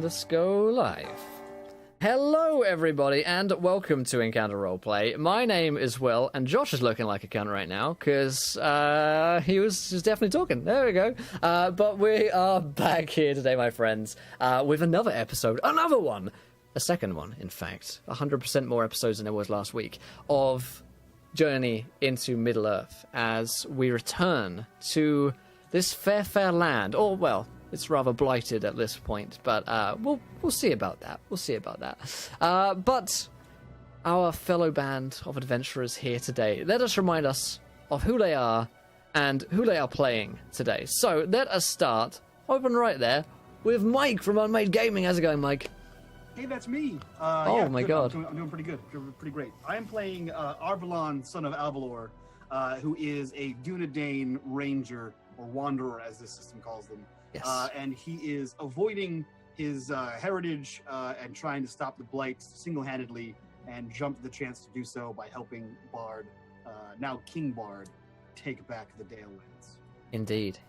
let's go live. Hello, everybody, and welcome to Encounter Roleplay. My name is Will, and Josh is looking like a cunt right now, because he was definitely talking. There we go. But we are back here today, my friends, with another episode, another one, a second one, in fact, 100% more episodes than there was last week, of Journey into Middle-earth, as we return to this fair land, or, well, it's rather blighted at this point, but we'll see about that. We'll see about that. But our fellow band of adventurers here today, let us remind us of who they are and who they are playing today. So let us start, open right there, with Mike from Unmade Gaming. How's it going, Mike? Hey, that's me. Oh my god. I'm doing pretty good. Pretty great. I am playing Arvalon, son of Avalor, who is a Dunedain ranger, or wanderer as this system calls them. Yes. And he is avoiding his heritage and trying to stop the blight single-handedly, and jumped the chance to do so by helping Bard, now King Bard, take back the Dalelands. Indeed.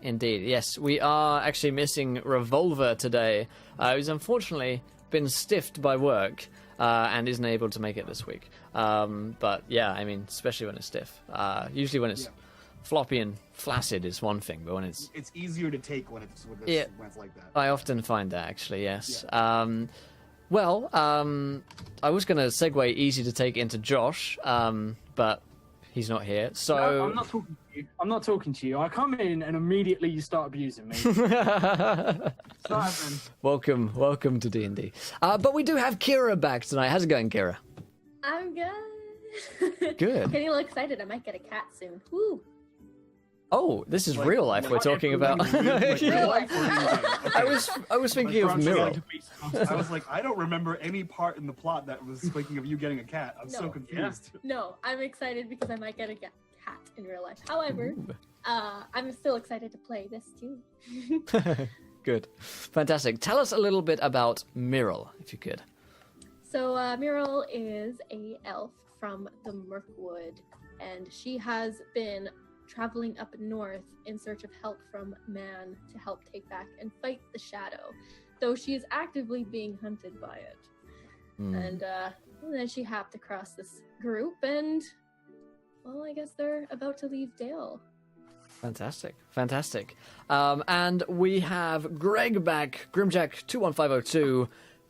Yes, we are actually missing Revolver today. Who's unfortunately been stiffed by work and isn't able to make it this week. But yeah, I mean, especially when it's stiff. Usually when it's floppy and flaccid is one thing, but when it's easier to take when it's like that. I often find that, actually, yes. Yeah. I was going to segue easy to take into Josh, but he's not here. So no, I'm not talking to you. I'm not talking to you. I come in and immediately you start abusing me. Welcome to D&D. But we do have Kira back tonight. How's it going, Kira? I'm good. Good. Getting a little excited. I might get a cat soon. Woo. Oh, this is real life we're talking about. Real life. I was thinking of Mirror. I was like, I don't remember any part in the plot that was speaking of you getting a cat. I'm so confused. No, I'm excited because I might get a cat in real life. However, I'm still excited to play this too. Good. Fantastic. Tell us a little bit about Mirror, if you could. So, Mirror is a elf from the Mirkwood, and she has been traveling up north in search of help from man to help take back and fight the shadow, though she is actively being hunted by it. And then she hopped across this group, and well, I guess they're about to leave Dale. Fantastic. And we have Greg back, Grimjack21502,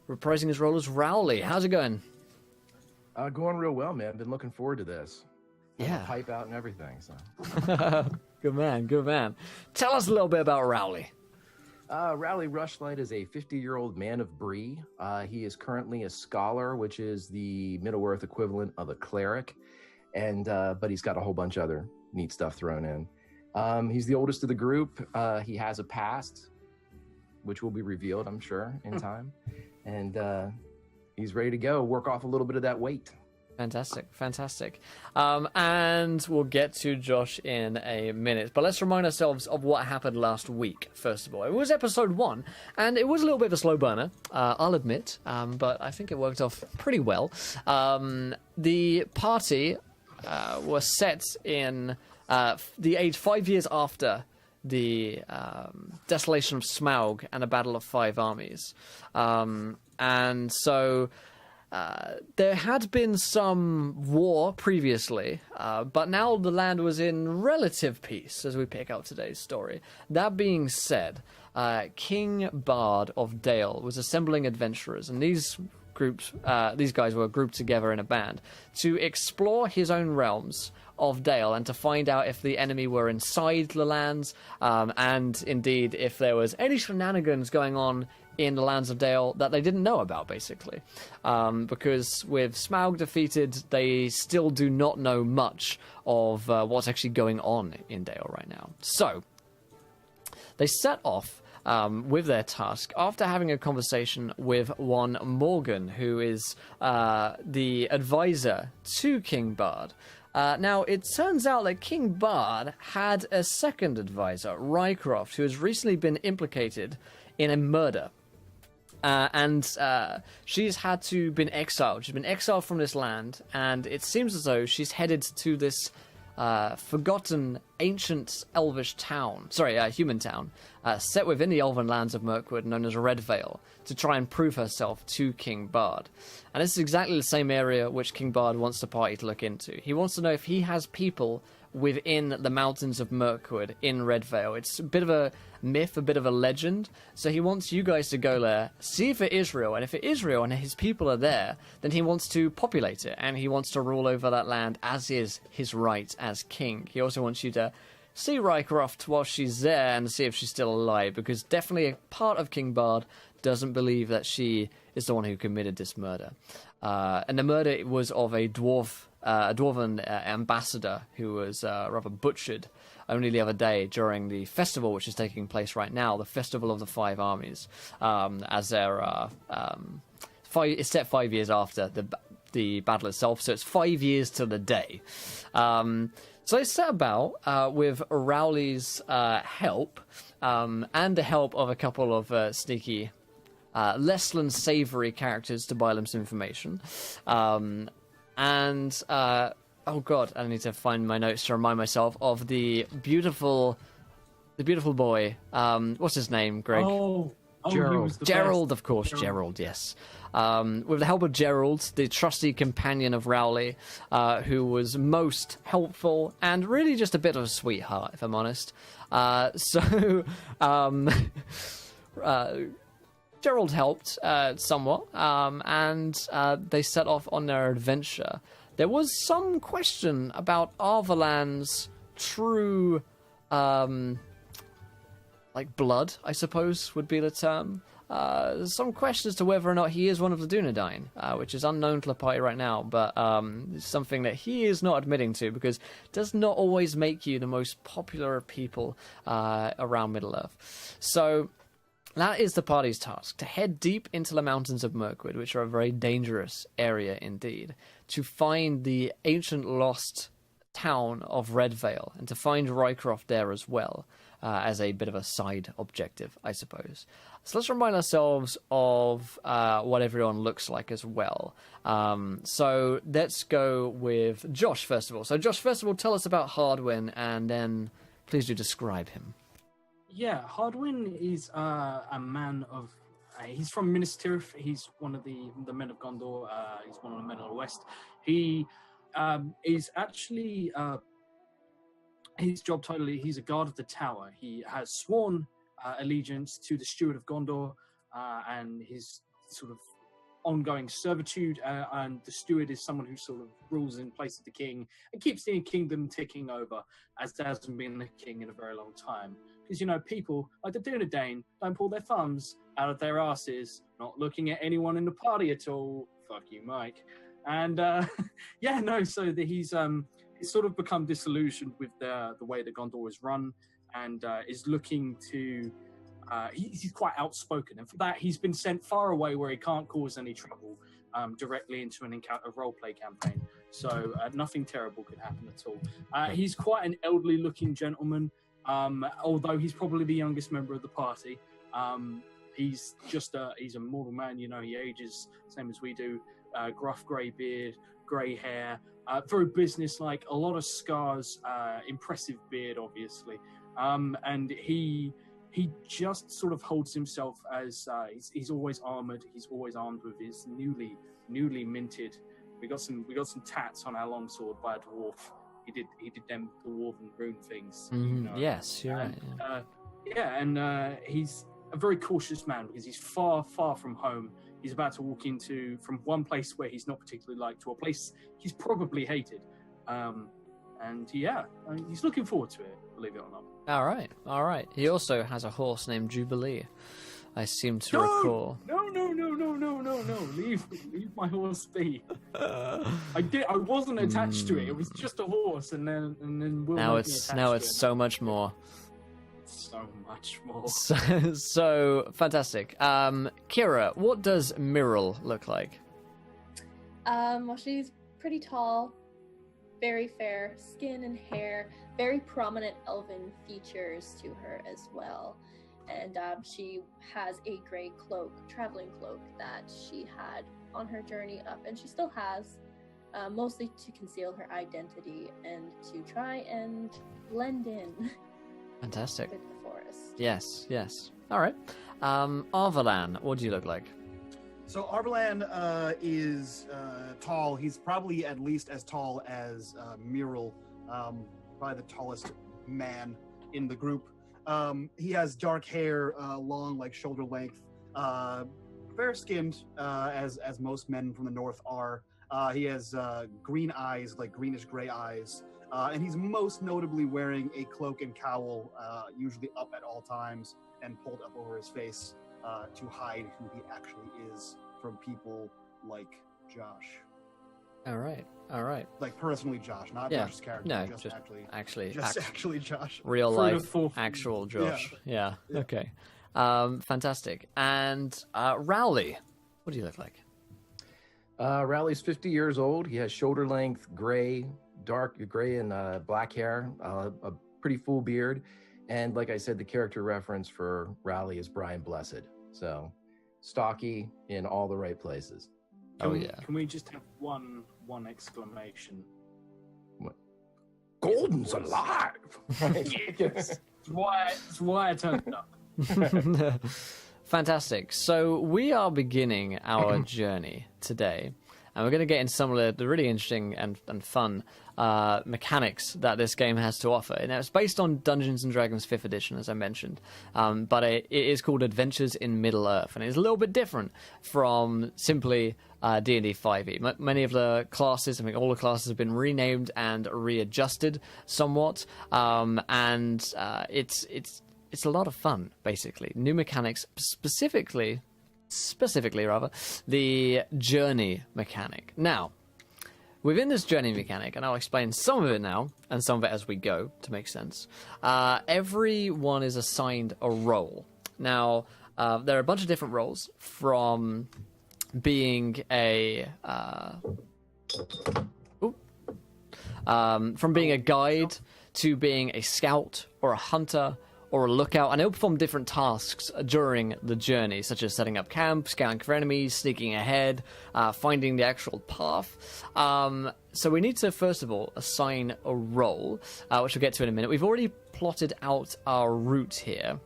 reprising his role as Rowley. How's it going? Going real well, man. Been looking forward to this. Yeah. Pipe out and everything. So. Good man. Tell us a little bit about Rowley. Rowley Rushlight is a 50-year-old man of Bree. He is currently a scholar, which is the Middle-earth equivalent of a cleric, and but he's got a whole bunch of other neat stuff thrown in. He's the oldest of the group. He has a past, which will be revealed, I'm sure, in time, and he's ready to go. Work off a little bit of that weight. Fantastic. And we'll get to Josh in a minute. But let's remind ourselves of what happened last week, first of all. It was episode 1, and it was a little bit of a slow burner, I'll admit, but I think it worked off pretty well. The party was set in the age 5 years after the desolation of Smaug and the Battle of Five Armies. And so there had been some war previously, but now the land was in relative peace as we pick up today's story. That being said, King Bard of Dale was assembling adventurers, and these guys were grouped together in a band to explore his own realms of Dale and to find out if the enemy were inside the lands, and indeed if there was any shenanigans going on in the lands of Dale that they didn't know about, basically. Because with Smaug defeated, they still do not know much of what's actually going on in Dale right now. So, they set off with their task after having a conversation with one Morgan, who is the advisor to King Bard. Now, it turns out that King Bard had a second advisor, Rycroft, who has recently been implicated in a murder. And she's had to been exiled. She's been exiled from this land, and it seems as though she's headed to this forgotten ancient elvish town, human town, set within the elven lands of Mirkwood, known as Red Vale, to try and prove herself to King Bard. And this is exactly the same area which King Bard wants the party to look into. He wants to know if he has people within the mountains of Mirkwood in Red Vale. It's a bit of a myth, a bit of a legend. So he wants you guys to go there, see if it is real, and if it is real and his people are there, then he wants to populate it, and he wants to rule over that land as is his right as king. He also wants you to see Rycroft while she's there and see if she's still alive, because definitely a part of King Bard doesn't believe that she is the one who committed this murder. And the murder was of a dwarven ambassador who was rather butchered only the other day during the festival which is taking place right now, the Festival of the Five Armies, as there are... it's set 5 years after the battle itself, so it's 5 years to the day. So they set about, with Rowley's help, and the help of a couple of sneaky, less than savoury characters to buy them some information. Oh god, I need to find my notes to remind myself of the beautiful boy. What's his name, Greg? Gerald. Gerald, of course, Gerald, yes. With the help of Gerald, the trusty companion of Rowley, who was most helpful and really just a bit of a sweetheart, if I'm honest. Gerald helped somewhat, and they set off on their adventure. There was some question about Arvalan's true, blood, I suppose, would be the term. Some question as to whether or not he is one of the Dunedain, which is unknown to the party right now, but it's something that he is not admitting to, because it does not always make you the most popular of people around Middle-earth. So that is the party's task, to head deep into the mountains of Mirkwood, which are a very dangerous area indeed, to find the ancient lost town of Red Vale, and to find Rycroft there as well, as a bit of a side objective, I suppose. So let's remind ourselves of what everyone looks like as well. So let's go with Josh, first of all. So Josh, first of all, tell us about Hardwin, and then please do describe him. Yeah, Hardwin is a man of... he's from Minas Tirith. He's one of the men of Gondor. He's one of the men of the West. He is actually... his job title, he's a guard of the tower. He has sworn allegiance to the steward of Gondor, and his sort of ongoing servitude, and the steward is someone who sort of rules in place of the king and keeps the kingdom ticking over, as there hasn't been a king in a very long time. Because, you know, people like the Dunedain don't pull their thumbs out of their asses, not looking at anyone in the party at all. Fuck you, Mike. And he's sort of become disillusioned with the way that Gondor is run, and is looking to... he's quite outspoken, and for that he's been sent far away where he can't cause any trouble, directly into a roleplay campaign. So nothing terrible could happen at all. He's quite an elderly looking gentleman, although he's probably the youngest member of the party. He's a mortal man, you know. He ages same as we do. Gruff grey beard, grey hair, very businesslike, a lot of scars, impressive beard, obviously. And he just sort of holds himself as he's always armored. He's always armed with his newly minted. We got some tats on our longsword by a dwarf. He did them dwarven rune things. You know? Yes, you're right. And he's a very cautious man, because he's far from home. He's about to walk from one place where he's not particularly liked to a place he's probably hated. He's looking forward to it, believe it or not. All right. He also has a horse named Jubilee, I seem to recall. No. Leave my horse be. I wasn't attached to it. It was just a horse, and then now it's so much more. So much more. So fantastic. Kira, what does Myril look like? Well, she's pretty tall, very fair skin and hair, very prominent elven features to her as well. And she has a gray traveling cloak that she had on her journey up, and she still has. mostly to conceal her identity and to try and blend in Fantastic. with the forest. Yes, yes. All right. Arvalan, what do you look like? So Arbalan is tall. He's probably at least as tall as Mural, probably the tallest man in the group. He has dark hair, long, like shoulder length, fair-skinned, as most men from the north are. He has green eyes, like greenish-gray eyes, and he's most notably wearing a cloak and cowl, usually up at all times and pulled up over his face to hide who he actually is from people like Josh. All right, all right. Like personally Josh, not Yeah. Josh's character. No, just actually, actually Josh. real Through the life, fourth- actual Josh. Yeah. Yeah. Okay. Fantastic. And Rowley, what do you look like? Rowley's 50 years old. He has shoulder length, dark gray and black hair, a pretty full beard. And like I said, the character reference for Rowley is Brian Blessed. So stocky in all the right places. Can we just have one exclamation? Golden's alive! Yes. It's why I turned up. Fantastic. So we are beginning our journey today, and we're going to get into some of the really interesting and fun mechanics that this game has to offer. And it's based on Dungeons and Dragons 5th edition, as I mentioned, but it is called Adventures in Middle-earth, and it's a little bit different from simply D&D5E. Many of the classes, I mean, all the classes have been renamed and readjusted somewhat, and it's a lot of fun, basically. New mechanics, specifically rather, the journey mechanic. Now, within this journey mechanic, and I'll explain some of it now, and some of it as we go, to make sense, everyone is assigned a role. Now, there are a bunch of different roles, from being a guide to being a scout or a hunter or a lookout, and they'll perform different tasks during the journey, such as setting up camp, scouting for enemies, sneaking ahead, finding the actual path. So we need to, first of all, assign a role, which we'll get to in a minute. We've already plotted out our route here,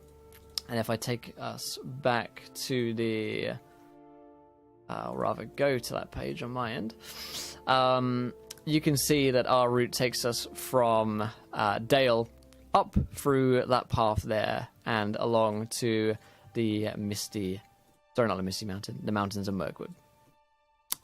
and if I take us back to the... I'll rather go to that page on my end. You can see that our route takes us from Dale up through that path there and along to the the mountains of Mirkwood.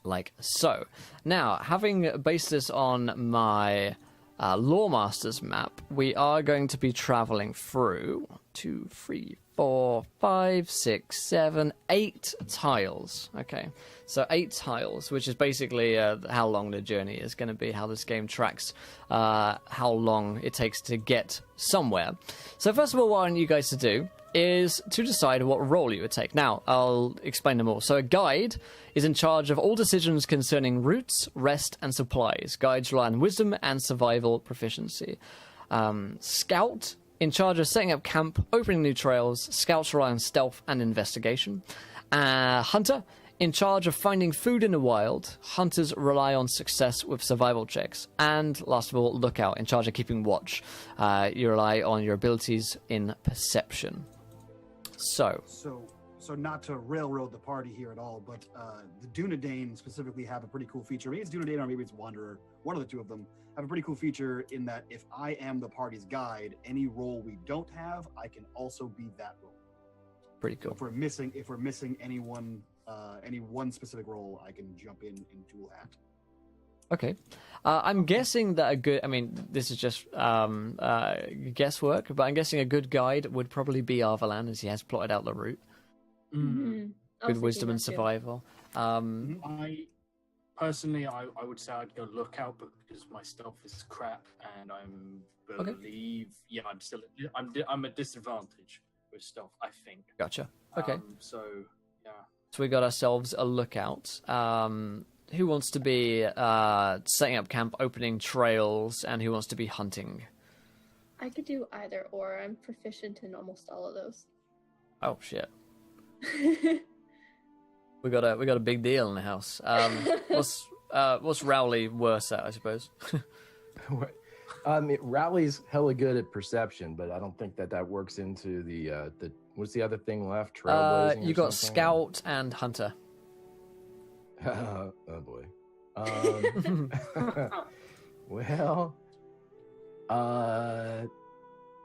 Like so. Now, having based this on my Lawmaster's map, we are going to be traveling through 1, 2, 3, 4, 5, 6, 7, 8 tiles. Okay, so 8 tiles, which is basically how long the journey is going to be, how this game tracks how long it takes to get somewhere. So first of all, what I want you guys to do is to decide what role you would take. Now, I'll explain them all. So a guide is in charge of all decisions concerning routes, rest, and supplies. Guides rely on wisdom and survival proficiency. Scout, in charge of setting up camp, opening new trails. Scouts rely on stealth and investigation. Hunter, in charge of finding food in the wild. Hunters rely on success with survival checks. And last of all, lookout, in charge of keeping watch. You rely on your abilities in perception. So not to railroad the party here at all, but the Dunedain specifically have a pretty cool feature. Maybe it's Dunedain or maybe it's Wanderer. One of the two of them have a pretty cool feature in that if I am the party's guide, any role we don't have, I can also be that role. Pretty cool. If we're missing any one specific role, I can jump in dual hat. Okay. I'm guessing that this is just guesswork, but I'm guessing a good guide would probably be Arvalan, as he has plotted out the route. Mm-hmm. With wisdom and survival. I personally, I would say I'd go lookout because my stealth is crap, and I'm at disadvantage with stealth, I think. Gotcha. Okay. So we got ourselves a lookout. Who wants to be setting up camp, opening trails, and who wants to be hunting? I could do either or. I'm proficient in almost all of those. Oh shit. We got a big deal in the house. Rowley worse at, I suppose? Rowley's hella good at perception, but I don't think that works into the what's the other thing left? Trailblazing. You got something? Scout and Hunter. Oh boy. Well,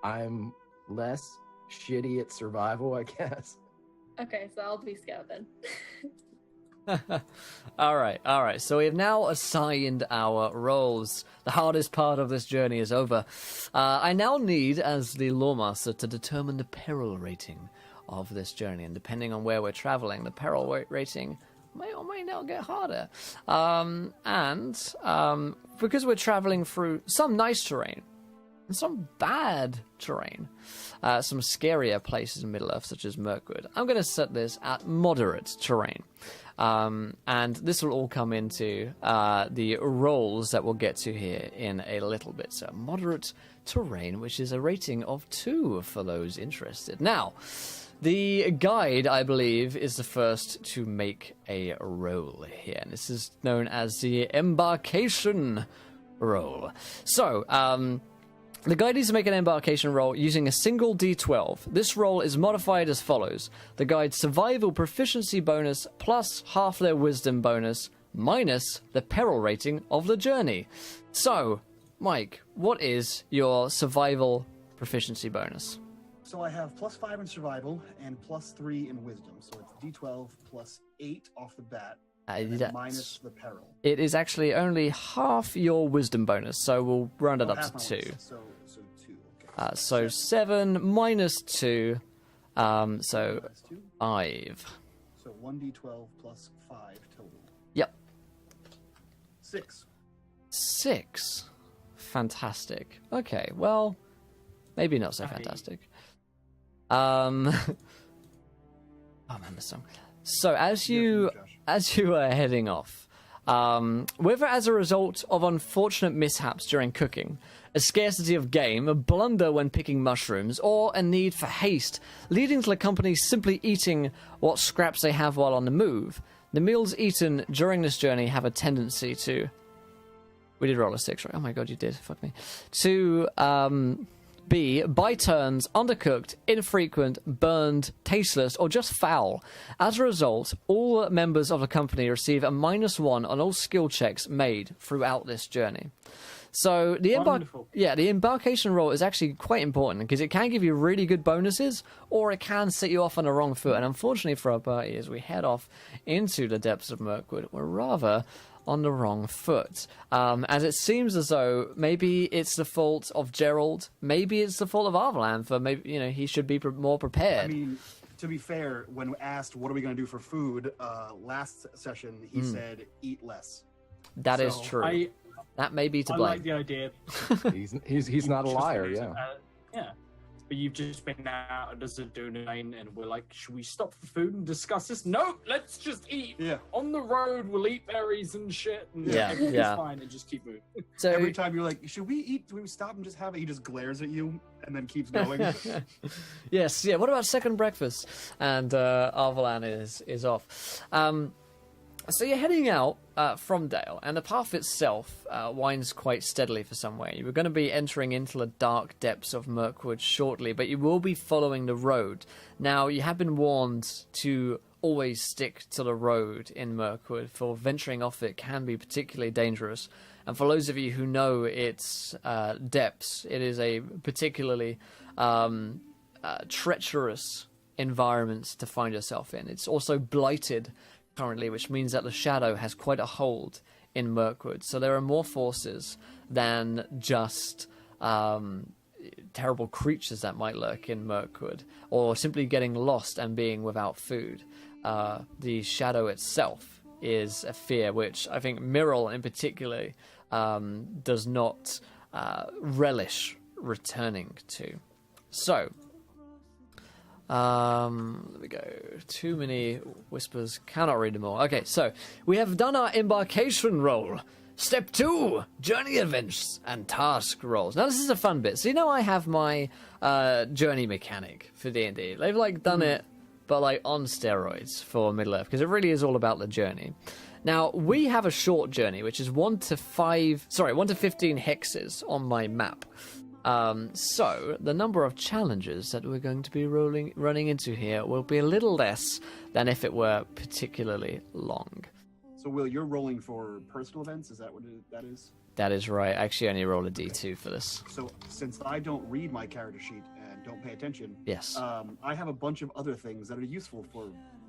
I'm less shitty at survival, I guess. Okay, so I'll be Scout then. All right. So we have now assigned our roles. The hardest part of this journey is over. I now need, as the Lawmaster, to determine the peril rating of this journey. And depending on where we're traveling, the peril rating may or may not get harder. Because we're traveling through some nice terrain and some bad terrain, some scarier places in Middle-earth, such as Mirkwood, I'm going to set this at moderate terrain. And this will all come into the roles that we'll get to here in a little bit. So moderate terrain, which is a rating of 2 for those interested. Now, the guide, I believe, is the first to make a roll here. And this is known as the embarkation roll. So, the guide needs to make an embarkation roll using a single d12. This roll is modified as follows. The guide's survival proficiency bonus plus half their wisdom bonus minus the peril rating of the journey. So, Mike, what is your survival proficiency bonus? So I have +5 in survival and +3 in wisdom. So it's D12 plus 8 off the bat, and then minus the peril. It is actually only half your wisdom bonus, so we'll round it up to 2. Wisdom. So 2. Okay. So 7 minus 2, so Minus 2. 5. So 1d12 plus 5 total. Yep. 6. 6. Fantastic. Okay, well, maybe not so fantastic. Oh man, this song. So as you are heading off, whether as a result of unfortunate mishaps during cooking, a scarcity of game, a blunder when picking mushrooms, or a need for haste, leading to the company simply eating what scraps they have while on the move, the meals eaten during this journey have a tendency to... We did roll a 6, right? Oh my god, you did. Fuck me. To be, by turns, undercooked, infrequent, burned, tasteless, or just foul. As a result, all members of the company receive a -1 on all skill checks made throughout this journey. So the embarkation roll is actually quite important because it can give you really good bonuses, or it can set you off on the wrong foot. And unfortunately for our party, as we head off into the depths of Mirkwood, we're rather on the wrong foot. As it seems as though maybe it's the fault of Gerald, maybe it's the fault of Arvalan for maybe he should be more prepared. I mean, to be fair, when asked what are we going to do for food last session, he said eat less. That is true. That may be to blame. I like the idea. he's not a liar, yeah. Yeah. But you've just been out as a domain, and we're like, should we stop for food and discuss this? No, let's just eat. Yeah. On the road, we'll eat berries and shit. And everything's fine, and just keep moving. So every time you're like, should we eat? Do we stop and just have it? He just glares at you and then keeps going. Yes, yeah. What about second breakfast? And Arvalan is off. So you're heading out from Dale, and the path itself winds quite steadily for some way. You're going to be entering into the dark depths of Mirkwood shortly, but you will be following the road. Now, you have been warned to always stick to the road in Mirkwood, for venturing off it can be particularly dangerous. And for those of you who know its depths, it is a particularly treacherous environment to find yourself in. It's also blighted currently, which means that the shadow has quite a hold in Mirkwood. So there are more forces than just terrible creatures that might lurk in Mirkwood, or simply getting lost and being without food. The shadow itself is a fear which I think Mirrell in particular does not relish returning to. So there we go. Too many whispers. Cannot read them all. Okay, so we have done our embarkation roll. Step 2, journey events and task rolls. Now this is a fun bit. So I have my journey mechanic for D&D. They've done it, but on steroids for Middle-earth, because it really is all about the journey. Now, we have a short journey, which is 1 to 15 hexes on my map. So, the number of challenges that we're going to be running into here will be a little less than if it were particularly long. So, Will, you're rolling for personal events? Is that what that is? That is right. I actually only roll a d2 for this. So, since I don't read my character sheet and don't pay attention, Yes. I have a bunch of other things that are useful for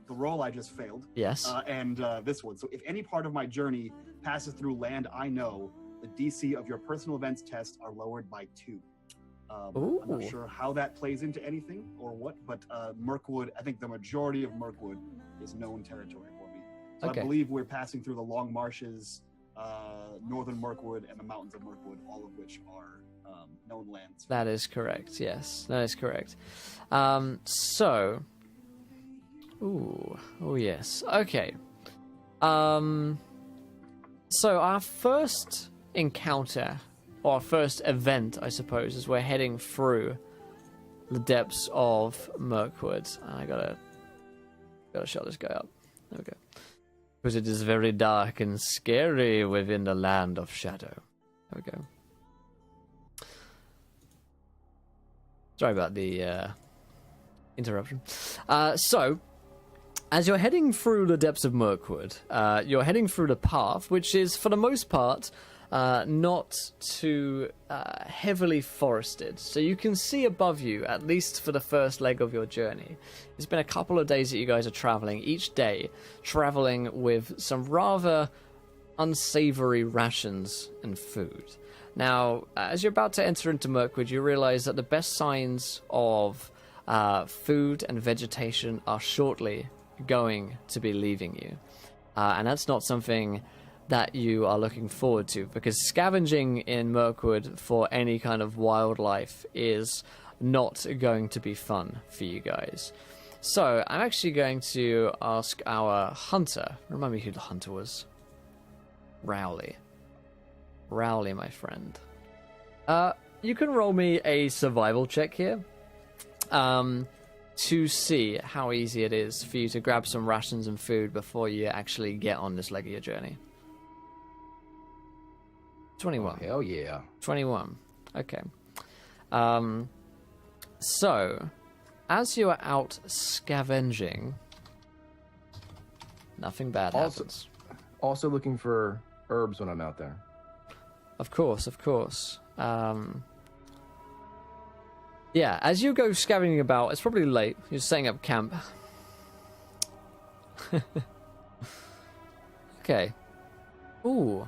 the role I just failed. Yes. And this one. So, if any part of my journey passes through land I know, the DC of your personal events test are lowered by 2. I'm not sure how that plays into anything or what, but Mirkwood, I think the majority of Mirkwood is known territory for me. So Okay. I believe we're passing through the Long Marshes, northern Mirkwood, and the mountains of Mirkwood, all of which are known lands. That is correct, yes. That is correct. Oh yes. Okay. So our first encounter, or our first event, I suppose, is we're heading through the depths of Mirkwood. I gotta shut this guy up. There we go. Because it is very dark and scary within the land of shadow. There we go. Sorry about the interruption. So, as you're heading through the depths of Mirkwood, you're heading through the path, which is, for the most part, not too heavily forested. So you can see above you, at least for the first leg of your journey. It's been a couple of days that you guys are traveling, each day traveling with some rather unsavory rations and food. Now, as you're about to enter into Mirkwood, you realize that the best signs of food and vegetation are shortly going to be leaving you. And that's not something that you are looking forward to, because scavenging in Mirkwood for any kind of wildlife is not going to be fun for you guys. So I'm actually going to ask our hunter. Remind me who the hunter was. Rowley, my friend. You can roll me a survival check here to see how easy it is for you to grab some rations and food before you actually get on this leg of your journey. 21. Hell yeah. 21. Okay. So, as you are out scavenging, nothing bad happens. Also looking for herbs when I'm out there. Of course. Yeah, as you go scavenging about, it's probably late. You're setting up camp. Okay. Ooh.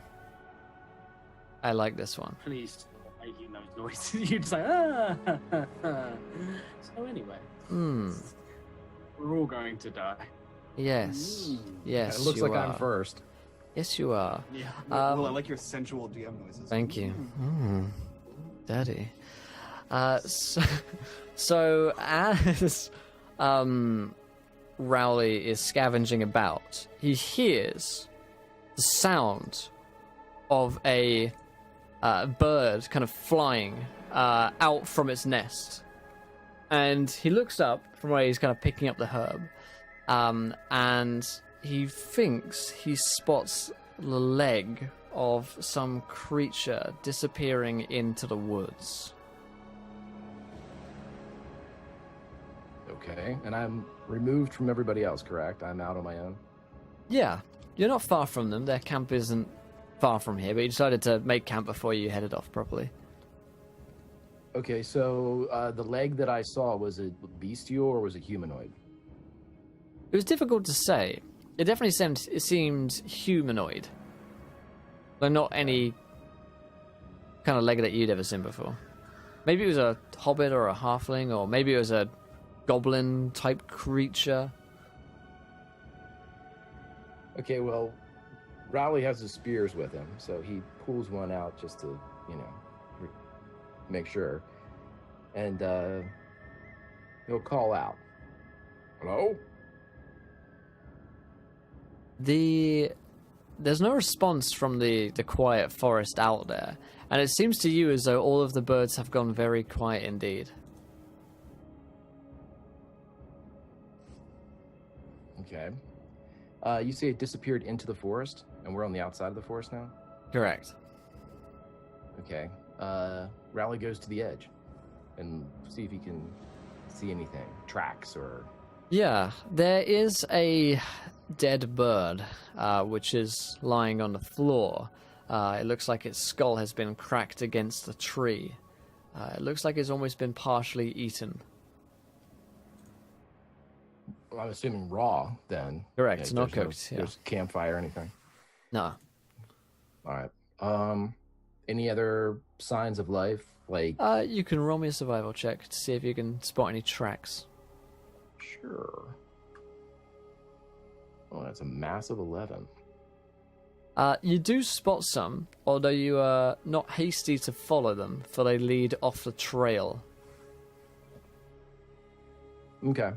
I like this one. Please stop making those noises. You'd say, ah. So anyway, we're all going to die. Yes. Yes, It looks you like are. I'm first. Yes, you are. Yeah. Well, I like your sensual DM noises. Thank you. Daddy. So as Rowley is scavenging about, he hears the sound of a bird kind of flying out from its nest. And he looks up from where he's kind of picking up the herb, and he thinks he spots the leg of some creature disappearing into the woods. Okay, and I'm removed from everybody else, correct? I'm out on my own? Yeah, you're not far from them. Their camp isn't far from here, but you decided to make camp before you headed off properly. Okay, so the leg that I saw, was it bestial or was it humanoid? It was difficult to say. It definitely seemed humanoid. But not any kind of leg that you'd ever seen before. Maybe it was a hobbit or a halfling, or maybe it was a goblin-type creature. Okay, well, Rowley has his spears with him, so he pulls one out just to, make sure. And he'll call out. Hello? There's no response from the quiet forest out there, and it seems to you as though all of the birds have gone very quiet indeed. Okay. You say it disappeared into the forest, and we're on the outside of the forest now? Correct. Okay. Rally goes to the edge and see if he can see anything. Tracks or... Yeah, there is a dead bird, which is lying on the floor. It looks like its skull has been cracked against the tree. It looks like it's almost been partially eaten. I'm assuming raw, then. Correct, Yeah, not cooked. Yeah. There's campfire or anything. No. All right. Any other signs of life? Like... You can roll me a survival check to see if you can spot any tracks. Sure. Oh, that's a massive 11. You do spot some, although you are not hasty to follow them, for they lead off the trail. Okay.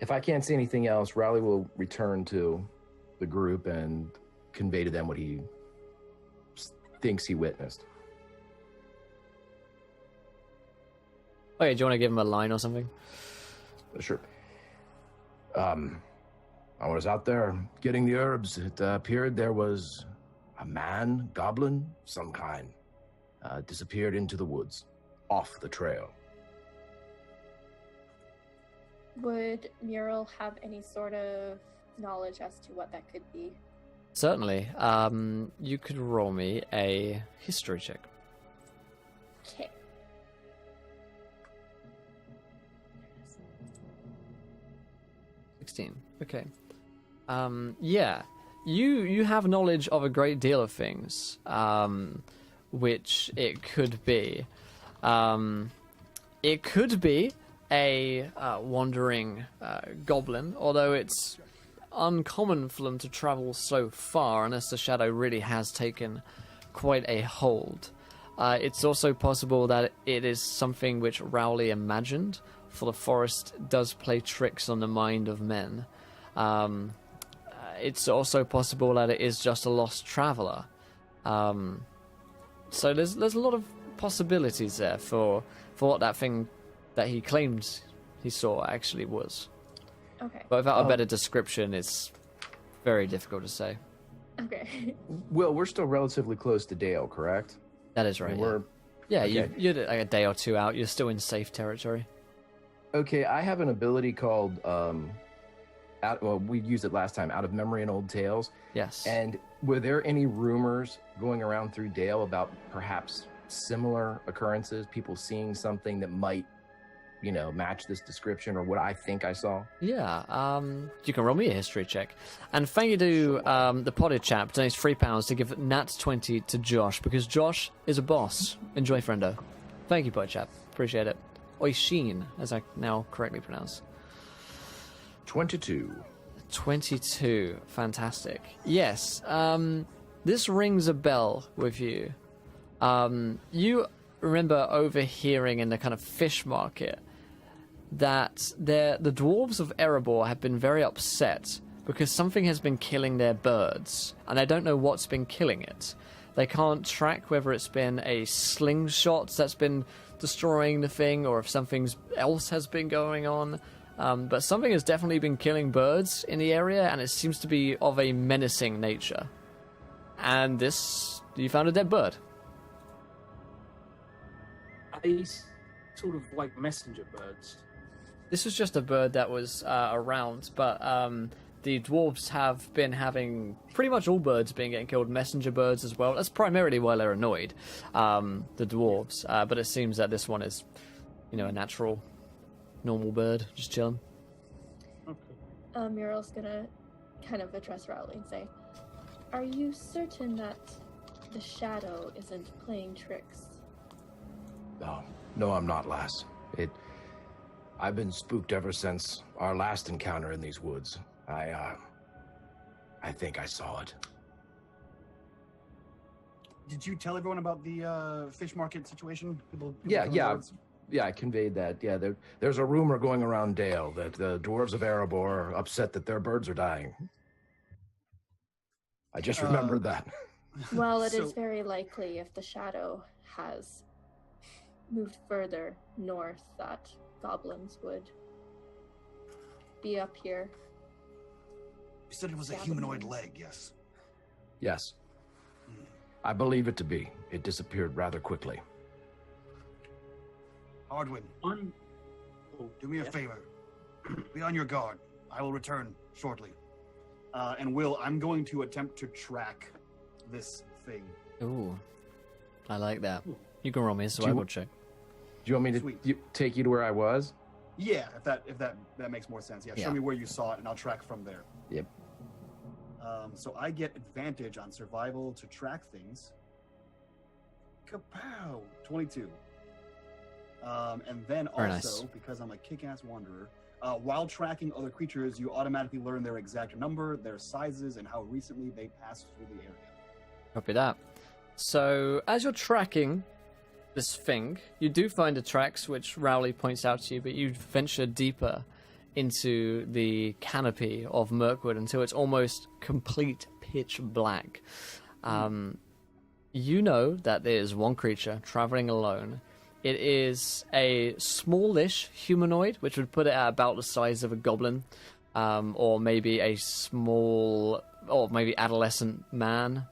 If I can't see anything else, Rowley will return to the group and convey to them what he thinks he witnessed. Okay, do you want to give him a line or something? Sure. I was out there getting the herbs. It appeared there was a man, goblin, some kind, disappeared into the woods, off the trail. Would Muriel have any sort of knowledge as to what that could be? Certainly. You could roll me a history check. Okay. 16. Okay. Yeah. You have knowledge of a great deal of things, which it could be. It could be a wandering goblin, although it's uncommon for them to travel so far unless the shadow really has taken quite a hold. It's also possible that it is something which Rowley imagined, for the forest does play tricks on the mind of men. It's also possible that it is just a lost traveler. So there's a lot of possibilities there for what that thing that he claimed he saw actually was. Okay. But without a better description, it's very difficult to say. Okay. Will, we're still relatively close to Dale, correct? That is right. And we're Yeah, okay. you're like a day or two out. You're still in safe territory. Okay, I have an ability called we used it last time, Out of Memory and Old Tales. Yes. And were there any rumors going around through Dale about perhaps similar occurrences, people seeing something that might, match this description or what I think I saw? Yeah, you can roll me a history check. And thank you to the potted chap, donates £3 to give Nat 20 to Josh, because Josh is a boss. Enjoy, friendo. Thank you, potted chap. Appreciate it. Oishin, as I now correctly pronounce. 22. 22. Fantastic. Yes, this rings a bell with you. You remember overhearing in the kind of fish market that the dwarves of Erebor have been very upset because something has been killing their birds, and they don't know what's been killing it. They can't track whether it's been a slingshot that's been destroying the thing or if something else has been going on. But something has definitely been killing birds in the area, and it seems to be of a menacing nature. And you found a dead bird. Are these sort of like messenger birds? This was just a bird that was around, but the dwarves have been having pretty much all birds getting killed, messenger birds as well. That's primarily why they're annoyed, the dwarves. But it seems that this one is, a natural, normal bird, just chilling. Okay. Muriel's gonna kind of address Rowley and say, "Are you certain that the shadow isn't playing tricks?" No, I'm not, lass. I've been spooked ever since our last encounter in these woods. I think I saw it. Did you tell everyone about the fish market situation? People Yeah. killing birds? Yeah, I conveyed that. Yeah, there's a rumor going around Dale that the dwarves of Erebor are upset that their birds are dying. I just remembered that. Well, it is So- very likely if the shadow has moved further north that goblins would be up here. You said it was a Stab humanoid him. leg, yes? Yes, Hmm. I believe it to be. It disappeared rather quickly. Hardwin, I'm. do me a Yeah. favor. Be on your guard. I will return shortly. And Will, I'm going to attempt to track this thing. Ooh, I like that. Ooh. You can roll me a survival check. Do you want me to Sweet. take you to where I was? Yeah, if that makes more sense. Yeah, Yeah. show me where you saw it, and I'll track from there. Yep. So I get advantage on survival to track things. Kapow! 22. And then Very also, nice. because I'm a kick-ass wanderer, while tracking other creatures, you automatically learn their exact number, their sizes, and how recently they passed through the area. Copy that. So, as you're tracking this thing, you do find the tracks, which Rowley points out to you, but you venture deeper into the canopy of Mirkwood until it's almost complete pitch black. You know that there is one creature traveling alone. It is a smallish humanoid, which would put it at about the size of a goblin, or maybe a small, or maybe adolescent man.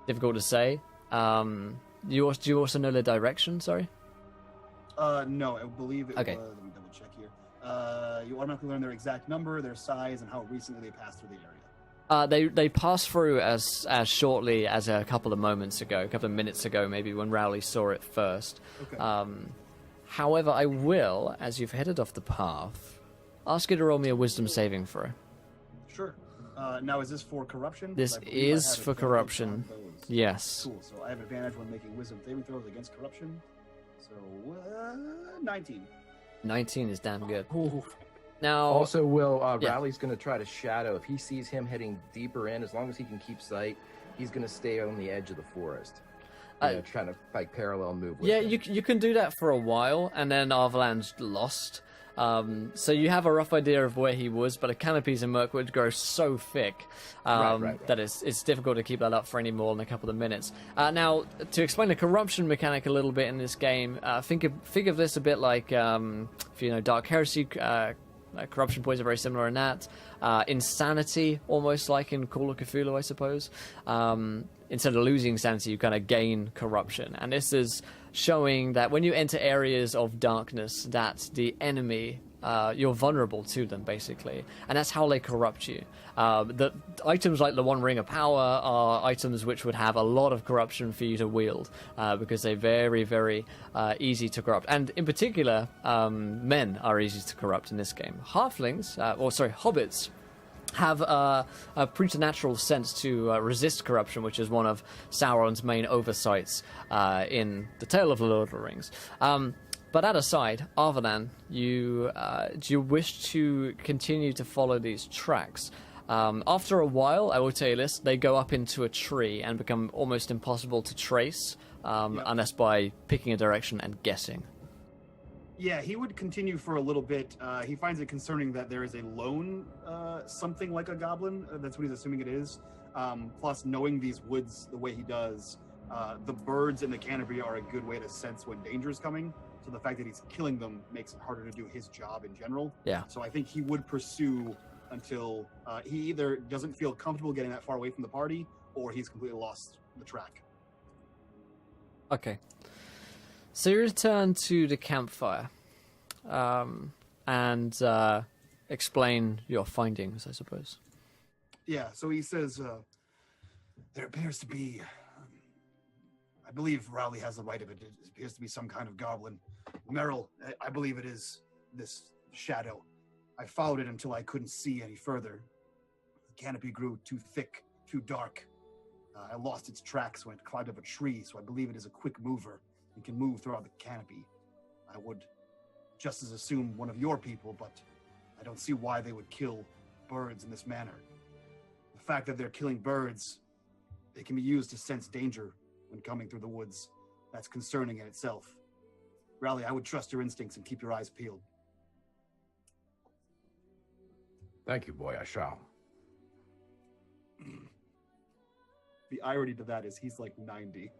Difficult to say. Do you also know the direction? Sorry. No, I believe it Okay. was. Let me double check here. You automatically learn their exact number, their size, and how recently they passed through the area. They pass through as shortly as a couple of moments ago, a couple of minutes ago, maybe when Rowley saw it first. Okay. However, I will, as you've headed off the path, ask you to roll me a wisdom saving throw. Sure. Now, is this for corruption? This 'Cause I believe I is have for advantage corruption. on those. Yes. Cool. So I have advantage when making wisdom saving throws against corruption. So 19. 19 is damn good. Ooh. Now, Also, yeah. Rowley's going to try to shadow. If he sees him heading deeper in, as long as he can keep sight, he's going to stay on the edge of the forest. Trying to like parallel move with yeah, him. you can do that for a while, and then Arvalan's lost. So you have a rough idea of where he was, but the canopies in Mirkwood grow so thick Right. that it's difficult to keep that up for any more than a couple of minutes. Now, to explain the corruption mechanic a little bit in this game, think of this a bit like, if you know Dark Heresy, corruption points are very similar in that. Insanity, almost like in Call of Cthulhu, I suppose. Instead of losing sanity, you kind of gain corruption. And this is showing that when you enter areas of darkness, that the enemy, you're vulnerable to them, basically. And that's how they corrupt you. The items like the One Ring of Power are items which would have a lot of corruption for you to wield, because they're very, very easy to corrupt. And in particular, men are easy to corrupt in this game. Hobbits have a preternatural sense to resist corruption, which is one of Sauron's main oversights in the Tale of the Lord of the Rings. But that aside, Arvalan, do you wish to continue to follow these tracks? After a while, I will tell you this, they go up into a tree and become almost impossible to trace, unless by picking a direction and guessing. Yeah, he would continue for a little bit. He finds it concerning that there is a lone, something like a goblin. That's what he's assuming it is. Plus, knowing these woods the way he does, the birds in the canopy are a good way to sense when danger is coming. So the fact that he's killing them makes it harder to do his job in general. Yeah. So I think he would pursue until he either doesn't feel comfortable getting that far away from the party, or he's completely lost the track. Okay. So you return to the campfire, and explain your findings, I suppose. Yeah, so he says, there appears to be, I believe Rowley has the right of it. It appears to be some kind of goblin. Merrill, I believe it is this shadow. I followed it until I couldn't see any further. The canopy grew too thick, too dark. I lost its tracks when it climbed up a tree, so I believe it is a quick mover and can move throughout the canopy. I would just as assume one of your people, but I don't see why they would kill birds in this manner. The fact that they're killing birds, they can be used to sense danger when coming through the woods. That's concerning in itself. Rowley, I would trust your instincts and keep your eyes peeled. Thank you, boy. I shall. The irony to that is he's like 90.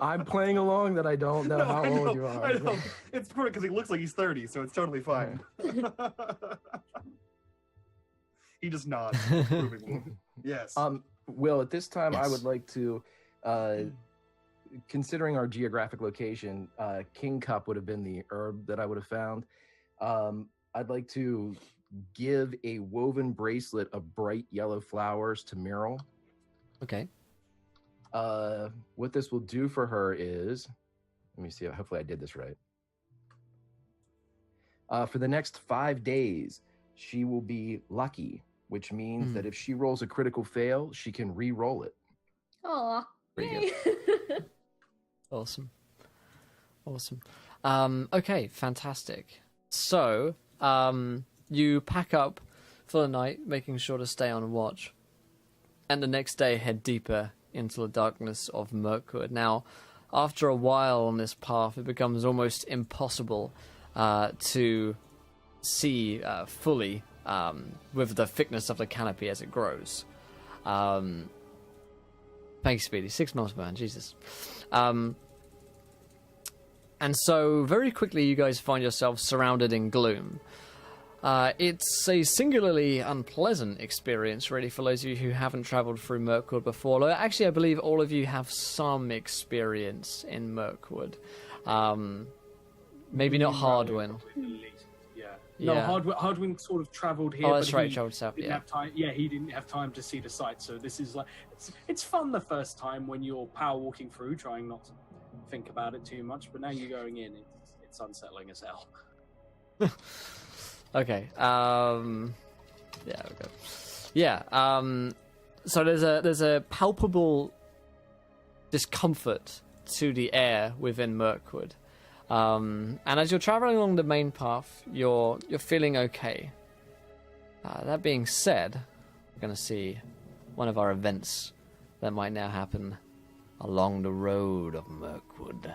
I'm playing along that I don't know how old you are. I know. It's perfect because he looks like he's 30, so it's totally fine. He just nods. approvingly. Yes. Will, at this time, I Yes. would like to, considering our geographic location, King Cup would have been the herb that I would have found. I'd like to give a woven bracelet of bright yellow flowers to Meryl. Okay. What this will do for her is, let me see, hopefully I did this right. For the next 5 days, she will be lucky, which means that if she rolls a critical fail, she can re-roll it. Aw. Pretty Yay. Awesome. Okay, fantastic. So, you pack up for the night, making sure to stay on watch, and the next day head deeper into the darkness of Mirkwood. Now, after a while on this path, it becomes almost impossible to see fully with the thickness of the canopy as it grows. Thank you, Speedy. 6 miles per hour, Jesus. And so, very quickly, you guys find yourselves surrounded in gloom. It's a singularly unpleasant experience, really, for those of you who haven't travelled through Mirkwood before. Actually, I believe all of you have some experience in Mirkwood. Maybe not Hardwin. No, Yeah. Hardwin sort of travelled here. Oh, that's but right, he travelled south, didn't yeah. have time. Yeah, he didn't have time to see the sights. So this is like it's fun the first time when you're power walking through, trying not to think about it too much. But now you're going in, it's unsettling as hell. Okay. Yeah, we go. Yeah. So there's a palpable discomfort to the air within Mirkwood. And as you're traveling along the main path, you're feeling okay. That being said, we're going to see one of our events that might now happen along the road of Mirkwood. Dun,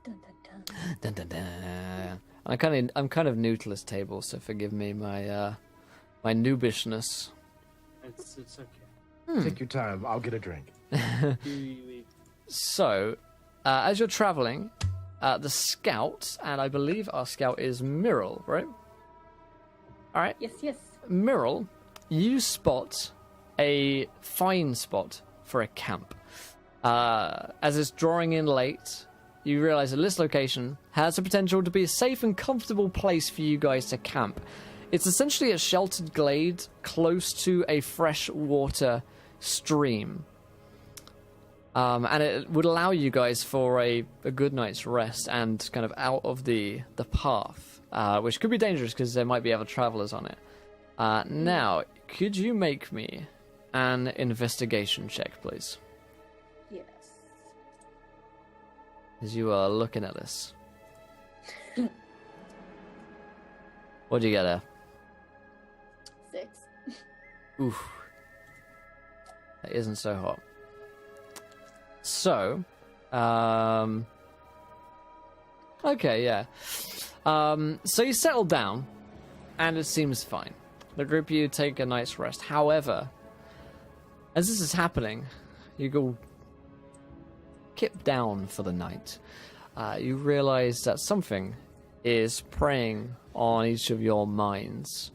dun, dun. Dun, dun, dun. I'm kind of new to this table, so forgive me my my noobishness. It's okay. Take your time. I'll get a drink. So, as you're traveling, the scout, and I believe our scout is Myrrel, right? All right. Yes. Myrrel, you spot a fine spot for a camp. As it's drawing in late, you realize that this location has the potential to be a safe and comfortable place for you guys to camp. It's essentially a sheltered glade close to a freshwater stream. And it would allow you guys for a good night's rest and kind of out of the path, which could be dangerous because there might be other travelers on it. Now, could you make me an investigation check, please? Yes. As you are looking at this. What do you get there? 6. Oof. That isn't so hot. So, okay, yeah. So you settle down, and it seems fine. The group of you take a night's rest. However, as this is happening, you go kip down for the night. You realize that something is preying on each of your minds.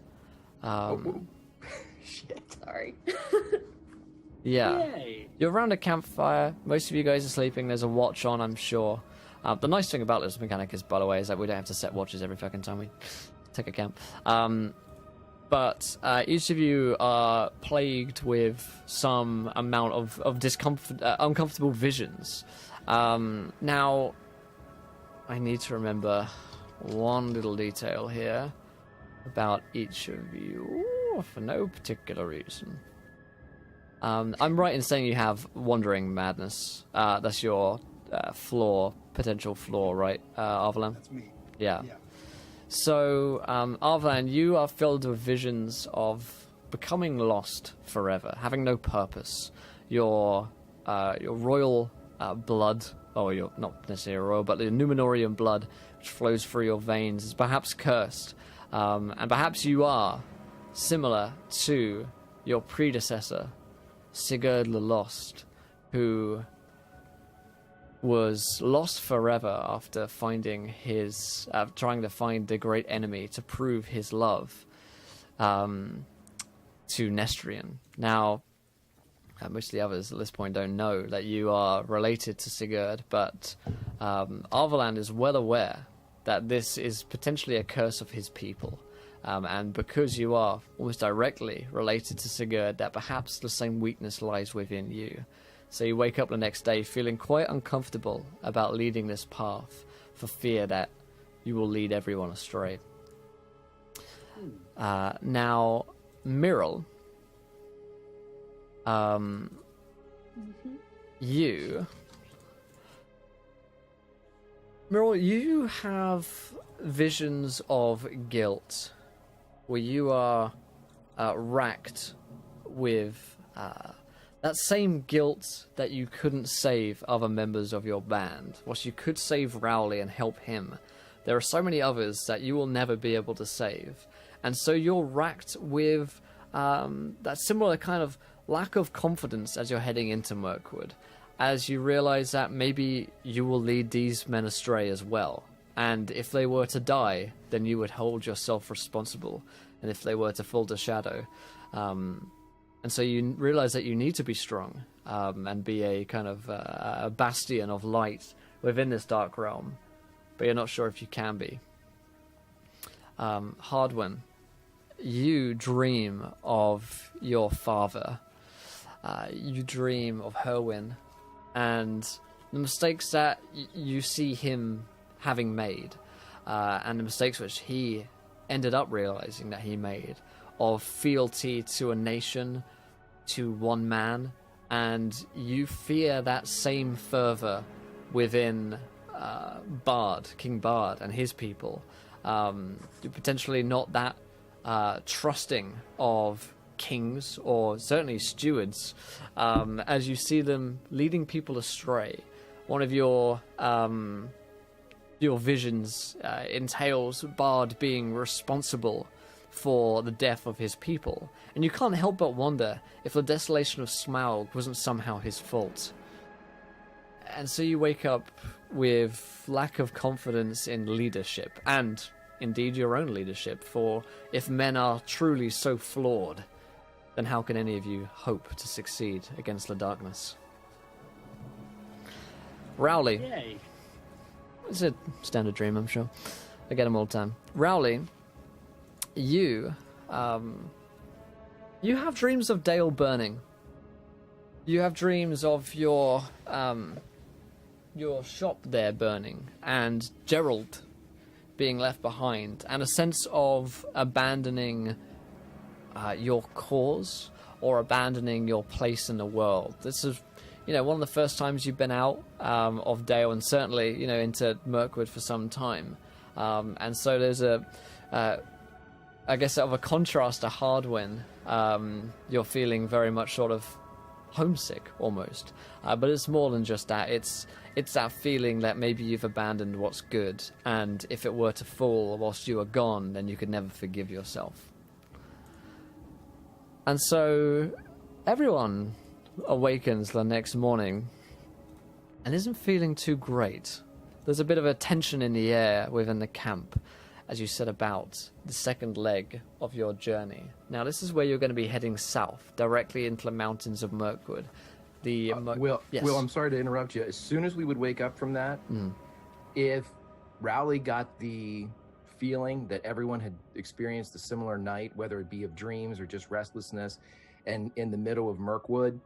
Shit. Sorry. Yeah. Yay. You're around a campfire. Most of you guys are sleeping. There's a watch on, I'm sure. The nice thing about this mechanic is, by the way, is that we don't have to set watches every fucking time we take a camp. But each of you are plagued with some amount of discomfort, uncomfortable visions. Now, I need to remember one little detail here about each of you for no particular reason. I'm right in saying you have Wandering Madness. That's your potential flaw, right, Arvalan? That's me. Yeah. So, Arvalan, you are filled with visions of becoming lost forever, having no purpose. Your royal blood, or your not necessarily royal, but the Numenorian blood which flows through your veins is perhaps cursed, and perhaps you are similar to your predecessor, Sigurd the Lost, who was lost forever after finding trying to find the great enemy to prove his love to Nestrian. Now, most of the others at this point don't know that you are related to Sigurd, but Arveland is well aware that this is potentially a curse of his people. And because you are almost directly related to Sigurd, that perhaps the same weakness lies within you. So you wake up the next day feeling quite uncomfortable about leading this path for fear that you will lead everyone astray. Now, Myrrel, you have visions of guilt where you are racked with that same guilt that you couldn't save other members of your band. Whilst you could save Rowley and help him, there are so many others that you will never be able to save. And so you're racked with that similar kind of lack of confidence as you're heading into Mirkwood, as you realize that maybe you will lead these men astray as well. And if they were to die, then you would hold yourself responsible. And if they were to fall to shadow. And so you realize that you need to be strong and be a kind of a bastion of light within this dark realm. But you're not sure if you can be. Hardwin, you dream of your father. You dream of Herwin and the mistakes that you see him having made, and the mistakes which he ended up realizing that he made, of fealty to a nation, to one man, and you fear that same fervor within King Bard and his people. You're potentially not that trusting of kings or certainly stewards, as you see them leading people astray. One of your visions entails Bard being responsible for the death of his people, and you can't help but wonder if the desolation of Smaug wasn't somehow his fault. And so you wake up with lack of confidence in leadership, and indeed your own leadership, for if men are truly so flawed, then how can any of you hope to succeed against the darkness? Rowley. Yay. It's a standard dream, I'm sure. I get them all the time. Rowley, you have dreams of Dale burning. You have dreams of your shop there burning, and Gerald being left behind, and a sense of abandoning your cause or abandoning your place in the world. This is, one of the first times you've been out of Dale, and certainly, into Mirkwood for some time. And so there's I guess, of a contrast to Hardwin. You're feeling very much sort of homesick, almost. But it's more than just that. It's that feeling that maybe you've abandoned what's good, and if it were to fall whilst you are gone, then you could never forgive yourself. And so everyone awakens the next morning and isn't feeling too great. There's a bit of a tension in the air within the camp as you set about the second leg of your journey. Now, this is where you're going to be heading south, directly into the mountains of Mirkwood. Will, I'm sorry to interrupt you. As soon as we would wake up from that, if Rowley got the feeling that everyone had experienced a similar night, whether it be of dreams or just restlessness, and in the middle of Mirkwood,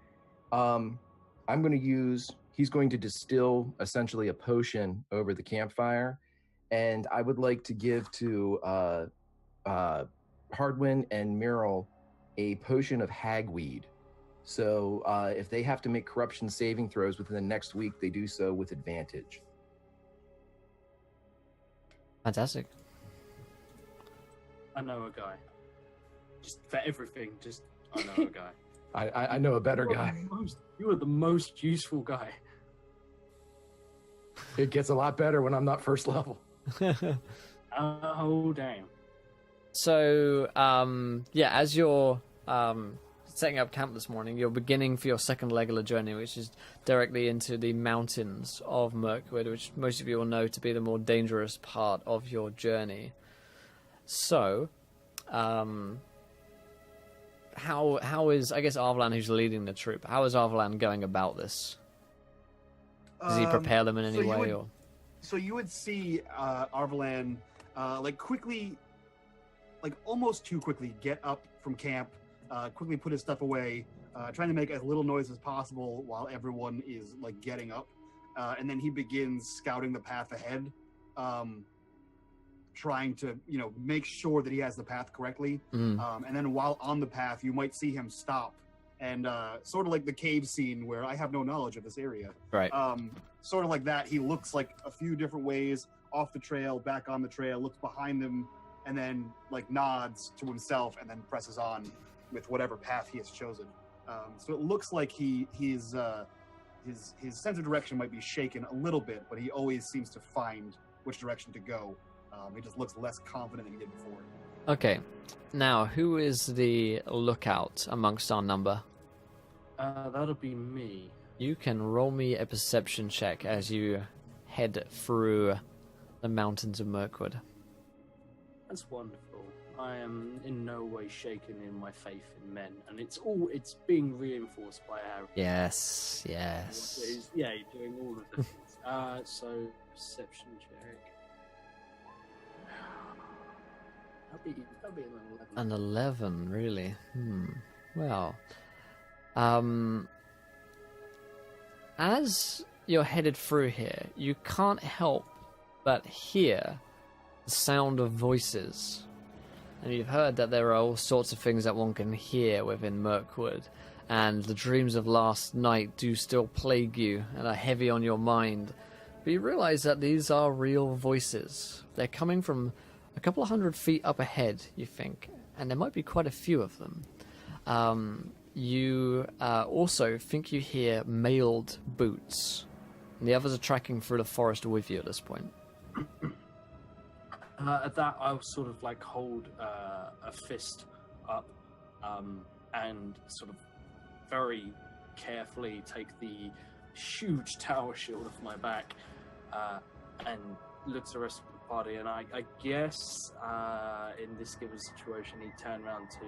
he's going to distill essentially a potion over the campfire, and I would like to give to Hardwin and Myrrel a potion of hagweed. So if they have to make corruption saving throws within the next week, they do so with advantage. Fantastic. I know a guy. Just for everything, I know a guy. I know a better guy. You are the most useful guy. It gets a lot better when I'm not first level. Oh, damn. So, as you're setting up camp this morning, you're beginning for your second leg of the journey, which is directly into the mountains of Mirkwood, which most of you will know to be the more dangerous part of your journey. So, how is, I guess, Arvelan, who's leading the troop, how is Arvelan going about this? Does he prepare them in any way? So you would see Arvelan quickly, almost too quickly, get up from camp, quickly put his stuff away, trying to make as little noise as possible while everyone is getting up, and then he begins scouting the path ahead, trying to make sure that he has the path correctly. And then while on the path, you might see him stop, and sort of like the cave scene where I have no knowledge of this area. Right. Sort of like that, he looks a few different ways off the trail, back on the trail, looks behind him, and then nods to himself, and then presses on with whatever path he has chosen. So it looks like his sense of direction might be shaken a little bit, but he always seems to find which direction to go. He just looks less confident than he did before. Okay, now who is the lookout amongst our number? That'll be me. You can roll me a perception check as you head through the mountains of Mirkwood. That's wonderful. I am in no way shaken in my faith in men, and it's being reinforced by Harry. Yes. Yeah, you're doing all of the things. So perception check. That'll be an 11. An 11, really? Well, as you're headed through here, you can't help but hear the sound of voices. And you've heard that there are all sorts of things that one can hear within Mirkwood, and the dreams of last night do still plague you and are heavy on your mind. But you realize that these are real voices. They're coming from a couple of 100 feet up ahead, you think, and there might be quite a few of them. You also think you hear mailed boots, and the others are tracking through the forest with you at this point. At that, I'll sort of hold a fist up and sort of very carefully take the huge tower shield off my back and look to the rest of the party. And I guess in this given situation, he'd turn around to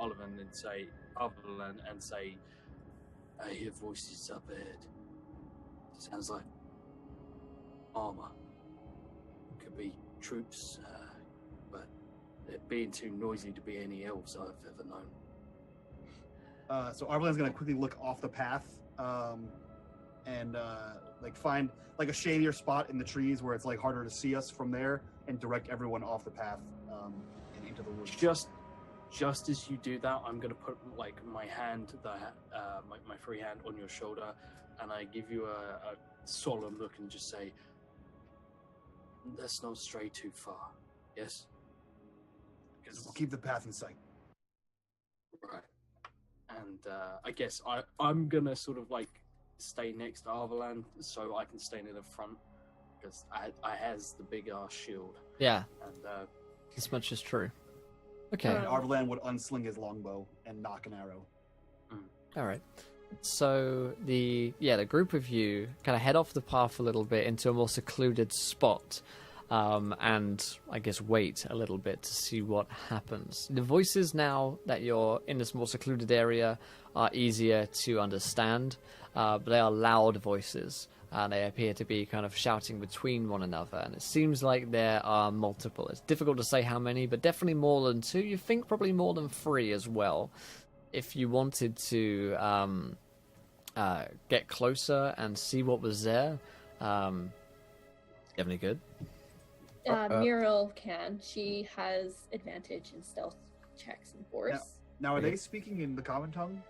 Olivan and say, "I hear voices up ahead. Sounds like armor. Could be troops, but they're being too noisy to be any elves I've ever known." So Arvelan's gonna quickly look off the path and find a shadier spot in the trees where it's harder to see us from there, and direct everyone off the path and into the woods. Just as you do that, I'm gonna put my hand, my free hand on your shoulder, and I give you a solemn look and just say, "Let's not stray too far." Yes? Because we'll keep the path in sight. Right. And I guess I'm gonna sort of stay next to Arvelan so I can stay near the front, because I has the big ass shield. Yeah. And this much is true. Okay. And Arvelan would unsling his longbow and knock an arrow. All right. So the group of you kind of head off the path a little bit into a more secluded spot, and I guess wait a little bit to see what happens. The voices, now that you're in this more secluded area, are easier to understand, but they are loud voices. They appear to be kind of shouting between one another, and it seems like there are multiple. It's difficult to say how many, but definitely more than 2. You think probably more than 3 as well. If you wanted to get closer and see what was there, you have any good? Muriel can. She has advantage in stealth checks and force. Now, are they speaking in the common tongue?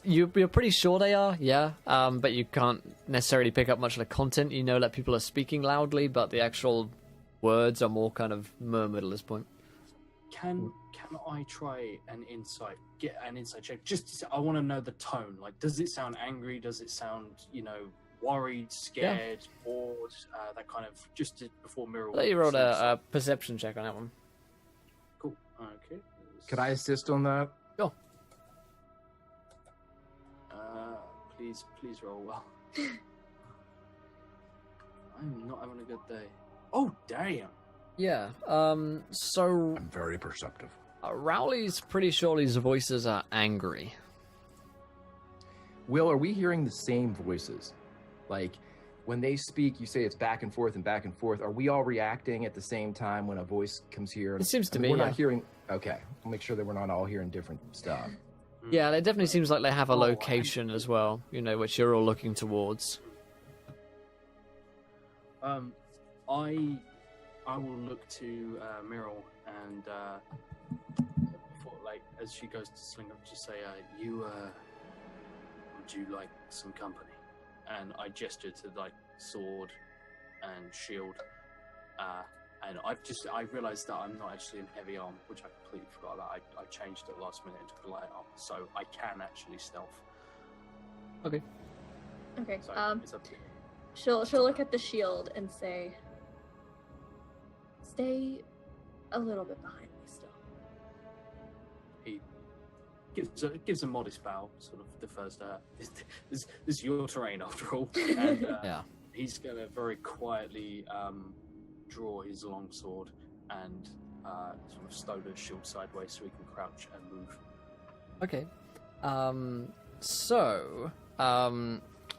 You're pretty sure they are, yeah. But you can't necessarily pick up much of the content. You know that people are speaking loudly, but the actual words are more kind of murmured at this point. Can I try get an insight check? Just to say, I want to know the tone. Does it sound angry? Does it sound, worried, scared, bored? That kind of before Muriel. I'll let you roll a perception check on that one. Cool. Okay. Could I assist on that? Go. Please roll well. I'm not having a good day. Oh damn! Yeah. So I'm very perceptive. Rowley's pretty sure these voices are angry. Will, are we hearing the same voices? Like, when they speak, you say it's back and forth and back and forth. Are we all reacting at the same time when a voice comes here? It seems to me, We're yeah. not hearing... Okay. We'll make sure that we're not all hearing different stuff. Yeah, it definitely seems like they have a location as well, you know, which you're all looking towards. I will look to Meryl and before, like, as she goes to sling up, just say, would you like some company? And I gesture to like sword and shield, and I realised that I'm not actually in heavy arm, which I completely forgot about. I changed at the last minute into light arm, so I can actually stealth. Okay. Okay. So it's up to you. She'll look at the shield and say, "Stay a little bit behind me still." He gives a modest bow, sort of defers to her. This is your terrain after all. And Yeah. he's going to very quietly draw his long sword and sort of stow the shield sideways so he can crouch and move. Okay.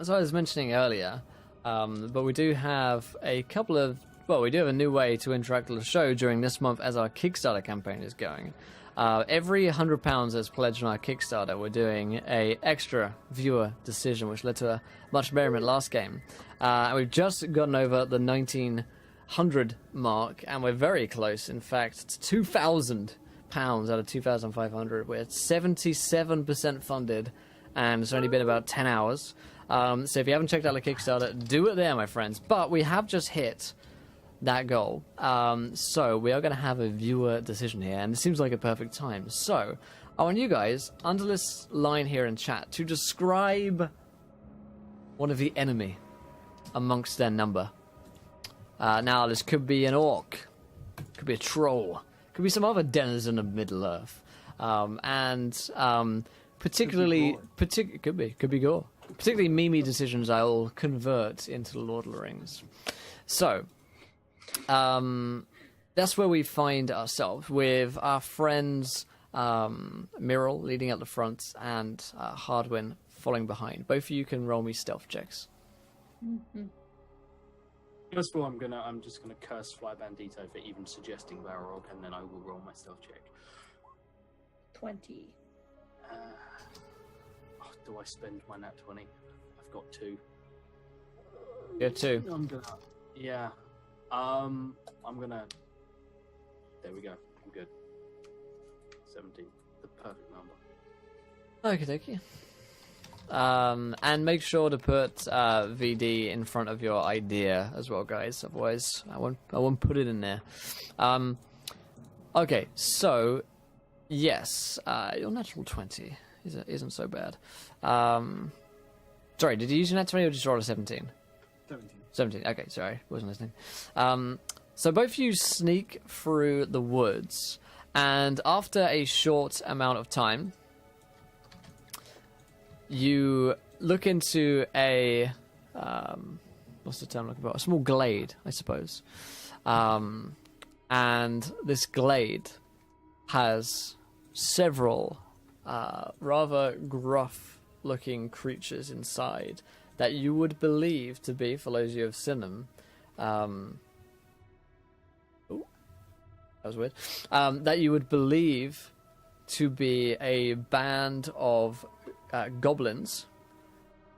As I was mentioning earlier, but we do have a couple of... Well, we do have a new way to interact with the show during this month as our Kickstarter campaign is going. Every £100 that's pledged on our Kickstarter, we're doing a extra viewer decision, which led to a much merriment last game. And we've just gotten over the 1900 mark, and we're very close, in fact, to £2,000 out of 2,500. We're 77% funded, and it's only been about 10 hours. So if you haven't checked out the Kickstarter, do it there, my friends. But we have just hit that goal. So we are going to have a viewer decision here, and it seems like a perfect time. So I want you guys, under this line here in chat, to describe one of the enemy amongst their number. Now, this could be an orc, could be a troll, could be some other denizen of Middle-earth, particularly, could be gore. Particularly Mimi decisions I'll convert into the Lord of the Rings. So, that's where we find ourselves with our friends Miral leading at the front and Hardwin following behind. Both of you can roll me stealth checks. Mm-hmm. First of all, I'm just gonna curse Fly Bandito for even suggesting Varrock, and then I will roll my stealth check. 20. Do I spend my nat 20? I've got 2. Yeah, 2. I'm gonna. Yeah. I'm gonna. There we go. I'm good. 17. The perfect number. Okie dokie. And make sure to put VD in front of your idea as well, guys. Otherwise, I won't put it in there. Okay, so yes, your natural 20 isn't so bad. Sorry, did you use your nat 20 or just roll a 17? 17. Okay, sorry, wasn't listening. So both of you sneak through the woods, and after a short amount of time, you look into a what's the term I'm looking for? A small glade, I suppose. And this glade has several rather gruff-looking creatures inside that you would believe to be, for those of you who have seen them, that was weird. That you would believe to be a band of goblins,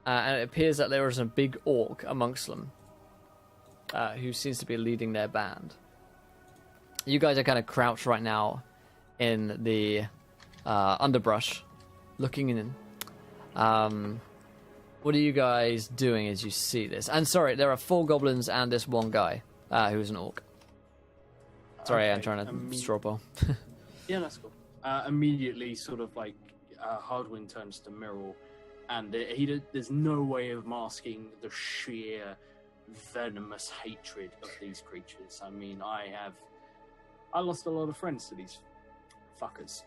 and it appears that there is a big orc amongst them, who seems to be leading their band. You guys are kind of crouched right now in the underbrush, looking in. What are you guys doing as you see this? And sorry, there are 4 goblins and this one guy who's an orc. Sorry, Okay, I'm trying to straw ball. Yeah, that's cool. Immediately, sort of like Hardwin turns to Miral, and there's no way of masking the sheer venomous hatred of these creatures. I mean, I lost a lot of friends to these fuckers.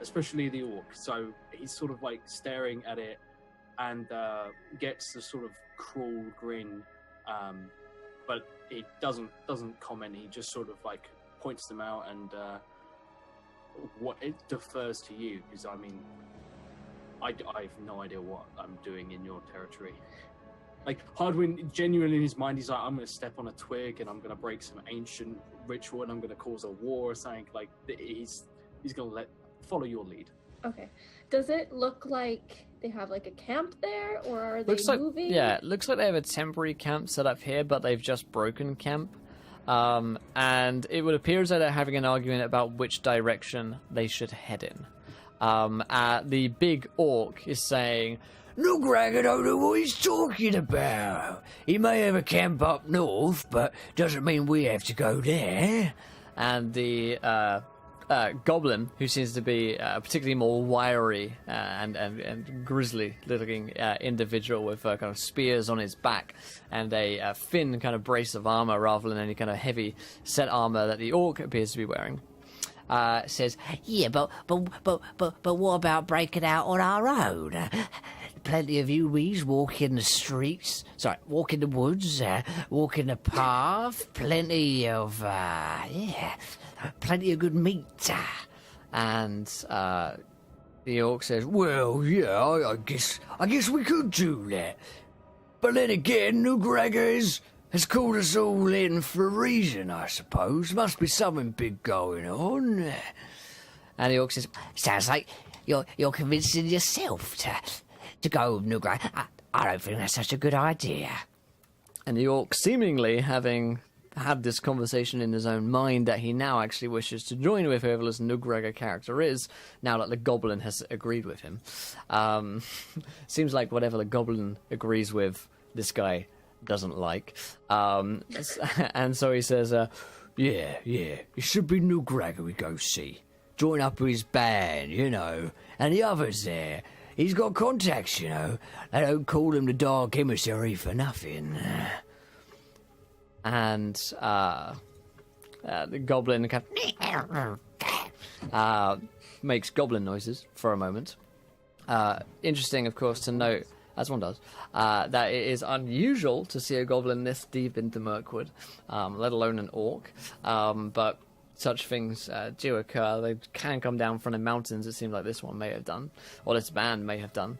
Especially the orc. So he's sort of like staring at it and gets the sort of cruel grin, but he doesn't comment. He just sort of like points them out and what it defers to you, because I mean, I have no idea what I'm doing in your territory. Like, Hardwin, genuinely in his mind, he's like, I'm going to step on a twig and I'm going to break some ancient ritual and I'm going to cause a war or something. Like, he's going to follow your lead. Okay. Does it look like they have like a camp there, or are they moving? Yeah, it looks like they have a temporary camp set up here, but they've just broken camp. And it would appear as though they're having an argument about which direction they should head in. The big orc is saying, "Nugraga don't know what he's talking about. He may have a camp up north, but doesn't mean we have to go there." And the goblin, who seems to be a particularly more wiry and grisly-looking individual with kind of spears on his back and a thin kind of brace of armor rather than any kind of heavy set armor that the orc appears to be wearing, says, "Yeah, but what about breaking out on our own? Plenty of you wees walk in the streets, walk in the woods, walk in the path, plenty of good meat." And the orc says, "Well, yeah, I guess we could do that. But then again, Nugraga has called us all in for a reason, I suppose. Must be something big going on." And the orc says, "Sounds like you're convincing yourself to go with Nugraga. I don't think that's such a good idea." And the orc, seemingly having had this conversation in his own mind, that he now actually wishes to join with whoever this Nugraga character is, now that the goblin has agreed with him. Seems like whatever the goblin agrees with, this guy doesn't like. And so he says, yeah, it should be Nugraga we go see. Join up with his band, and the others there. He's got contacts, They don't call him the Dark Emissary for nothing." And the goblin kind of makes goblin noises for a moment. Interesting, of course, to note, as one does, that it is unusual to see a goblin this deep into Mirkwood, let alone an orc. But such things do occur. They can come down from the mountains, it seems like this one may have done, or this band may have done.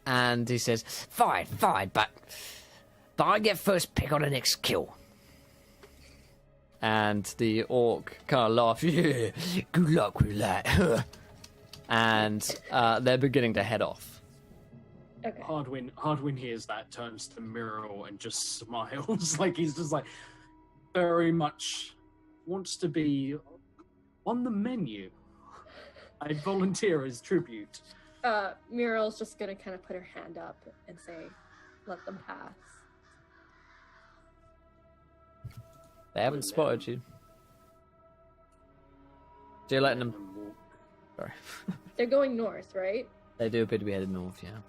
And he says, fine, but I get first pick on the next kill." And the orc kind of laughs, "Yeah, good luck with that." And they're beginning to head off. Okay. Hardwin hears that, turns to Muriel and just smiles. Like, he's just like, very much wants to be on the menu. I volunteer as tribute. Muriel's just gonna kind of put her hand up and say, "Let them pass." They haven't spotted you. So you're letting them... Sorry. They're going north, right? They do appear to be headed north, yeah.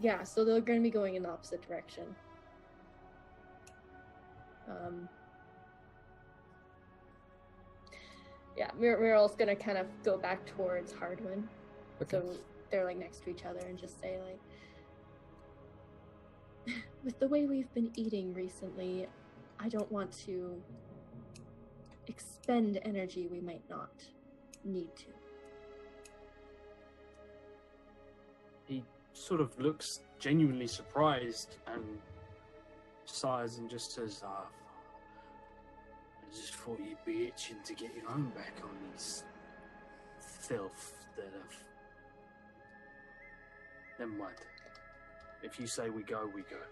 Yeah, so they're going to be going in the opposite direction. Yeah, Muriel's going to kind of go back towards Hardwin. Okay. So they're like next to each other and just say like, "With the way we've been eating recently, I don't want to expend energy we might not need to." He sort of looks genuinely surprised and sighs and just says, "I just thought you'd be itching to get your own back on these filth that have... Then what? If you say we go, we go."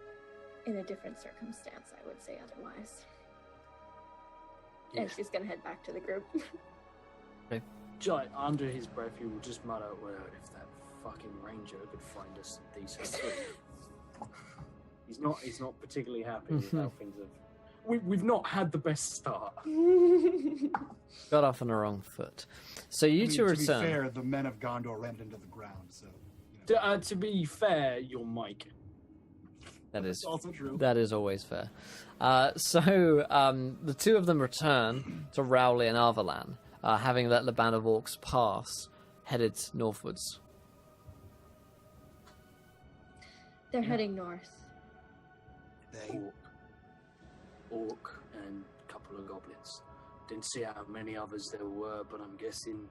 In a different circumstance, I would say otherwise. Yeah. And she's gonna head back to the group. Okay. Under his breath, he will just mutter, "Well, if that fucking ranger could find us some decent food." He's not particularly happy with how things have... We've not had the best start. Got off on the wrong foot. So you two return. To be fair, the men of Gondor rammed into the ground, so... To be fair, you're Mike. That That's is also true. That is always fair. The two of them return to Rowley and Arvalan, having let the band of orcs pass, headed northwards. They're heading north. They Orc and a couple of goblins. Didn't see how many others there were, but I'm guessing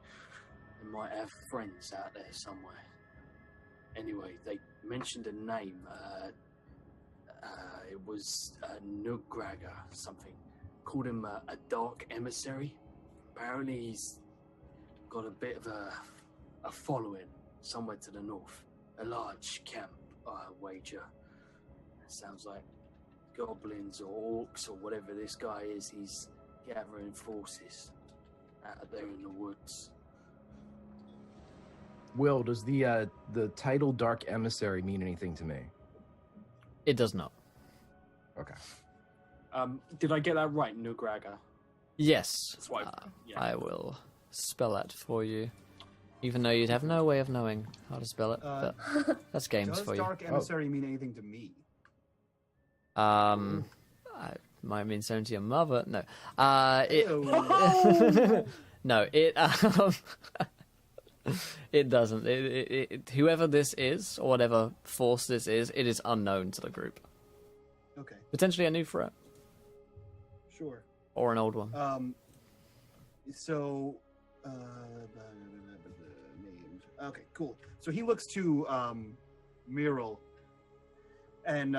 they might have friends out there somewhere. Anyway, they mentioned a name. It was Nugraga something. Called him a dark emissary. Apparently he's got a bit of a following somewhere to the north. A large camp, wager. Sounds like goblins or orcs or whatever this guy is. He's gathering forces out there in the woods. Will, does the title Dark Emissary mean anything to me? It does not. Okay. Did I get that right, Nugraga? Yes, That's what I will spell that for you. Even though you'd have no way of knowing how to spell it, but that's games Does for you. Dark Emissary mean anything to me? I might mean something to your mother. No. Ew. No, it doesn't. Whoever this is, or whatever force this is, it is unknown to the group. Okay, Potentially a new threat, sure. or an old one. So, named. Okay, cool. So he looks to Muriel and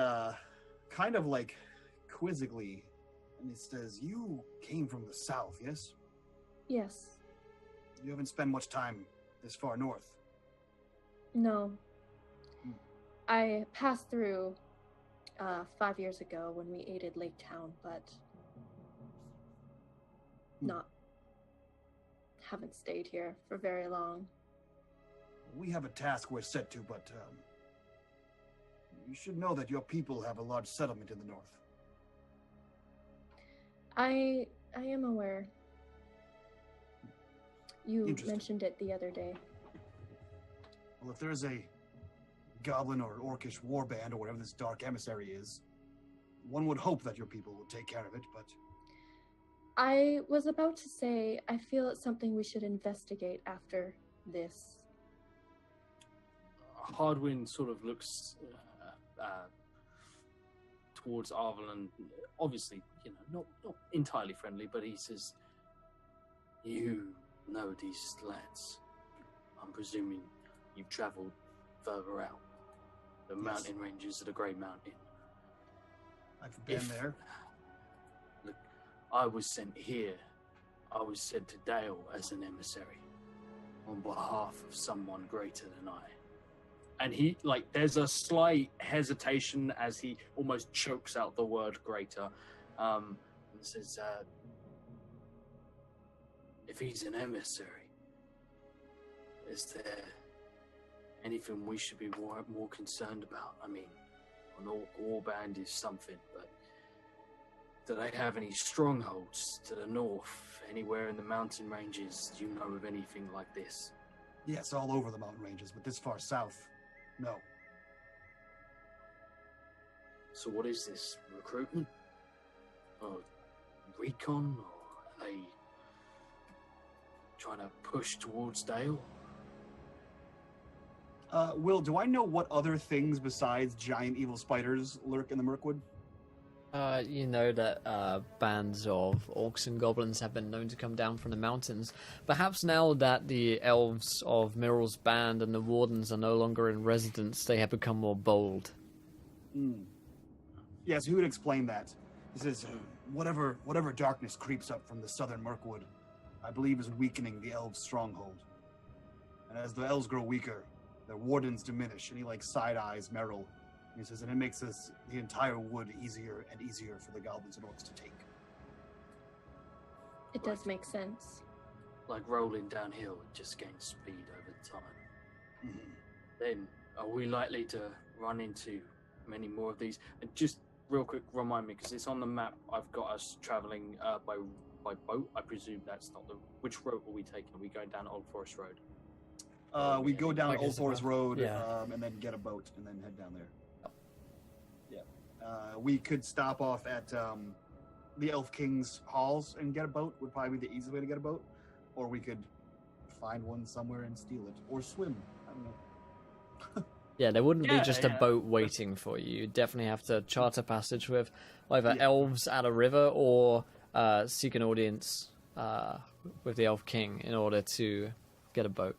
kind of like quizzically, and he says, "You came from the south, yes? Yes. You haven't spent much time this far north." No. Hmm. I passed through 5 years ago when we aided Lake Town, but haven't stayed here for very long. We have a task we're set to, but you should know that your people have a large settlement in the north. I am aware. You Interesting. mentioned it the other day. Well, if there's a goblin or orcish warband or whatever this dark emissary is, one would hope that your people would take care of it, but I was about to say, I feel it's something we should investigate after this. Hardwin sort of looks towards Arvel, obviously, not entirely friendly, but he says, "You know these lands. I'm presuming you've traveled further out. The mountain ranges of the Grey Mountain. I've been there. Look, I was sent here. I was sent to Dale as an emissary on behalf of someone greater than I." And he, there's a slight hesitation as he almost chokes out the word greater. And says, "If he's an emissary, is there anything we should be more concerned about? I mean, an orc warband is something, but do they have any strongholds to the north, anywhere in the mountain ranges? Do you know of anything like this?" Yes, all over the mountain ranges, but this far south, no. So what is this? Recruitment? Or recon? Or are they trying to push towards Dale? Will, do I know what other things besides giant evil spiders lurk in the Mirkwood? You know that bands of orcs and goblins have been known to come down from the mountains. Perhaps now that the elves of Muriel's band and the wardens are no longer in residence, they have become more bold. Yes, who would explain that? He says, whatever darkness creeps up from the southern Mirkwood, I believe is weakening the elves' stronghold. And as the elves grow weaker, their wardens diminish, and he side-eyes Merrill. He says, and it makes the entire wood easier and easier for the goblins and orcs to take. It does make sense. Like rolling downhill, it just gains speed over time. Mm-hmm. Then, are we likely to run into many more of these? And just real quick, remind me, because it's on the map, I've got us travelling by boat. I presume that's not the... Which road are we taking? Are we going down Old Forest Road? We go down Like Old Forest Road, yeah. and then get a boat, and then head down there. We could stop off at the Elf King's halls and get a boat. Would probably be the easiest way to get a boat. Or we could find one somewhere and steal it. Or swim. I don't know. Yeah, there wouldn't be just a Yeah. boat waiting for you. You'd definitely have to charter passage with either Yeah. elves at a river or seek an audience with the Elf King in order to get a boat.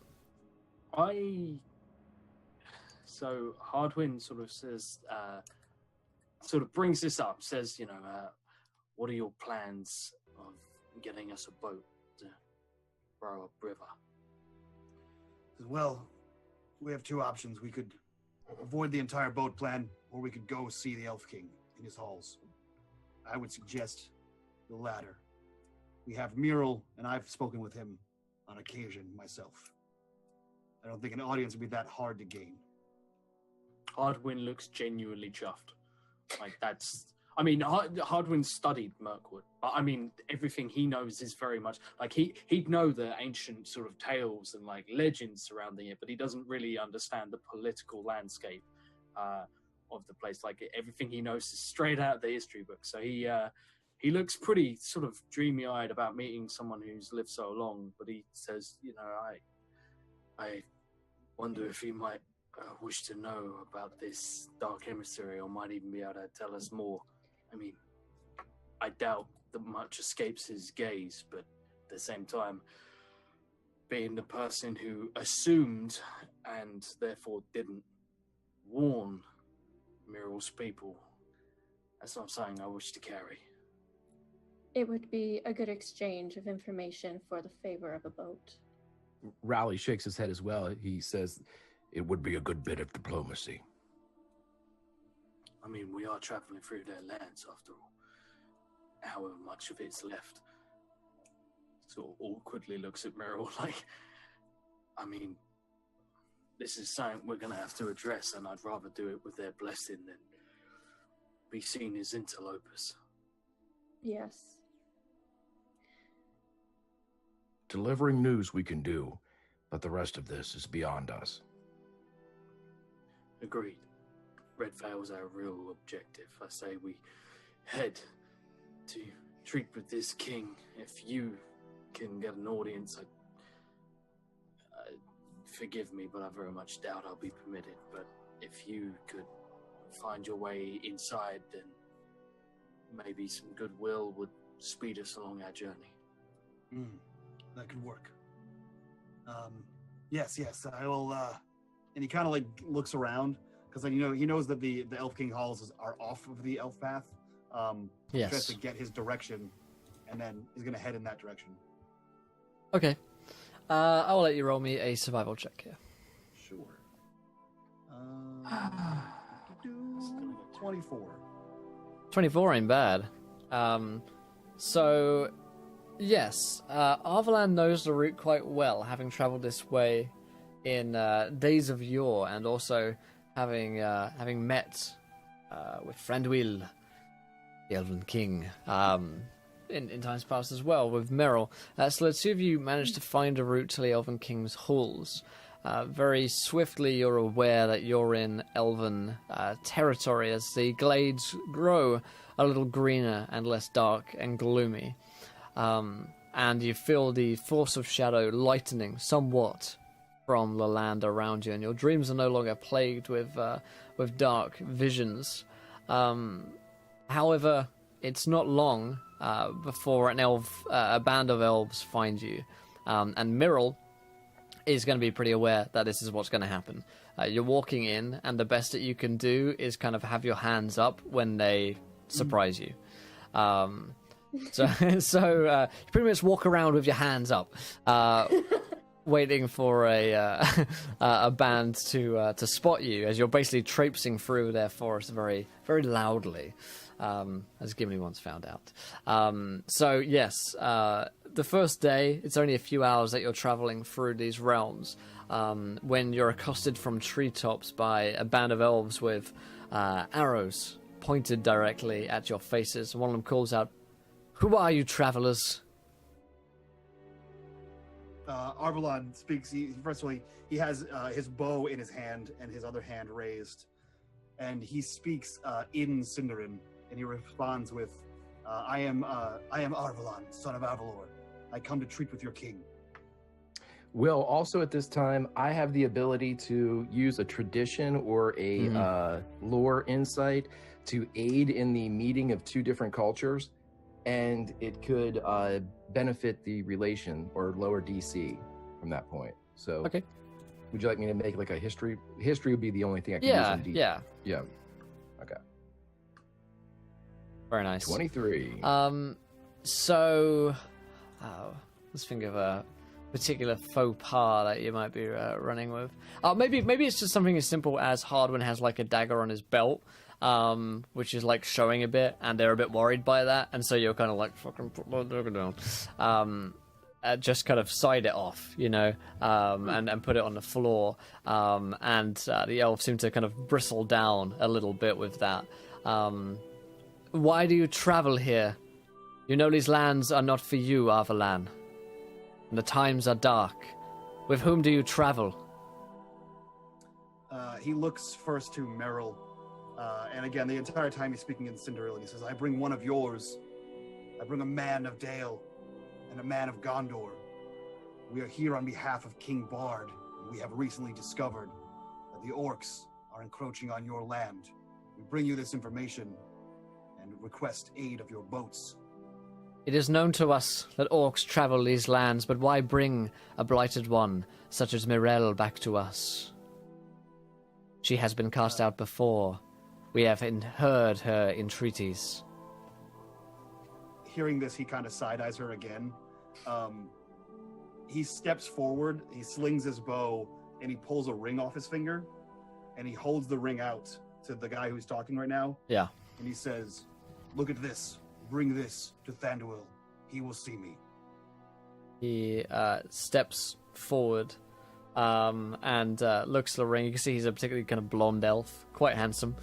So Hardwin sort of says, sort of brings this up, says, what are your plans of getting us a boat to row up river? Well, we have two options. We could avoid the entire boat plan, or we could go see the Elf King in his halls. I would suggest the latter. We have Mural, and I've spoken with him on occasion myself. I don't think an audience would be that hard to gain. Hardwin looks genuinely chuffed. Like Hardwin studied Mirkwood, but everything he knows is very much like he'd know the ancient sort of tales and like legends surrounding it, but he doesn't really understand the political landscape of the place. Like everything he knows is straight out of the history book. So he looks pretty sort of dreamy-eyed about meeting someone who's lived so long. But he says, I wonder if he might wish to know about this dark emissary, or might even be able to tell us more. I doubt that much escapes his gaze, but at the same time, being the person who assumed and therefore didn't warn Mural's people, that's not something I wish to carry. It would be a good exchange of information for the favor of a boat. Rowley shakes his head as well. He says, it would be a good bit of diplomacy. We are traveling through their lands after all. However much of it's left. Sort of awkwardly looks at Meryl like, this is something we're going to have to address, and I'd rather do it with their blessing than be seen as interlopers. Yes. Delivering news we can do, but the rest of this is beyond us. Agreed. Red Veil's our real objective. I say we head to treat with this king. If you can get an audience, forgive me, but I very much doubt I'll be permitted. But if you could find your way inside, then maybe some goodwill would speed us along our journey. That could work. Yes, I will. And he kind of like looks around because he knows that the Elf King halls are off of the elf path. Yes. Tries to get his direction, and then he's gonna head in that direction. Okay. I will let you roll me a survival check here. Sure. 24. 24 ain't bad. So, yes, Arvalan knows the route quite well, having traveled this way in days of yore, and also having met with Frandwyl, the Elven King, in times past as well, with Meryl. So the two of you managed to find a route to the Elven King's halls. Very swiftly, you're aware that you're in Elven territory as the glades grow a little greener and less dark and gloomy. And you feel the force of shadow lightening somewhat from the land around you, and your dreams are no longer plagued with dark visions. However, it's not long before a band of elves find you, and Myrrell is going to be pretty aware that this is what's going to happen. You're walking in, and the best that you can do is kind of have your hands up when they surprise you. So you pretty much walk around with your hands up, waiting for a band to spot you as you're basically traipsing through their forest very, very loudly, as Gimli once found out. So yes, the first day, it's only a few hours that you're traveling through these realms, when you're accosted from treetops by a band of elves with arrows pointed directly at your faces. One of them calls out, "Who are you, travelers?" Arvalon speaks. He has his bow in his hand and his other hand raised, and he speaks in Sindarin, and he responds with, I am Arvalon, son of Avalor. I come to treat with your king. Will, also at this time, I have the ability to use a tradition or a lore insight to aid in the meeting of two different cultures, and it could benefit the relation or lower DC from that point. So, Okay. Would you like me to make like a history? History would be the only thing I can use in DC. Yeah. Okay. Very nice. 23. So, let's think of a particular faux pas that you might be running with. Maybe it's just something as simple as Hardwin has like a dagger on his belt, which is like showing a bit, and they're a bit worried by that, and so you're kind of like fucking put my dagger down. Just kind of side it off, you know, and put it on the floor, and the elves seem to kind of bristle down a little bit with that. Why do you travel here? You know these lands are not for you, Arvalan. And the times are dark. With whom do you travel? He looks first to Merrill, and again, the entire time he's speaking in Cinderella, he says, I bring one of yours. I bring a man of Dale and a man of Gondor. We are here on behalf of King Bard, and we have recently discovered that the orcs are encroaching on your land. We bring you this information and request aid of your boats. It is known to us that orcs travel these lands, but why bring a blighted one, such as Mirel, back to us? She has been cast out before. We have heard her entreaties. Hearing this, he kind of side-eyes her again. He steps forward, he slings his bow, and he pulls a ring off his finger, and he holds the ring out to the guy who's talking right now. Yeah. And he says, look at this. Bring this to Thanduil. He will see me. He steps forward and looks at the ring. You can see he's a particularly kind of blonde elf, quite handsome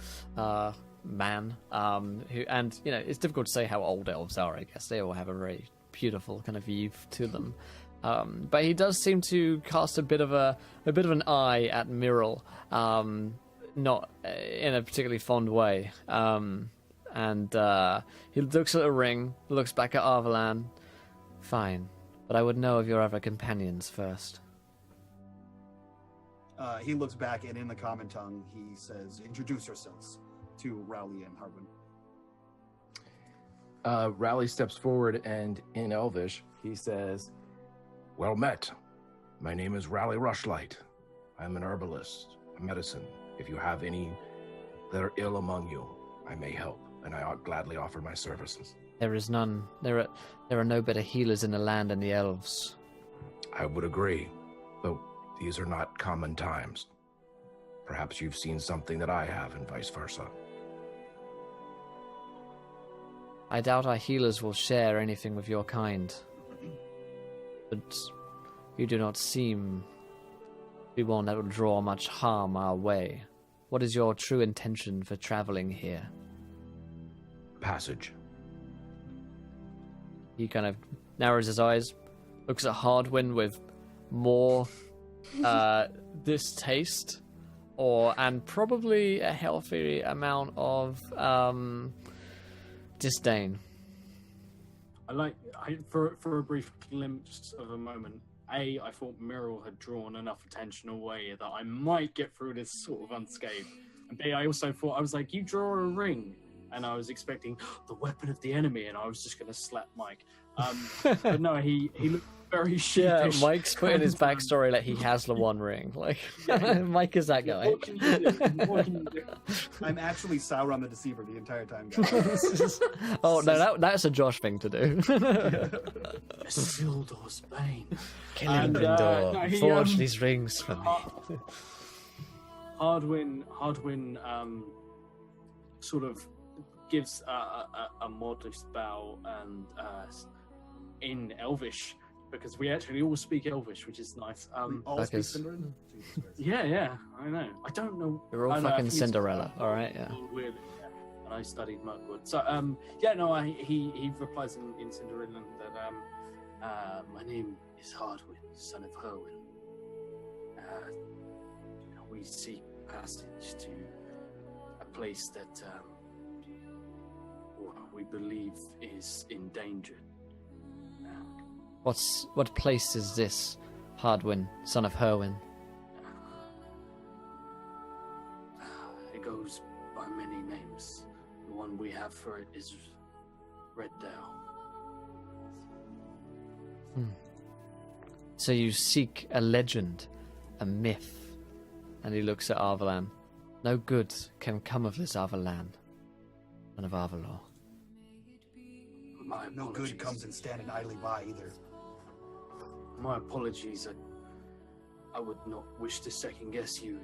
man. Who, and you know, it's difficult to say how old elves are. I guess they all have a very beautiful kind of youth to them. But he does seem to cast a bit of an eye at Mirrell, not in a particularly fond way. And he looks at the ring, looks back at Arvalan. Fine, but I would know of your other companions first. He looks back, and in the common tongue, he says, introduce yourselves to Rowley and Hardwin. Rowley steps forward, and in Elvish, he says, well met. My name is Rowley Rushlight. I'm an herbalist, a medicine. If you have any that are ill among you, I may help, and I gladly offer my services. There is none. There are no better healers in the land than the elves. I would agree, but these are not common times. Perhaps you've seen something that I have, and vice versa. I doubt our healers will share anything with your kind. But you do not seem to be one that will draw much harm our way. What is your true intention for traveling here? Passage. He kind of narrows his eyes, looks at Hardwin with more distaste, and probably a healthy amount of disdain. For a brief glimpse of a moment, I thought Mirrell had drawn enough attention away that I might get through this sort of unscathed. And B, I also thought, I was like, you draw a ring. And I was expecting the weapon of the enemy, and I was just going to slap Mike. But no, he looked very sheepish. Yeah, Mike's put in his backstory like he has the one ring. Like, Mike is that guy. What can you do? What can you do? I'm actually Sauron the Deceiver the entire time, guys. Oh, no, that's a Josh thing to do. Isildur's Bane. Kill him, Lindor. Forge these rings for me. Hardwin sort of gives a modest bow and in Elvish, because we actually all speak Elvish, which is nice. All speak Cinderella? Yeah, I know. I don't know. We're all fucking Cinderella, all right? Yeah. Weird, yeah. And I studied Mirkwood. So, he replies in Cinderella that my name is Hardwin, son of Herwin. We seek passage to a place that we believe is endangered. What place is this, Hardwin, son of Herwin? It goes by many names. The one we have for it is Red Dale. So you seek a legend, a myth. And he looks at Arvalan. No good can come of this Arvalan, son of Arvalor. No good comes in standing idly by either. My apologies. I would not wish to second guess you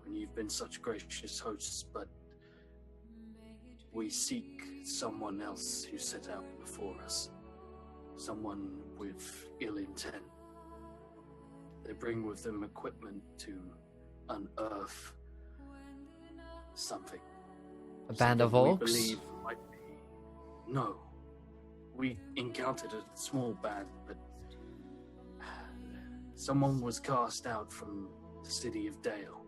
when you've been such gracious hosts, but we seek someone else who set out before us. Someone with ill intent. They bring with them equipment to unearth something. A band of Something orcs? we believe might be. No. We encountered a small band, but someone was cast out from the city of Dale.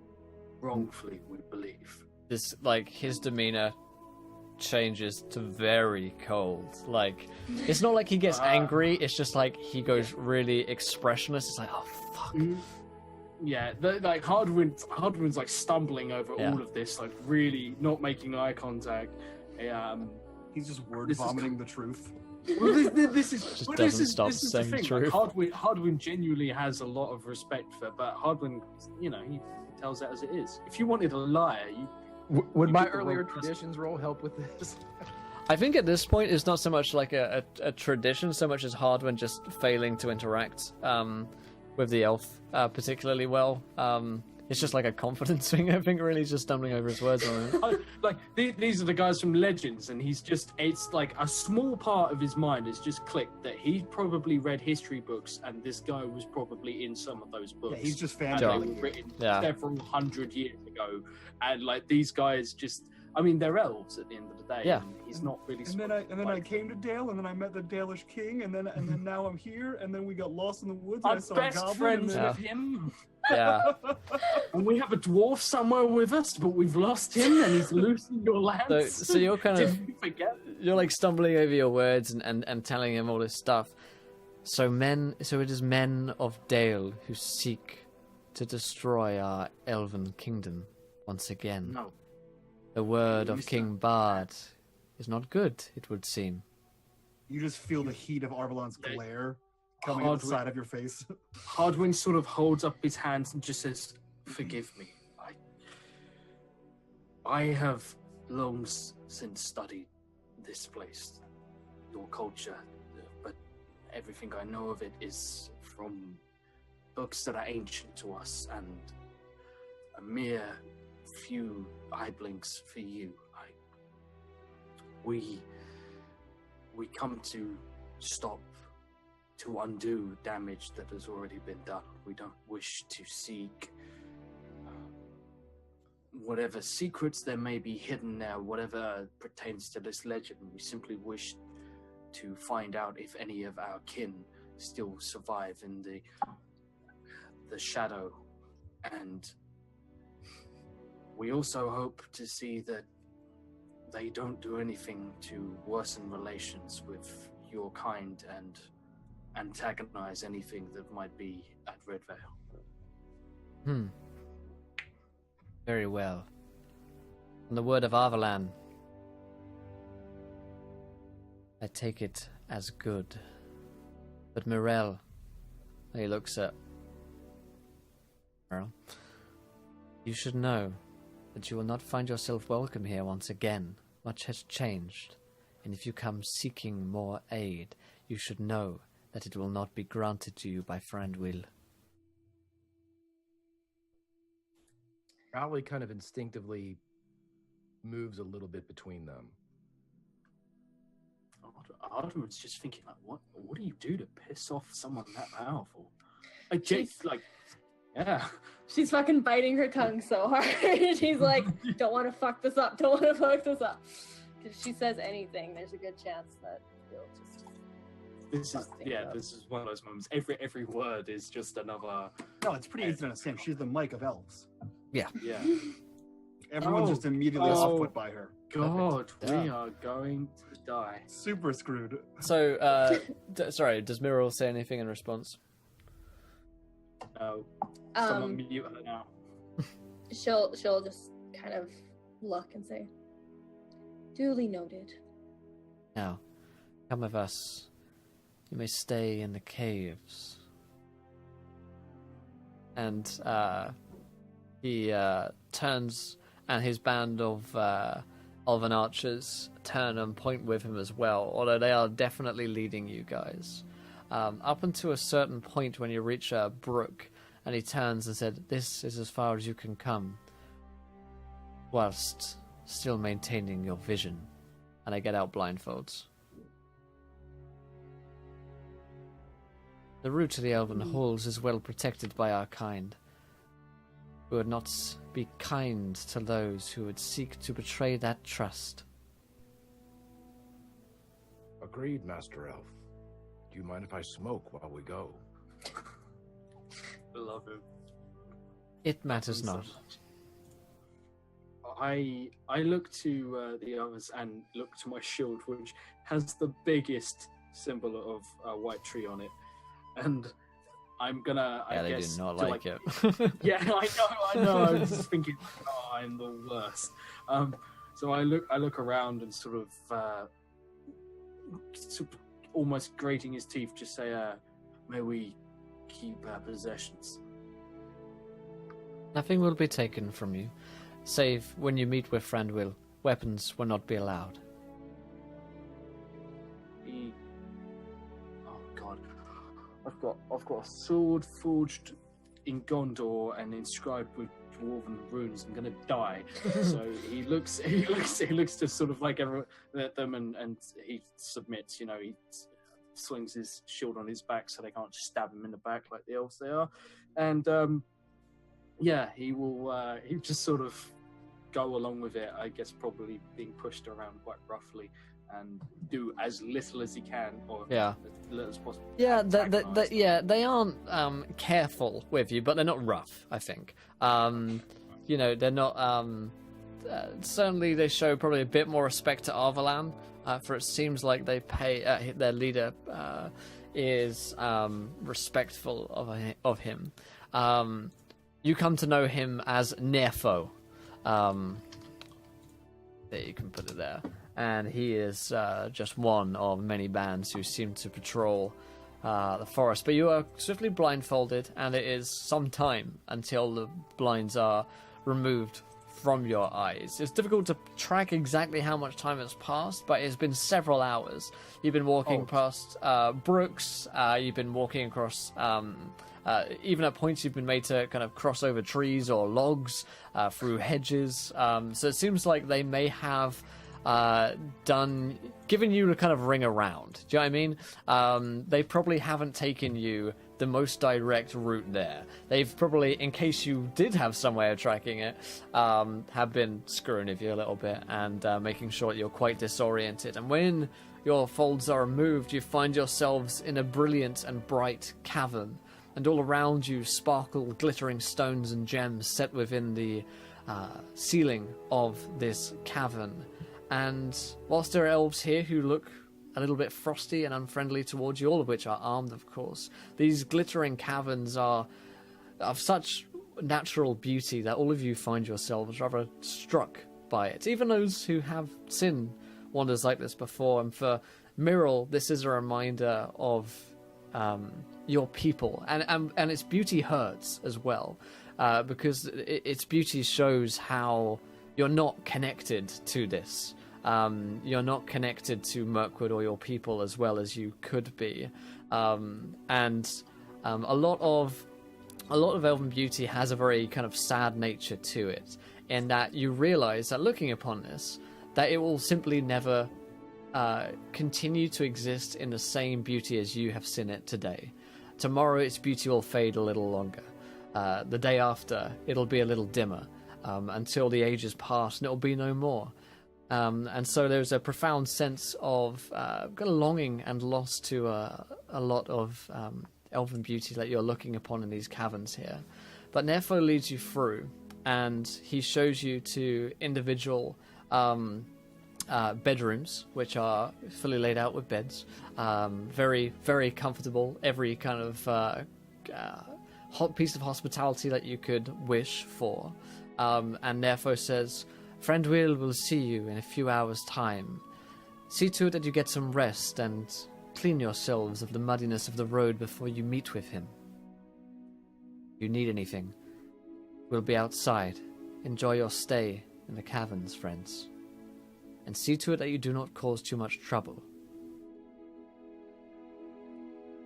Wrongfully, we believe. This, like, his demeanor changes to very cold. Like, it's not like he gets angry, it's just like he goes really expressionless. It's like, oh, fuck. Yeah, like Hardwin's like stumbling over all of this, like really not making eye contact. He's just word vomiting the truth. Well, this is Just well, doesn't this is, stop this is saying the the thing. truth. Like, Hardwin genuinely has a lot of respect for, but Hardwin, he tells it as it is. If you wanted a liar, Would you my get the earlier wrong person. traditions roll help with this? I think at this point it's not so much like a tradition, so much as Hardwin just failing to interact with the elf particularly well. It's just like a confidence thing, I think, really. He's just stumbling over his words on it. These are the guys from Legends, and it's like a small part of his mind has just clicked that he probably read history books, and this guy was probably in some of those books. Yeah, he's just and they fangirling. were written several hundred years ago, and like these guys just, I mean, they're elves at the end of the day. Yeah. And he's not really. And then I came to Dale, and then I met the Dalish king, and then now I'm here, and then we got lost in the woods. And I I'm saw best a goblin, friends and then... with him. Yeah. And we have a dwarf somewhere with us, but we've lost him, and he's loose in your lands. So you're kind of, Did we forget? you're like stumbling over your words and telling him all this stuff. So it is men of Dale who seek to destroy our elven kingdom once again. No. The word You of used King Bard is not good, it would seem. You just feel the heat of Arvalon's glare coming out the side of your face. Hardwin sort of holds up his hands and just says, "Forgive me. I have long since studied this place, your culture, but everything I know of it is from books that are ancient to us and a mere few eye blinks for you. We come to stop, to undo damage that has already been done. We don't wish to seek whatever secrets there may be hidden there, whatever pertains to this legend. We simply wish to find out if any of our kin still survive in the shadow, and we also hope to see that they don't do anything to worsen relations with your kind and antagonize anything that might be at Red Vale." Very well. On the word of Arvalan, I take it as good. But Mirel, he looks at Mirel, you should know that you will not find yourself welcome here once again. Much has changed, and if you come seeking more aid, you should know that it will not be granted to you by friend Will. Rowley kind of instinctively moves a little bit between them. Arden's just thinking, like, what do you do to piss off someone that powerful? Yeah. She's fucking biting her tongue so hard. She's like, don't want to fuck this up. Don't want to fuck this up. Because if she says anything, there's a good chance that he'll just. This is one of those moments. Every word is just another. No, it's pretty easy to understand. She's the mic of elves. Yeah. Yeah. Everyone's just immediately off put by her. God, Yeah. we are going to die. Super screwed. So, sorry, does Muriel say anything in response? No. Someone mute her now. She'll just kind of look and say, "Duly noted." Now, come with us. You may stay in the caves. And he turns, and his band of elven archers turn and point with him as well, although they are definitely leading you guys. Up until a certain point when you reach a brook, and he turns and said, "This is as far as you can come, whilst still maintaining your vision." And I get out blindfolds. The route to the Elven halls is well protected by our kind. We would not be kind to those who would seek to betray that trust. Agreed, Master Elf. Do you mind if I smoke while we go? I love him. It matters not. I look to the others and look to my shield, which has the biggest symbol of a white tree on it, and I'm gonna. Yeah, I they guess, do not do like it. Yeah, I know. I was just thinking, oh, I'm the worst. So I look around and sort of almost grating his teeth, just say, "May we keep our possessions?" Nothing will be taken from you, save when you meet with friend Will. Weapons will not be allowed. Oh God, I've got a sword forged in Gondor and inscribed with dwarven runes. I'm gonna die. So he looks to sort of like everyone at them, and he submits. You know, he swings his shield on his back so they can't stab him in the back like the elves they are, and yeah, he will. He just sort of go along with it. I guess probably being pushed around quite roughly, and do as little as he can, or Yeah. as little as possible. Yeah, Antagonize. they aren't careful with you, but they're not rough, I think. You know, they're not... certainly they show probably a bit more respect to Arvalan, for it seems like they pay... their leader is respectful of him. You come to know him as Nerfo. There, you can put it there. And he is just one of many bands who seem to patrol the forest. But you are swiftly blindfolded, and it is some time until the blinds are removed from your eyes. It's difficult to track exactly how much time has passed, but it's been several hours. You've been walking past brooks, you've been walking across... even at points you've been made to kind of cross over trees or logs, through hedges. So it seems like they may have given you a kind of ring around. Do you know what I mean? They probably haven't taken you the most direct route there. They've probably, in case you did have some way of tracking it, have been screwing with you a little bit and making sure that you're quite disoriented. And when your folds are removed, you find yourselves in a brilliant and bright cavern. And all around you sparkle glittering stones and gems set within the ceiling of this cavern. And whilst there are elves here who look a little bit frosty and unfriendly towards you, all of which are armed, of course, these glittering caverns are of such natural beauty that all of you find yourselves rather struck by it. Even those who have seen wonders like this before. And for Myril, this is a reminder of... your people, and its beauty hurts as well, because its beauty shows how you're not connected to this. You're not connected to Mirkwood or your people as well as you could be, and a lot of Elven beauty has a very kind of sad nature to it, in that you realize that looking upon this, that it will simply never continue to exist in the same beauty as you have seen it today. Tomorrow its beauty will fade a little longer. The day after, it'll be a little dimmer, until the ages pass and it'll be no more. And so there's a profound sense of kind of longing and loss to a lot of elven beauty that you're looking upon in these caverns here. But Nerfo leads you through, and he shows you to individual bedrooms, which are fully laid out with beds. Very, very comfortable. Every kind of hot piece of hospitality that you could wish for. And therefore says, Friend will see you in a few hours' time. See to it that you get some rest and clean yourselves of the muddiness of the road before you meet with him. If you need anything, we'll be outside. Enjoy your stay in the caverns, friends. And see to it that you do not cause too much trouble.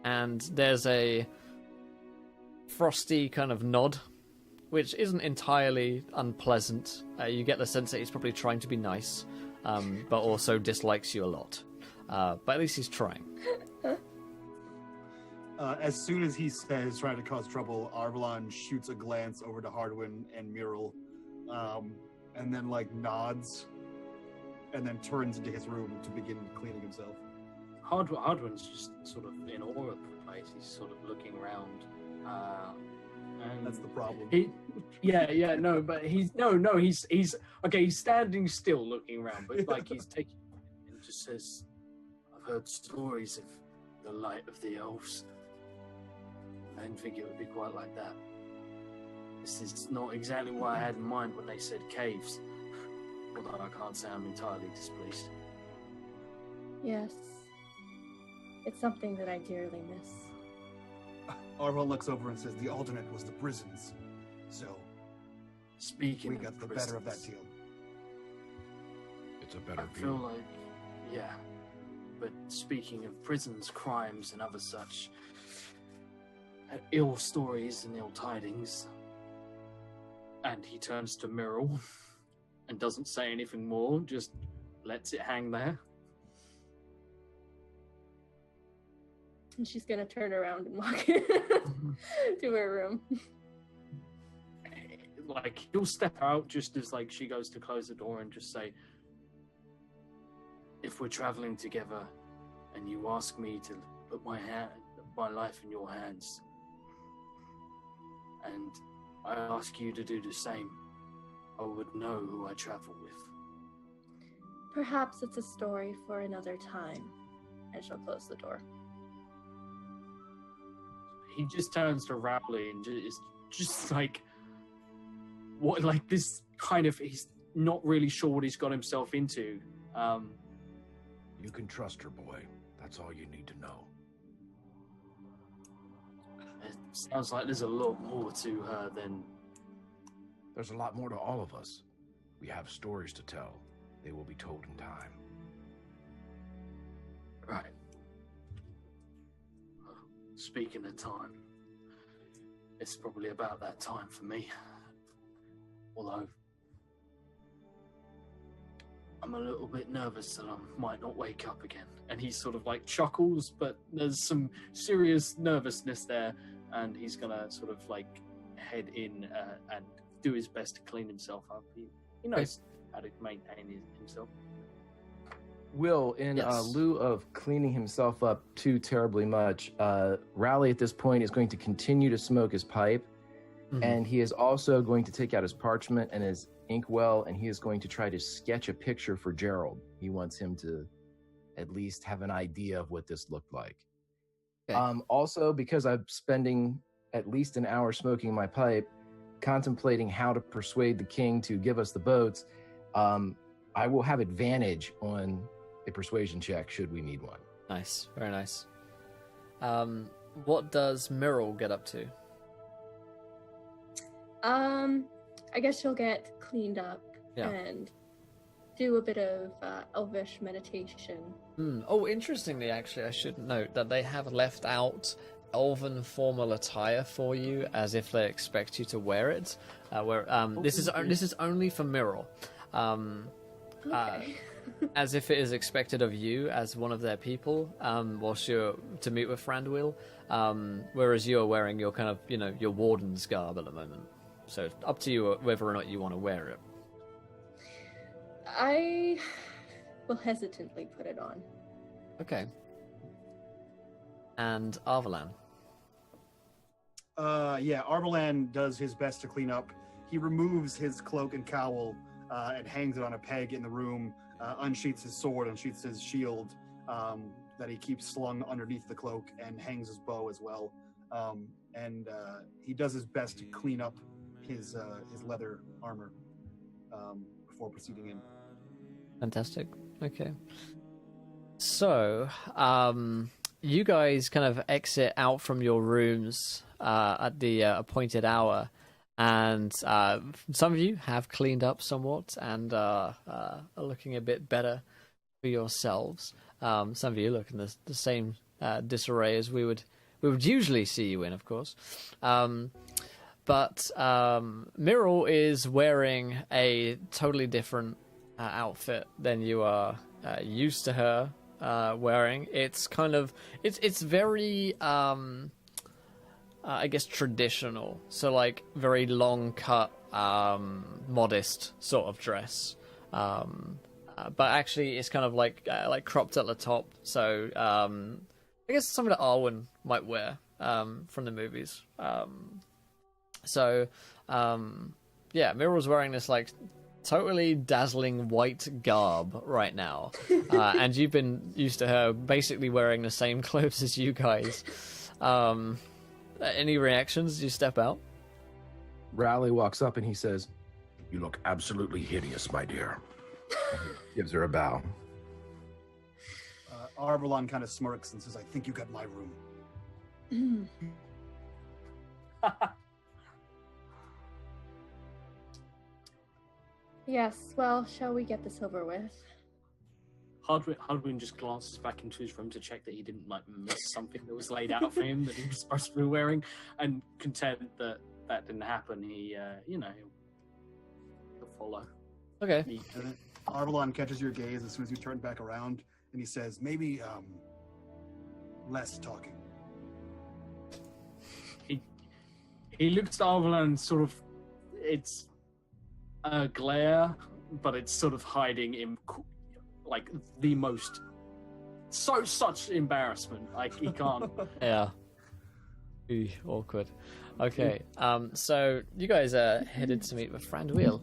And there's a frosty kind of nod, which isn't entirely unpleasant. You get the sense that he's probably trying to be nice, but also dislikes you a lot. But at least he's trying. As soon as he says trying to cause trouble, Arvelon shoots a glance over to Hardwin and Muriel, and then nods, and then turns into his room to begin cleaning himself. Hardwin's just sort of in awe of the place. He's sort of looking around. And That's the problem. He's okay. He's standing still, looking around, but he's taking and just says, "I've heard stories of the light of the elves. I didn't think it would be quite like that. This is not exactly what I had in mind when they said caves. Although I can't say I'm entirely displeased." Yes. It's something that I dearly miss. Arvelon looks over and says the alternate was the prisons. So Speaking we of got the prisons, better of that deal. It's a better I feel like, yeah. But speaking of prisons, crimes, and other such ill stories and ill tidings, and he turns to Muriel and doesn't say anything more, just lets it hang there. And she's gonna turn around and walk to her room. He'll step out just as she goes to close the door and just say, "If we're traveling together and you ask me to put my life in your hands, and I ask you to do the same, I would know who I travel with." Perhaps it's a story for another time. And she'll close the door. He just turns to Rowley and is just this kind of, he's not really sure what he's got himself into. You can trust her, boy. That's all you need to know. It sounds like there's a lot more to her than... There's a lot more to all of us. We have stories to tell. They will be told in time. Right. Speaking of time, it's probably about that time for me. Although, I'm a little bit nervous that I might not wake up again. And he sort of chuckles, but there's some serious nervousness there. And he's gonna sort of head in and do his best to clean himself up. He knows how to maintain himself. Will, in Yes. lieu of cleaning himself up too terribly much, Rowley at this point is going to continue to smoke his pipe, and he is also going to take out his parchment and his inkwell, and he is going to try to sketch a picture for Gerald. He wants him to at least have an idea of what this looked like. Okay. Also, because I'm spending at least an hour smoking my pipe, contemplating how to persuade the king to give us the boats, I will have advantage on a persuasion check should we need one. Nice, very nice. What does Muriel get up to? I guess she'll get cleaned up and do a bit of elvish meditation. Oh, interestingly, actually, I should note that they have left out elven formal attire for you, as if they expect you to wear it. This is only for Muriel. Okay. As if it is expected of you as one of their people, whilst you're to meet with Frandwheel, whereas you are wearing your kind of, your warden's garb at the moment. So it's up to you whether or not you want to wear it. I will hesitantly put it on. Okay. And Arvelan. Arvelan does his best to clean up. he removes his cloak and cowl and hangs it on a peg in the room, unsheaths his sword, unsheaths his shield that he keeps slung underneath the cloak, and hangs his bow as well. And he does his best to clean up his leather armor before proceeding in. Fantastic. Okay. So, you guys kind of exit out from your rooms at the appointed hour, and some of you have cleaned up somewhat and are looking a bit better for yourselves. Some of you look in the same disarray as we would usually see you in, of course. But Myrrel is wearing a totally different outfit than you are used to her wearing. It's kind of it's very I guess traditional, so like very long cut, modest sort of dress, but actually it's kind of like cropped at the top, so I guess something that Arwen might wear from the movies. So yeah, Myrrel's wearing this like totally dazzling white garb right now, and you've been used to her basically wearing the same clothes as you guys. Any reactions as you step out? Rowley walks up and he says, "You look absolutely hideous, my dear." Gives her a bow. Arvelon kind of smirks and says, "I think you got my room." Yes, well, shall we get this over with? Hardwin just glances back into his room to check that he didn't like miss something that was laid out for him that he was supposed to be wearing, and content that that didn't happen, he'll follow. Okay. Arvelon catches your gaze as soon as you turn back around, and he says, "Maybe less talking." He looks at Arvelon and sort of, it's a glare, but it's sort of hiding in like the most such embarrassment. Like he can't. Yeah. Ooh, awkward. Okay. So you guys are headed to meet with Franduil.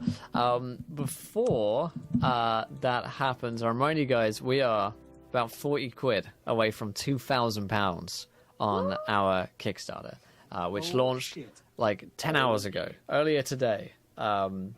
Before that happens, I remind you guys we are about 40 quid away from £2,000 on our Kickstarter, which launched like 10 hours ago, earlier today.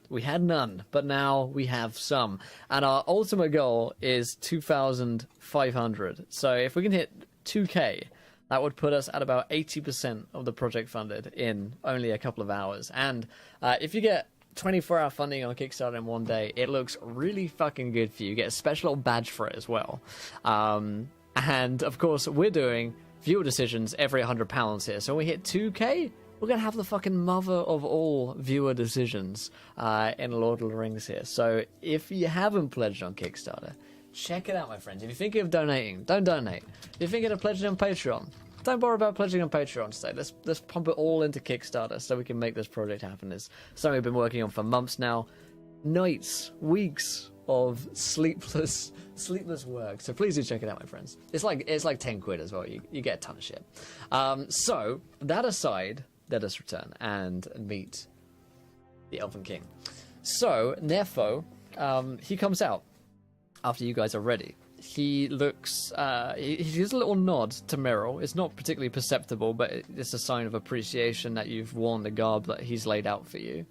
We had none, but now we have some, and our ultimate goal is 2,500. So if we can hit 2k, that would put us at about 80% of the project funded in only a couple of hours. And if you get 24-hour funding on Kickstarter in one day, it looks really fucking good for you. You get a special little badge for it as well. And of course, we're doing viewer decisions every £100 here. So when we hit 2k, we're going to have the fucking mother of all viewer decisions in Lord of the Rings here. So if you haven't pledged on Kickstarter, check it out, my friends. If you're thinking of donating, don't donate. If you're thinking of pledging on Patreon, don't bother about pledging on Patreon today. Let's pump it all into Kickstarter so we can make this project happen. It's something we've been working on for months now. Nights, weeks of sleepless work. So please do check it out, my friends. It's like 10 quid as well. You get a ton of shit. So that aside, let us return and meet the Elven King. So, Nerfo, he comes out after you guys are ready. He looks, he gives a little nod to Myrrel. It's not particularly perceptible, but it's a sign of appreciation that you've worn the garb that he's laid out for you.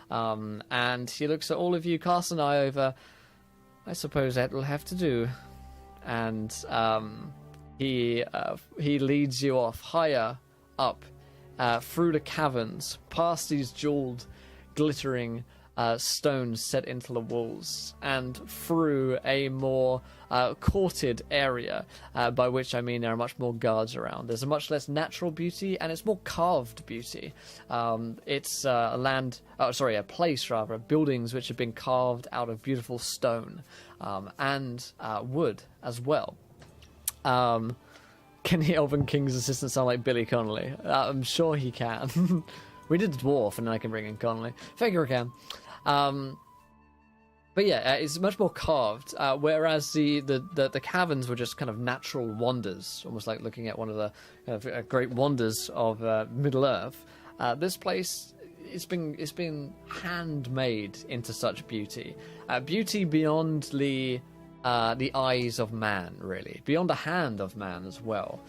And he looks at all of you, casts an eye over. I suppose that will have to do. And he leads you off higher up through the caverns, past these jeweled, glittering stones set into the walls, and through a more courted area, by which I mean there are much more guards around. There's a much less natural beauty, and it's more carved beauty. It's a place rather, buildings which have been carved out of beautiful stone and wood as well. Can the Elven King's assistant sound like Billy Connolly? I'm sure he can. We did Dwarf, and then I can bring in Connolly. Figure I can. But yeah, it's much more carved, whereas the caverns were just kind of natural wonders, almost like looking at one of the great wonders of Middle-earth. This place it's been handmade into such beauty, beauty beyond the eyes of man, really, beyond the hand of man as well.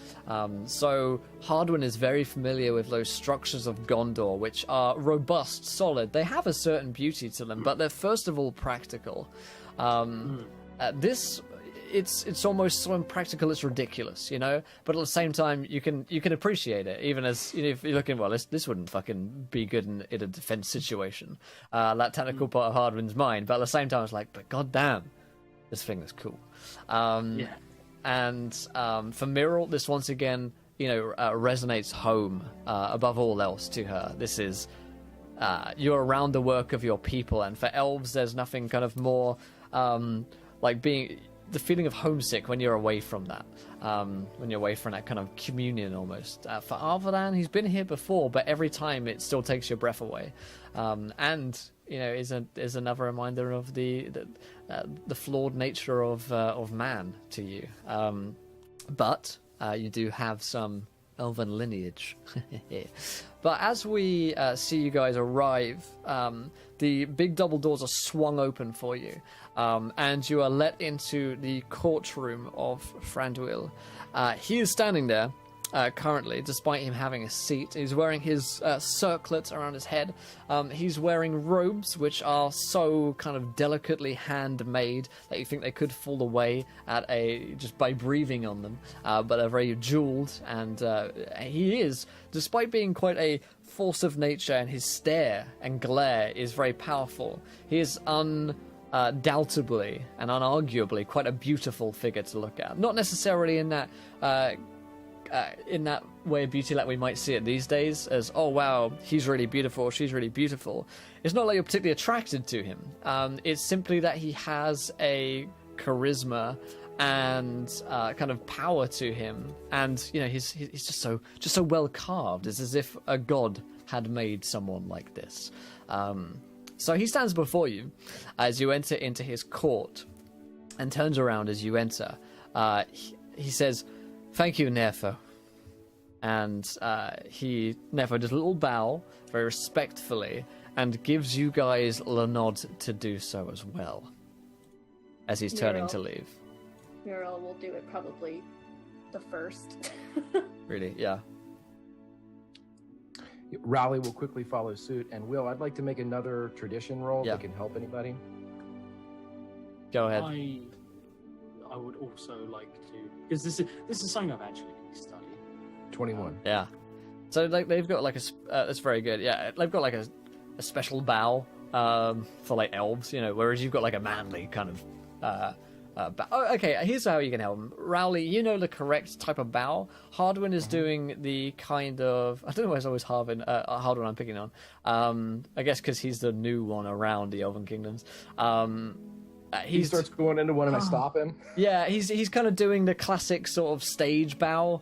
So Hardwin is very familiar with those structures of Gondor, which are robust, solid. They have a certain beauty to them, but they're first of all practical. This, it's almost so impractical it's ridiculous, you know. But at the same time, you can appreciate it, even as, you know, if you're looking, well, this wouldn't fucking be good in a defense situation. That technical part of Hardwin's mind, but at the same time, it's like, but goddamn, this thing is cool. And for Myrrel, this once again, you know, resonates home above all else to her. This is you're around the work of your people, and for elves, there's nothing kind of more like being the feeling of homesick when you're away from that, when you're away from that kind of communion almost. For Arvadan, he's been here before, but every time it still takes your breath away, and you know, is another reminder of the flawed nature of man to you. But you do have some elven lineage. But as we see you guys arrive, the big double doors are swung open for you, and you are let into the courtroom of Franduil. He is standing there currently, despite him having a seat. He's wearing his circlet around his head. He's wearing robes which are so kind of delicately handmade that you think they could fall away just by breathing on them, but are very jeweled. And he is, despite being quite a force of nature, and his stare and glare is very powerful, he is undoubtedly and unarguably quite a beautiful figure to look at. Not necessarily in that way of beauty like we might see it these days, as, oh wow, he's really beautiful, she's really beautiful. It's not like you're particularly attracted to him. It's simply that he has a charisma and kind of power to him, and you know, he's just so well carved. It's as if a god had made someone like this. So he stands before you as you enter into his court, and turns around as you enter. He says, "Thank you, Nerfo." And Nerfo does a little bow, very respectfully, and gives you guys the nod to do so as well, as he's turning to leave. Muriel will do it probably the first. Really? Yeah. Raleigh will quickly follow suit, and Will, I'd like to make another tradition roll that can help anybody. Go ahead. I would also like to, because this is something I've actually studied. 21. Yeah. So like they've got like that's very good. Yeah, they've got like a special bow for like elves, you know, whereas you've got like a manly kind of bow. Oh, okay, here's how you can help them. Rowley, you know the correct type of bow. Hardwin is doing the kind of, I don't know why it's always Hardwin I'm picking on. I guess because he's the new one around the Elven Kingdoms. He starts going into one and I stop him. Yeah, he's kind of doing the classic sort of stage bow,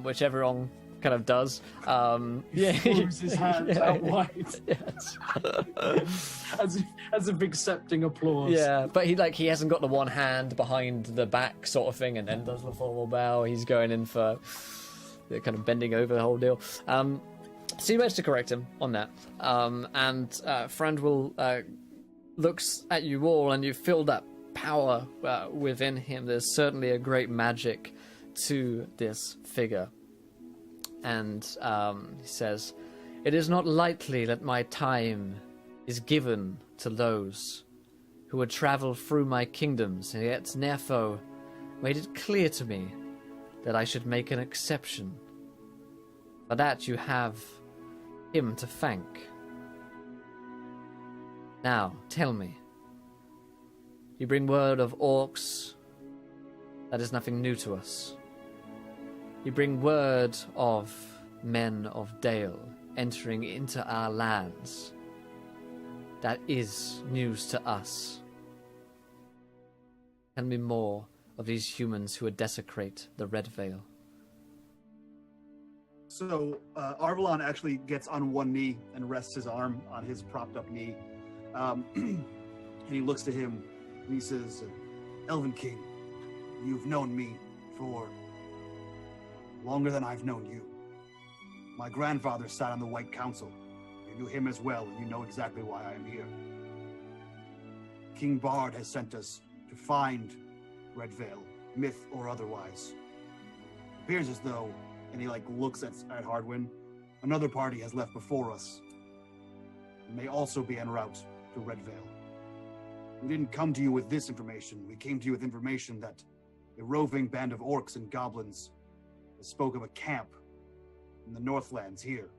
which everyone kind of does. He throws his hands out wide. Yes. as if accepting applause. Yeah, but he hasn't got the one hand behind the back sort of thing and then does the formal bow. He's going in for the kind of bending over the whole deal. So you managed to correct him on that. And Franduil looks at you all, and you feel that power within him. There's certainly a great magic to this figure. And he says, "It is not lightly that my time is given to those who would travel through my kingdoms, and yet Nerfo made it clear to me that I should make an exception. For that you have him to thank. Now, tell me, you bring word of orcs. That is nothing new to us. You bring word of men of Dale entering into our lands. That is news to us. Tell me more of these humans who would desecrate the Red Veil." So Arvalon actually gets on one knee and rests his arm on his propped up knee. And he looks to him and he says, "Elven King, you've known me for longer than I've known you. My grandfather sat on the White Council. knew him as well, and you know exactly why I am here. King Bard has sent us to find Red Veil, myth or otherwise. Appears as though, and he looks at Hardwin, another party has left before us. It may also be en route to Red Veil. We didn't come to you with this information. We came to you with information that a roving band of orcs and goblins spoke of a camp in the Northlands here,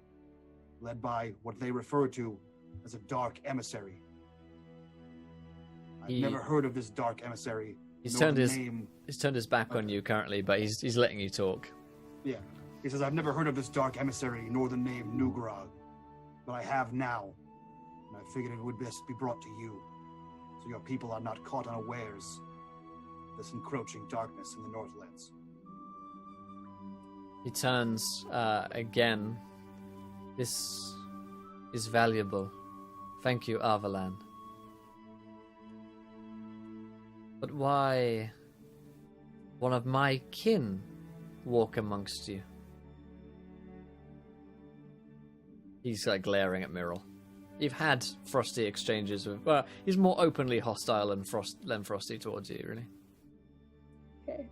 led by what they refer to as a dark emissary. I've never heard of this dark emissary. He's turned his back on you currently, but he's letting you talk. Yeah. He says, I've never heard of this dark emissary, nor the name Nugrog, but I have now, and I figured it would best be brought to you, so your people are not caught unawares of this encroaching darkness in the Northlands. He turns again. This is valuable. Thank you, Arvalan. But why one of my kin walk amongst you? He's glaring at Myrrell. You've had frosty exchanges with... Well, he's more openly hostile than frosty towards you, really. Okay.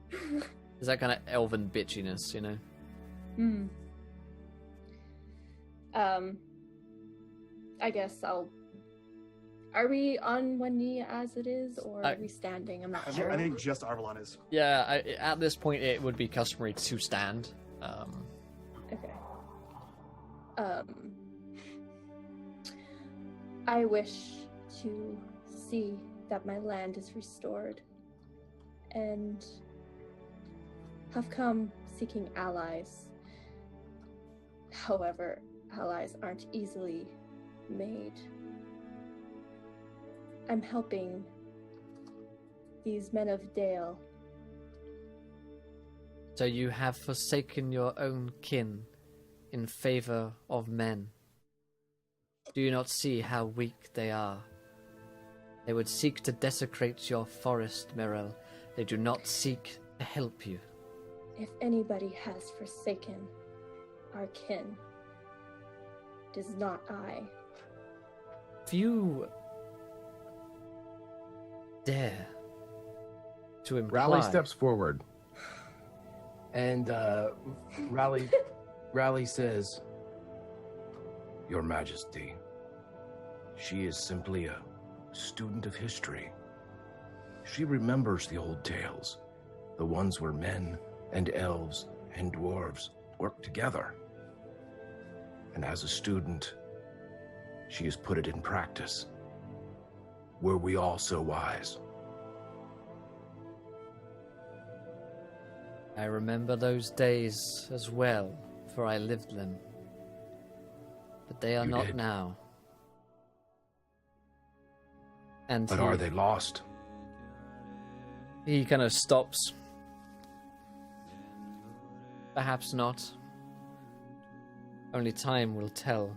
There's that kind of elven bitchiness, you know? I guess I'll... Are we on one knee as it is, or are we standing? I'm not sure. I think just Arvalon is. Yeah, at this point it would be customary to stand. Okay. I wish to see that my land is restored, and have come seeking allies. However, allies aren't easily made. I'm helping these men of Dale. So you have forsaken your own kin in favor of men. Do you not see how weak they are? They would seek to desecrate your forest, Myrrell. They do not seek to help you. If anybody has forsaken our kin, it is not I. If you dare to imply... Raleigh steps forward. And Raleigh says, Your Majesty, she is simply a student of history. She remembers the old tales, the ones where men and elves and dwarves worked together. And as a student, she has put it in practice. Were we all so wise? I remember those days as well, for I lived them. But they are You not did. now. And But are they lost? he kind of stops. Perhaps not. Only time will tell.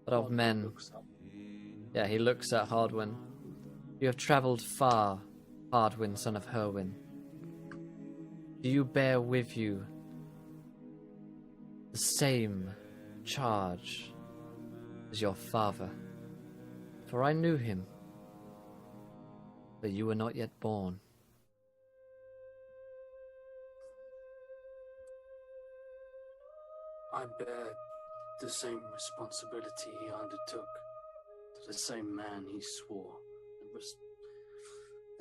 But of men... Yeah, he looks at Hardwin. You have travelled far, Hardwin, son of Herwin. Do you bear with you the same charge as your father? For I knew him, but you were not yet born. I bear the same responsibility he undertook, to the same man he swore, and was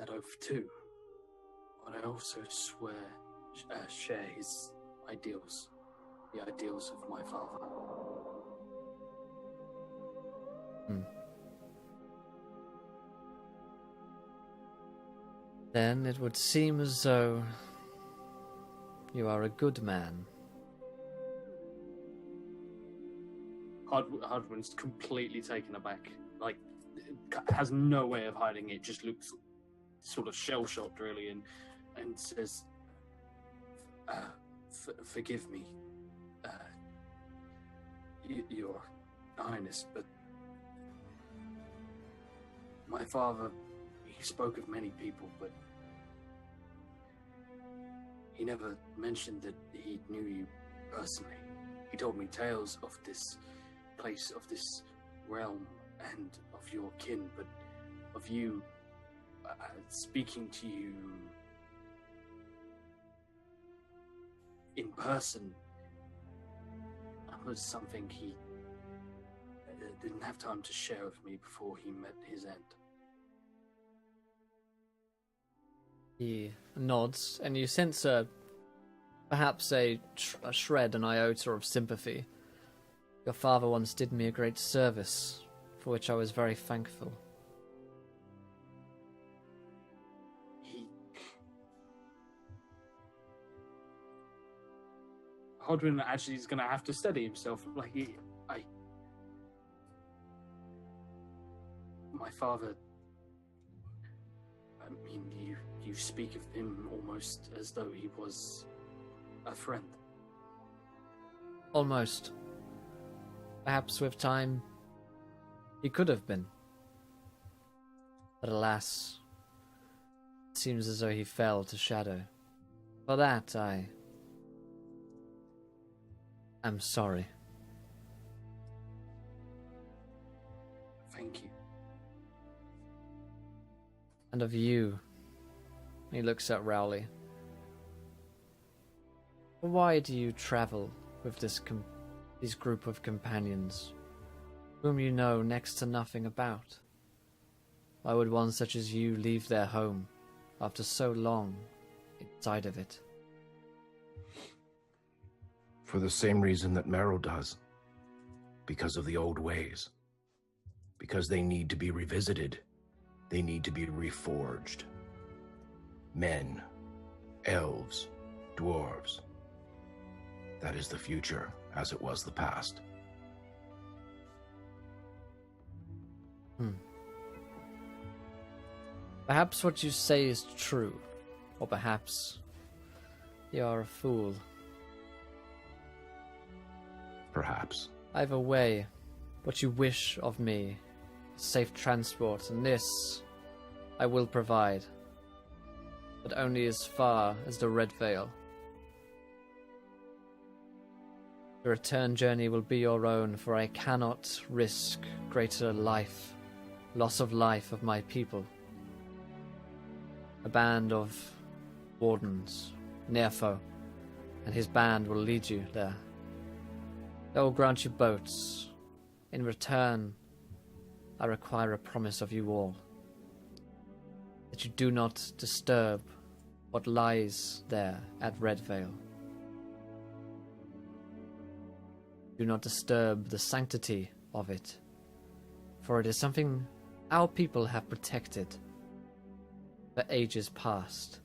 that oath too. But I also share his ideals, the ideals of my father. Then it would seem as though you are a good man. Hardwin's completely taken aback, has no way of hiding it, just looks sort of shell-shocked really, and says, forgive me, your highness, but my father, he spoke of many people, but he never mentioned that he knew you personally. He told me tales of this place, of this realm, and of your kin, but of you, speaking to you in person, that was something he didn't have time to share with me before he met his end. He nods, and you sense perhaps a shred, an iota of sympathy. Your father once did me a great service, for which I was very thankful. Hodwin actually is going to have to steady himself. My father, I mean, you speak of him almost as though he was a friend. Almost. Perhaps with time, he could have been. But alas, it seems as though he fell to shadow. For that, I am sorry. Thank you. And of you, he looks at Rowley. Why do you travel with this group of companions, whom you know next to nothing about? Why would one such as you leave their home after so long inside of it? For the same reason that Meryl does. Because of the old ways. Because they need to be revisited. They need to be reforged. Men, elves, dwarves. That is the future, as it was the past. Perhaps what you say is true, or perhaps you are a fool. Perhaps. Either way, what you wish of me is safe transport, and this I will provide, but only as far as the Red Veil. The return journey will be your own, for I cannot risk greater loss of life of my people. A band of wardens, Nerfo, and his band will lead you there. They will grant you boats. In return, I require a promise of you all, that you do not disturb what lies there at Red Veil. Do not disturb the sanctity of it, for it is something our people have protected for ages past,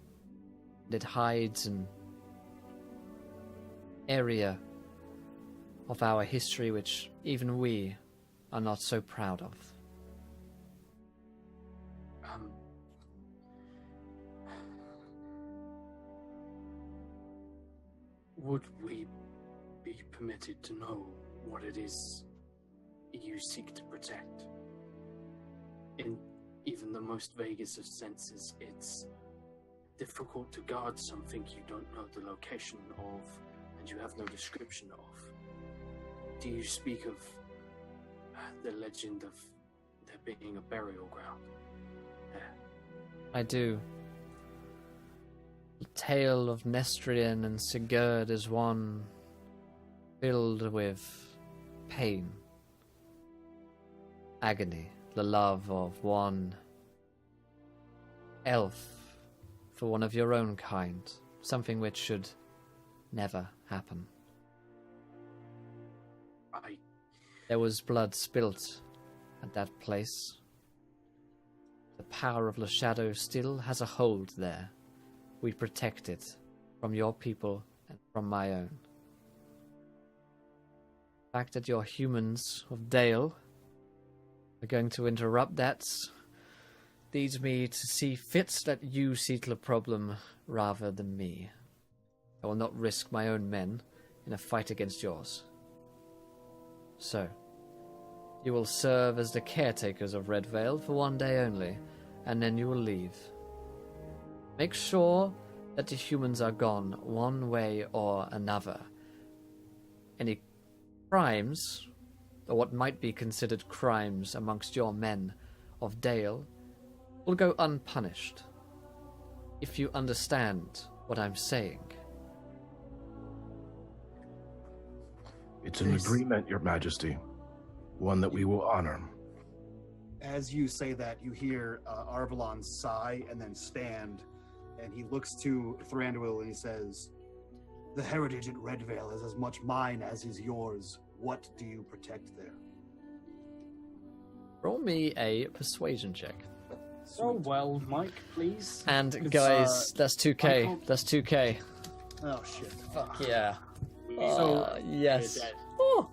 and it hides an area of our history which even we are not so proud of. Would we be permitted to know what it is you seek to protect? In even the most vaguest of senses, it's difficult to guard something you don't know the location of and you have no description of. Do you speak of the legend of there being a burial ground there? I do. The tale of Nestrian and Sigurd is one filled with pain, agony, the love of one elf for one of your own kind, something which should never happen. There was blood spilt at that place. The power of the shadow still has a hold there. We protect it from your people and from my own. The fact that you're humans of Dale are going to interrupt that leads me to see fit that you settle the problem rather than me. I will not risk my own men in a fight against yours. So, you will serve as the caretakers of Red Veil for one day only, and then you will leave. Make sure that the humans are gone one way or another. Any crimes, or what might be considered crimes amongst your men of Dale, will go unpunished. If you understand what I'm saying. It's an agreement, Your Majesty. One that we will honor. As you say that, you hear Arvalon sigh and then stand, and he looks to Thranduil and he says, "The heritage at Redvale is as much mine as is yours. What do you protect there?" Roll me a persuasion check. Oh, well, Mike, please. And It's, guys, that's 2k. Michael- That's 2k. Oh shit. Fuck yeah. So, Yes. you're dead.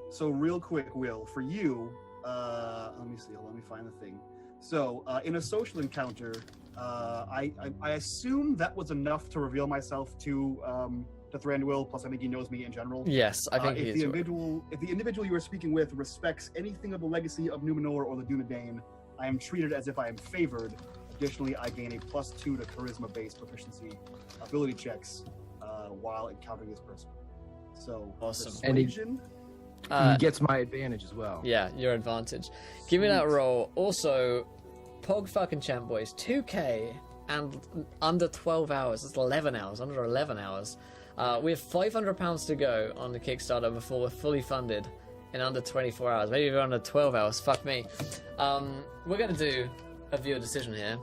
So real quick, Will, for you, let me see. Let me find the thing. So in a social encounter, I assume that was enough to reveal myself to Thranduil. Plus, I think he knows me in general. Yes, I think if he the is. individual you are speaking with respects anything of the legacy of Numenor or the Dunedain, I am treated as if I am favored. Additionally, I gain a +2 to charisma-based proficiency ability checks while encountering this person. So, Awesome. And he- persuasion. He gets my advantage as well. Yeah, your advantage. Give me that roll. Also, Pog fucking champ boys, 2k and under 12 hours. That's 11 hours, under 11 hours. We have £500 to go on the Kickstarter before we're fully funded in under 24 hours. Maybe we're under 12 hours. Fuck me. We're going to do a viewer decision here.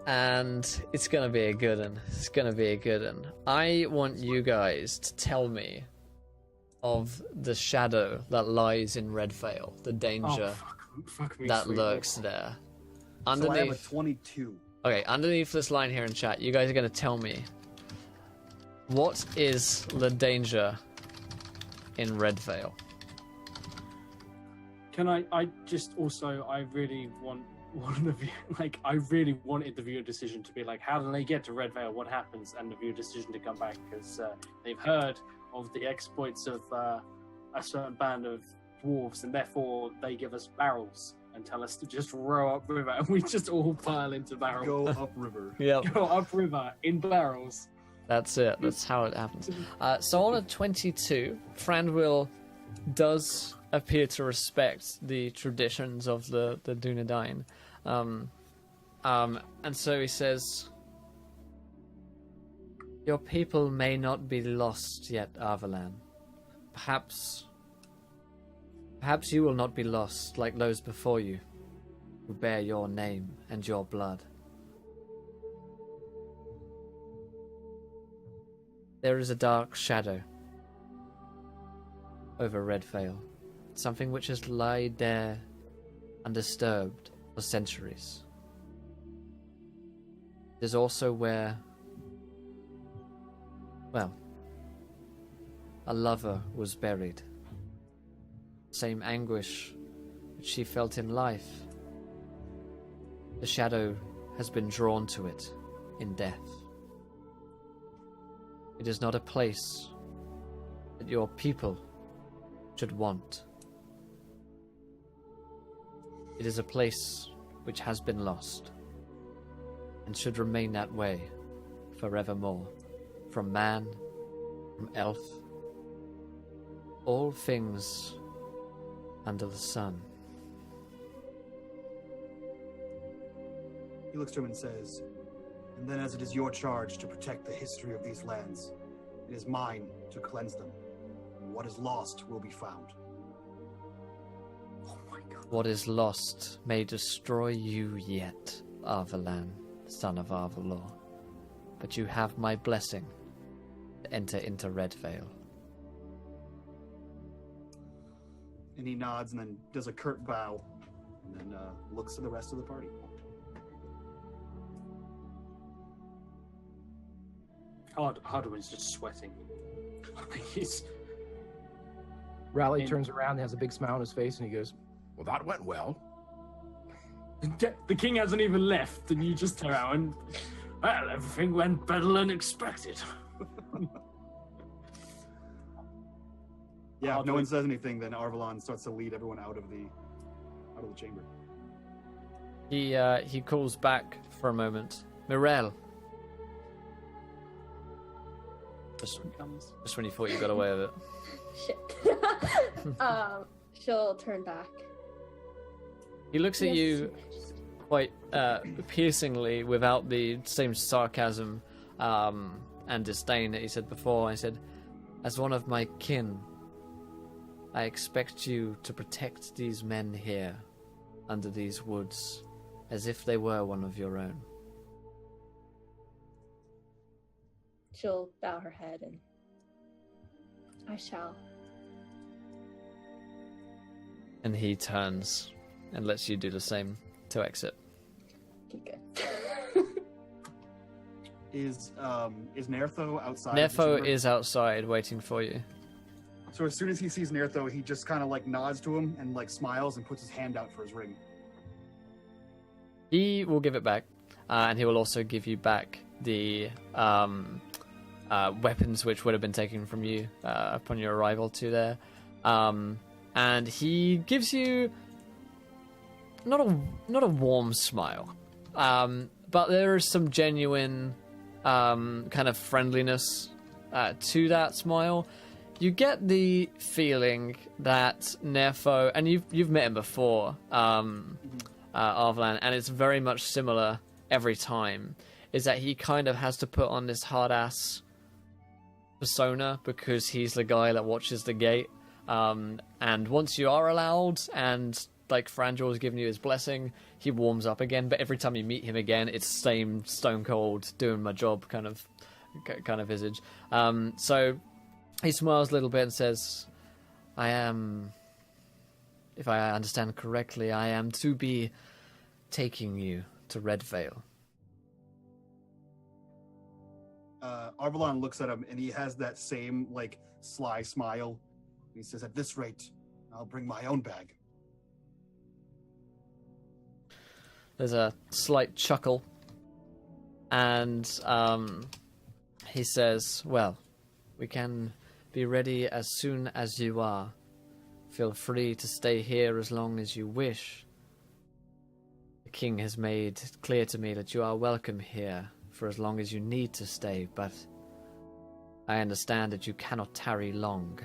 And it's going to be a good one. It's going to be a good one. I want you guys to tell me of the shadow that lies in Redvale, the danger Fuck me, that sweet lurks there. So I have a Underneath, 22. okay, underneath this line here in chat, you guys are going to tell me what is the danger in Redvale. Can I just also, I really want one of the, like, I really wanted the viewer decision to be like, how do they get to Redvale? What happens? And the viewer decision to come back because they've heard of the exploits of a certain band of dwarves, and therefore they give us barrels and tell us to just row upriver, and we just all pile into barrels. Go upriver. Yep, Go upriver in barrels. that's it. That's how it happens. So on a 22, Thranduil does appear to respect the traditions of the Dunedain. And so he says, "Your people may not be lost yet, Arvalan. Perhaps you will not be lost like those before you, who bear your name and your blood. There is a dark shadow over Redvale, something which has lied there undisturbed for centuries. It is also where, well, a lover was buried. Same anguish which she felt in life. The shadow has been drawn to it in death. It is not a place that your people should want. It is a place which has been lost and should remain that way forevermore, from man, from elf, all things under the sun." He looks to him and says, "And then as it is your charge to protect the history of these lands, it is mine to cleanse them. And what is lost will be found." Oh my god. What is lost may destroy you yet, Arvalan, son of Arvalor. But you have my blessing to enter into Redvale. And he nods and then does a curt bow and then looks to the rest of the party. Hardwin's just sweating. He's Raleigh turns around and has a big smile on his face and he goes, "Well, that went well." the king hasn't even left, and you just turn out and, well, everything went better than expected. Yeah, if no Hardwin- one says anything, then Arvalon starts to lead everyone out of the chamber. He calls back for a moment. Mirel. Just, Here it comes. just when you thought you got away with it. Shit. She'll turn back. He looks at Yes. you quite piercingly without the same sarcasm and disdain that he said before. I said, as one of my kin, I expect you to protect these men here under these woods as if they were one of your own. She'll bow her head and I shall. And he turns and lets you do the same to exit. Okay, good. Is Nertho outside? Nefo the chamber? is outside waiting for you. So as soon as he sees Nertho, he just kind of like nods to him and like smiles and puts his hand out for his ring. He will give it back, and he will also give you back the weapons which would have been taken from you upon your arrival to there. And he gives you not a warm smile, but there is some genuine kind of friendliness to that smile. You get the feeling that Nerfo, and you've met him before, Arvlan, and it's very much similar every time, is that he kind of has to put on this hard-ass persona because he's the guy that watches the gate. And once you are allowed, and like Frangel has given you his blessing, he warms up again. But every time you meet him again, it's same stone cold, doing my job kind of visage. So he smiles a little bit and says, I am, if I understand correctly, I am to be taking you to Red Vale. Arvalon looks at him and he has that same like sly smile. He says, at this rate, I'll bring my own bag. There's a slight chuckle, and he says, well, we can be ready as soon as you are. Feel free to stay here as long as you wish. The king has made it clear to me that you are welcome here for as long as you need to stay, but I understand that you cannot tarry long.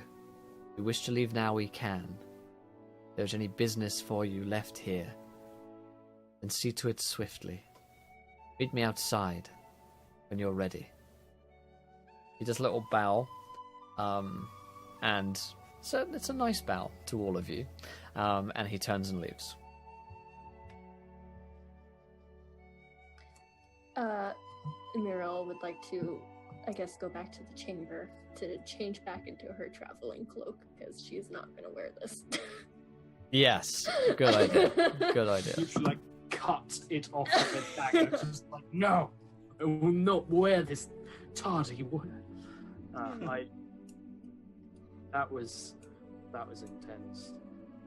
If you wish to leave now, we can. If there's any business for you left here, then see to it swiftly. Meet me outside when you're ready. He does a little bow, and so it's a nice bow to all of you, and he turns and leaves. Muriel would like to, I guess, go back to the chamber to change back into her traveling cloak because she's not going to wear this. Yes, good idea. Good idea. Literally, like, cut it off of the dagger. Just like, no, I will not wear this tardy word. That was intense.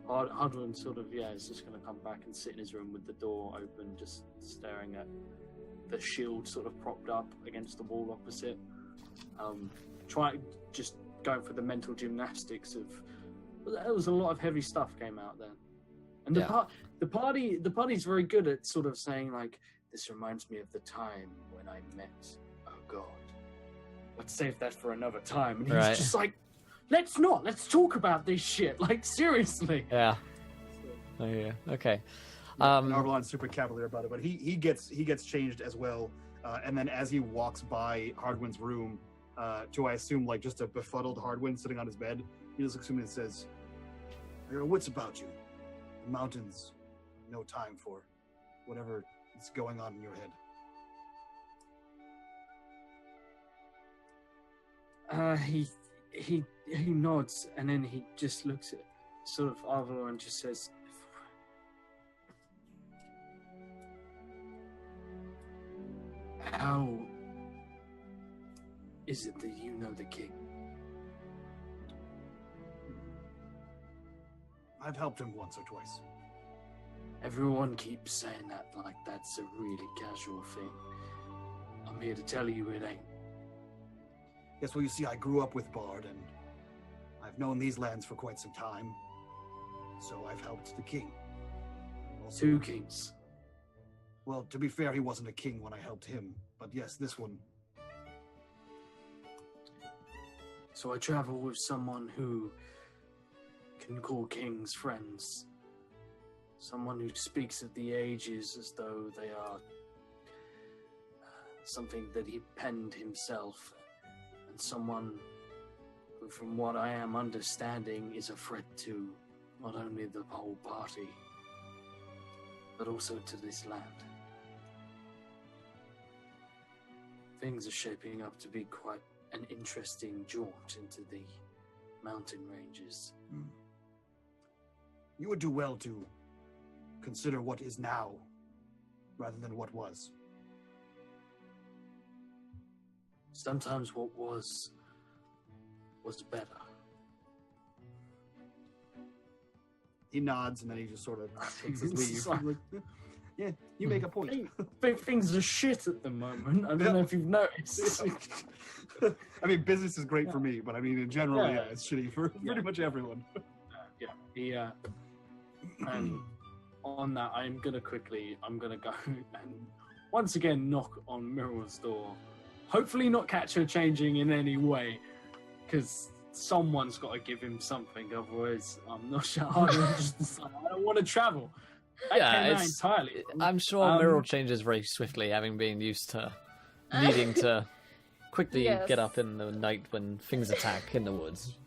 Hardwin sort of, is just going to come back and sit in his room with the door open, just staring at the shield sort of propped up against the wall opposite. Just going for the mental gymnastics of. There was a lot of heavy stuff came out then, and the party's very good at sort of saying like, this reminds me of the time when I met a god. Let's save that for another time. And he's just like, let's talk about this shit. Like, seriously. Yeah. Oh yeah. Okay. And Arvalon's super cavalier about it, but he gets changed as well. And then as he walks by Hardwin's room, to I assume like just a befuddled Hardwin sitting on his bed, he just looks at me and says, "Your wits about you. The mountains, no time for whatever is going on in your head." He nods and then he just looks at sort of Arvalor and just says, "How is it that you know the king?" I've helped him once or twice. Everyone keeps saying that like that's a really casual thing. I'm here to tell you it ain't. Yes, well, you see, I grew up with Bard, and I've known these lands for quite some time. So I've helped the king. Also, 2 kings. well, to be fair, he wasn't a king when I helped him. But yes, this one. So I travel with someone who can call kings friends. Someone who speaks of the ages as though they are something that he penned himself. And someone who, from what I am understanding, is a threat to not only the whole party, but also to this land. Things are shaping up to be quite an interesting jaunt into the mountain ranges. You would do well to consider what is now rather than what was. Sometimes what was better. He nods and then he just sort of takes his leave. Like, yeah, you make a point. Things are shit at the moment. I don't know if you've noticed. I mean, business is great for me, but I mean, in general, Yeah. yeah, it's shitty for pretty much everyone. And on that, I'm gonna go and once again knock on Muriel's door. Hopefully not catch her changing in any way, because someone's got to give him something, otherwise I'm not sure. I just decide I don't want to travel. That came out entirely. I'm sure Meryl changes very swiftly, having been used to needing to quickly Yes. get up in the night when things attack in the woods.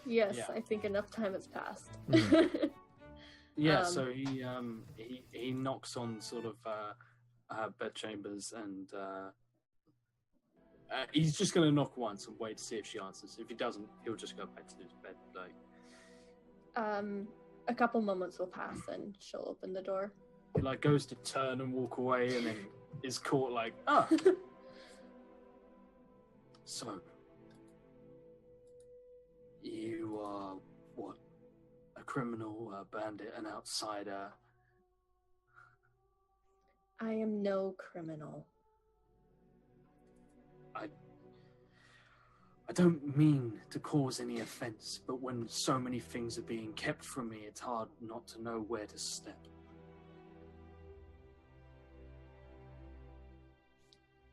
Yes, Yeah. I think enough time has passed. Yeah, Um, so he knocks on sort of bed chambers, and he's just going to knock once and wait to see if she answers. If he doesn't, he'll just go back to his bed. A couple moments will pass and she'll open the door. He goes to turn and walk away, and then is caught So, you are what? A criminal, a bandit, an outsider. I am no criminal. I don't mean to cause any offense, but when so many things are being kept from me, it's hard not to know where to step.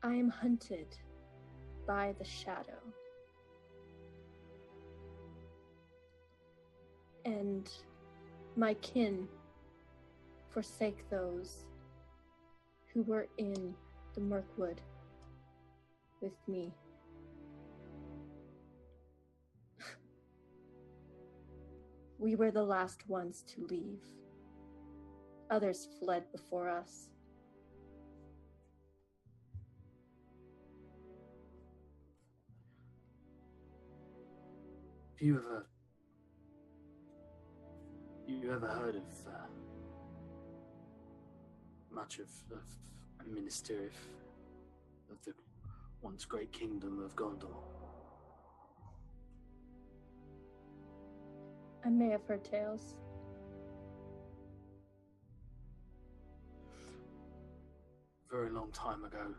I am hunted by the shadow. And my kin forsake those who were in the Mirkwood with me. We were the last ones to leave. Others fled before us. Have you ever heard of much of Minas Tirith, of the once great kingdom of Gondor? I may have heard tales. A very long time ago,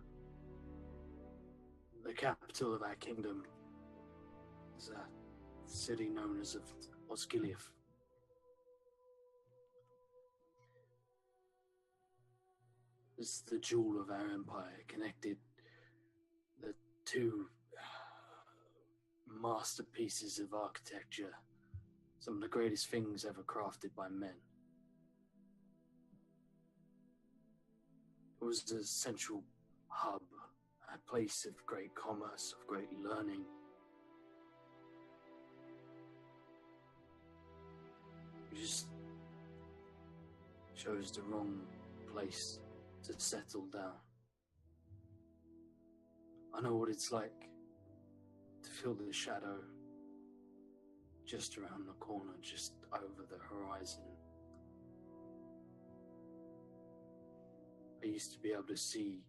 the capital of our kingdom is a city known as Osgiliath. It's the jewel of our empire, connected the two masterpieces of architecture, some of the greatest things ever crafted by men. It was a central hub, a place of great commerce, of great learning. We just chose the wrong place to settle down. I know what it's like to feel the shadow just around the corner, just over the horizon. I used to be able to see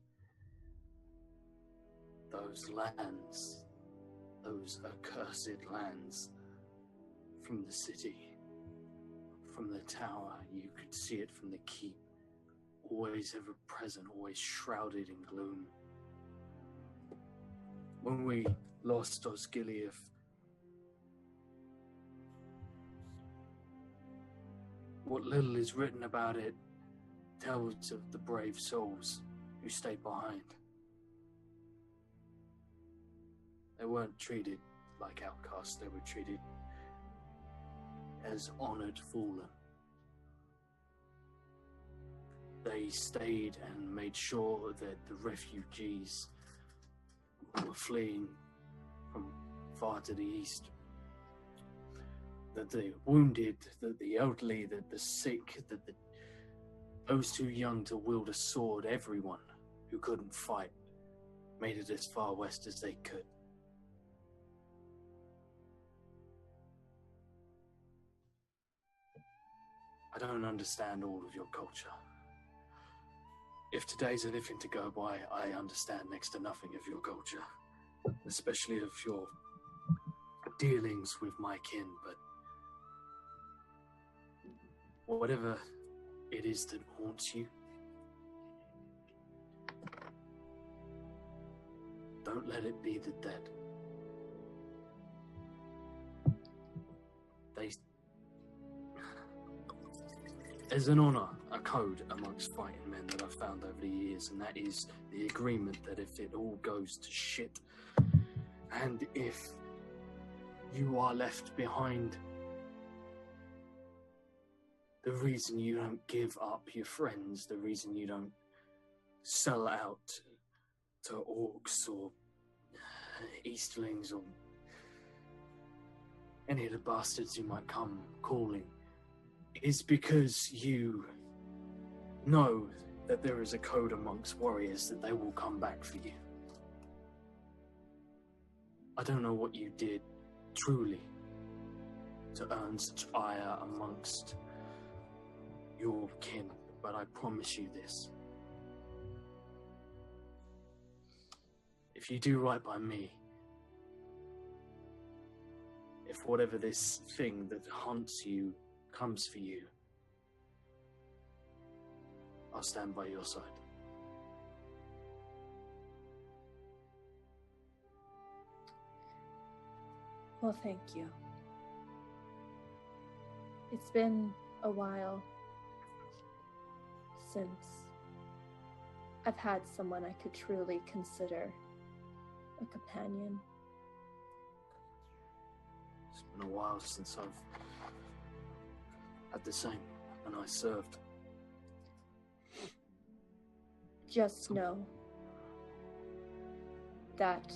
those lands, those accursed lands from the city, from the tower. You could see it from the keep, always ever present, always shrouded in gloom. When we lost Osgiliath, what little is written about it tells of the brave souls who stayed behind. They weren't treated like outcasts. They were treated as honored fallen. They stayed and made sure that the refugees who were fleeing from far to the east, that the wounded, that the elderly, that the sick, that those too young to wield a sword, everyone who couldn't fight, made it as far west as they could. I don't understand all of your culture. If today's anything to go by, I understand next to nothing of your culture, especially of your dealings with my kin, but whatever it is that haunts you, don't let it be the dead. There's an honor, a code amongst fighting men that I've found over the years, and that is the agreement that if it all goes to shit, and if you are left behind, the reason you don't give up your friends, the reason you don't sell out to orcs or Easterlings or any of the bastards who might come calling, is because you know that there is a code amongst warriors that they will come back for you. I don't know what you did truly to earn such ire amongst your kin, but I promise you this. If you do right by me, if whatever this thing that haunts you comes for you, I'll stand by your side. Well, thank you. It's been a while since I've had someone I could truly consider a companion. It's been a while since I've had the same, and I served. Just know that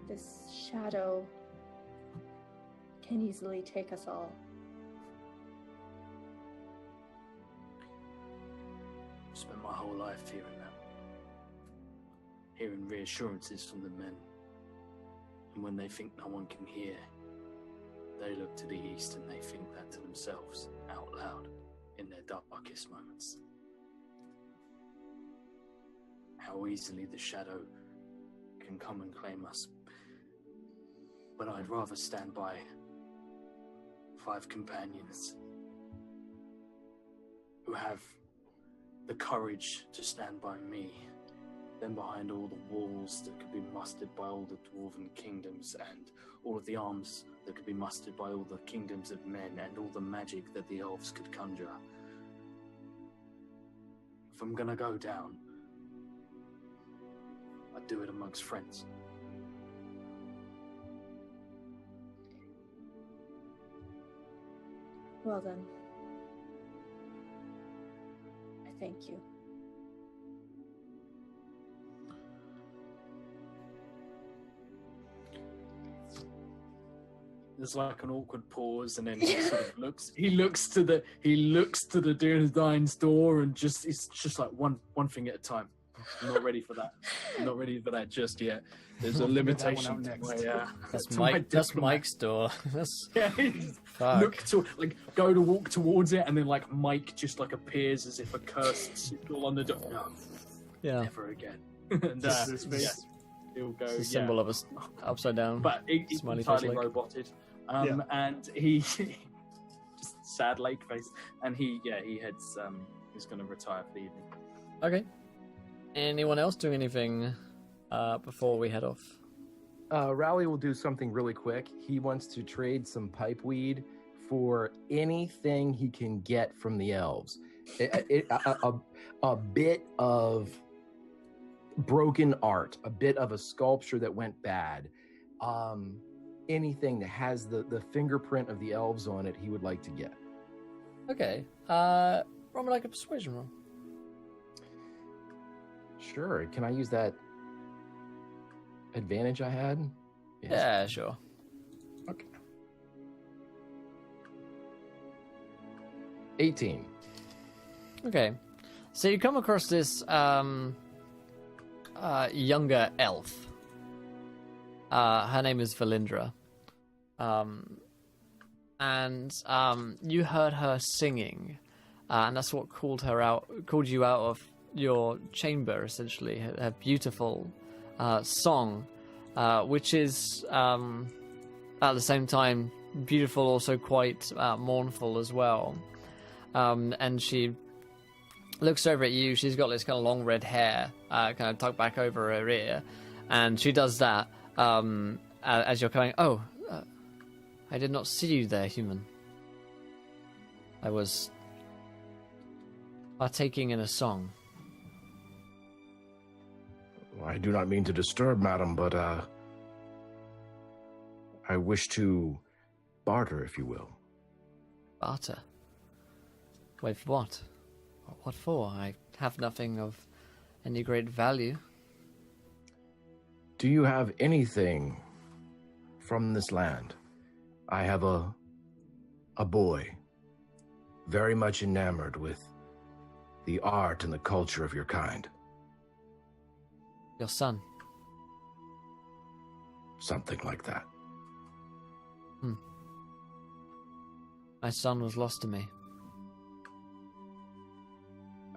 this shadow can easily take us all. Spent my whole life hearing that. Hearing reassurances from the men. And when they think no one can hear, they look to the east and they think that to themselves out loud in their darkest moments. How easily the shadow can come and claim us. But I'd rather stand by 5 companions who have the courage to stand by me than behind all the walls that could be mustered by all the dwarven kingdoms and all of the arms that could be mustered by all the kingdoms of men and all the magic that the elves could conjure. If I'm gonna go down, I'd do it amongst friends. Well then, I thank you. There's like an awkward pause, and then he sort of looks. He looks to the Dunedain's door, and it's just like one thing at a time. I'm not ready for that. I'm not ready for that just yet. There's a limitation to my, That's Mike's door. That's fuck. Walk towards it, and then like Mike just like appears as if a cursed signal on the door. No, never again. And he'll go. It's a symbol of a upside down. But he's smiley entirely face lake. roboted. And he just sad lake face, and he heads. He's going to retire for the evening. Okay. Anyone else doing anything before we head off? Rowley will do something really quick. He wants to trade some pipeweed for anything he can get from the elves. A bit of broken art, a bit of a sculpture that went bad, anything that has the fingerprint of the elves on it he would like to get. Okay. Roll me like a persuasion roll. Sure. Can I use that advantage I had? Yes. Yeah, sure. Okay. 18. Okay. So you come across this younger elf. Her name is Valindra. And you heard her singing, and that's what called you out of your chamber, essentially. Her beautiful song, which is at the same time beautiful, also quite mournful as well. And she looks over at you. She's got this kind of long red hair, kind of tucked back over her ear, and she does that as you're coming. Oh, I did not see you there, human. I was partaking in a song. I do not mean to disturb, madam, but I wish to barter, if you will. Barter? With what? What for? I have nothing of any great value. Do you have anything from this land? I have a boy, very much enamored with the art and the culture of your kind. Your son? Something like that. My son was lost to me.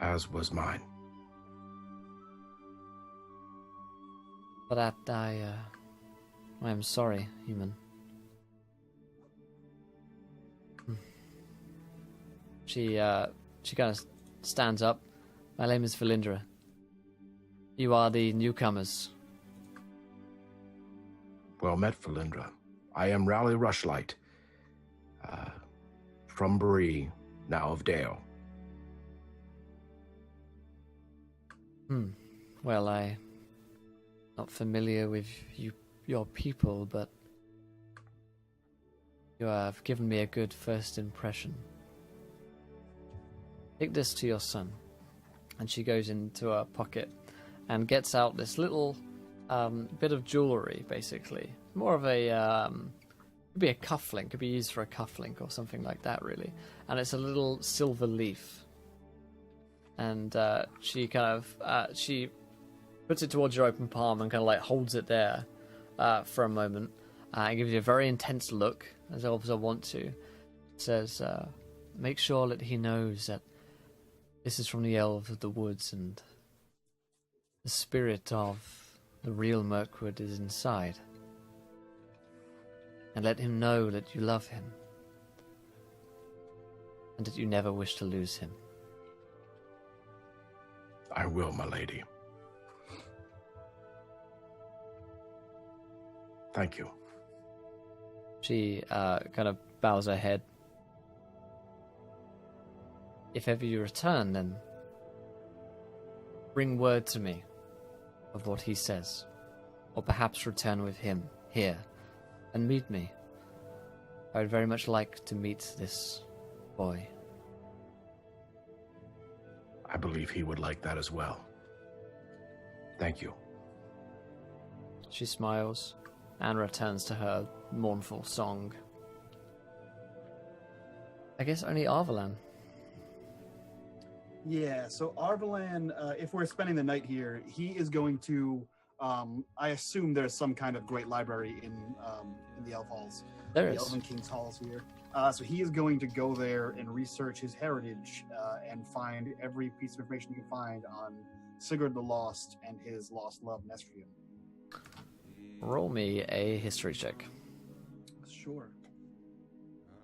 As was mine. For that, I am sorry, human. She kind of stands up. My name is Valindra. You are the newcomers. Well met, Valindra. I am Rowley Rushlight, from Bree, now of Dale. Well, I'm not familiar with your people, but you have given me a good first impression. Take this to your son. And she goes into her pocket and gets out this little bit of jewelry, basically. More of a could be a cufflink, could be used for a cufflink or something like that, really. And it's a little silver leaf. And she kind of she puts it towards your open palm and kind of like holds it there for a moment and gives you a very intense look, as elves want to. Says, make sure that he knows that this is from the elves of the woods and the spirit of the real Mirkwood is inside. And let him know that you love him and that you never wish to lose him. I will, my lady. Thank you. She kind of bows her head. If ever you return, then bring word to me of what he says. Or perhaps return with him here and meet me. I would very much like to meet this boy. I believe he would like that as well. Thank you. She smiles and returns to her mournful song. I guess only Arvalan. Yeah, so Arvalan, if we're spending the night here, he is going to. I assume there's some kind of great library in the Elf Halls. There the is. Elven King's Halls here. So he is going to go there and research his heritage and find every piece of information he can find on Sigurd the Lost and his lost love, Nestrium. Roll me a history check. Sure.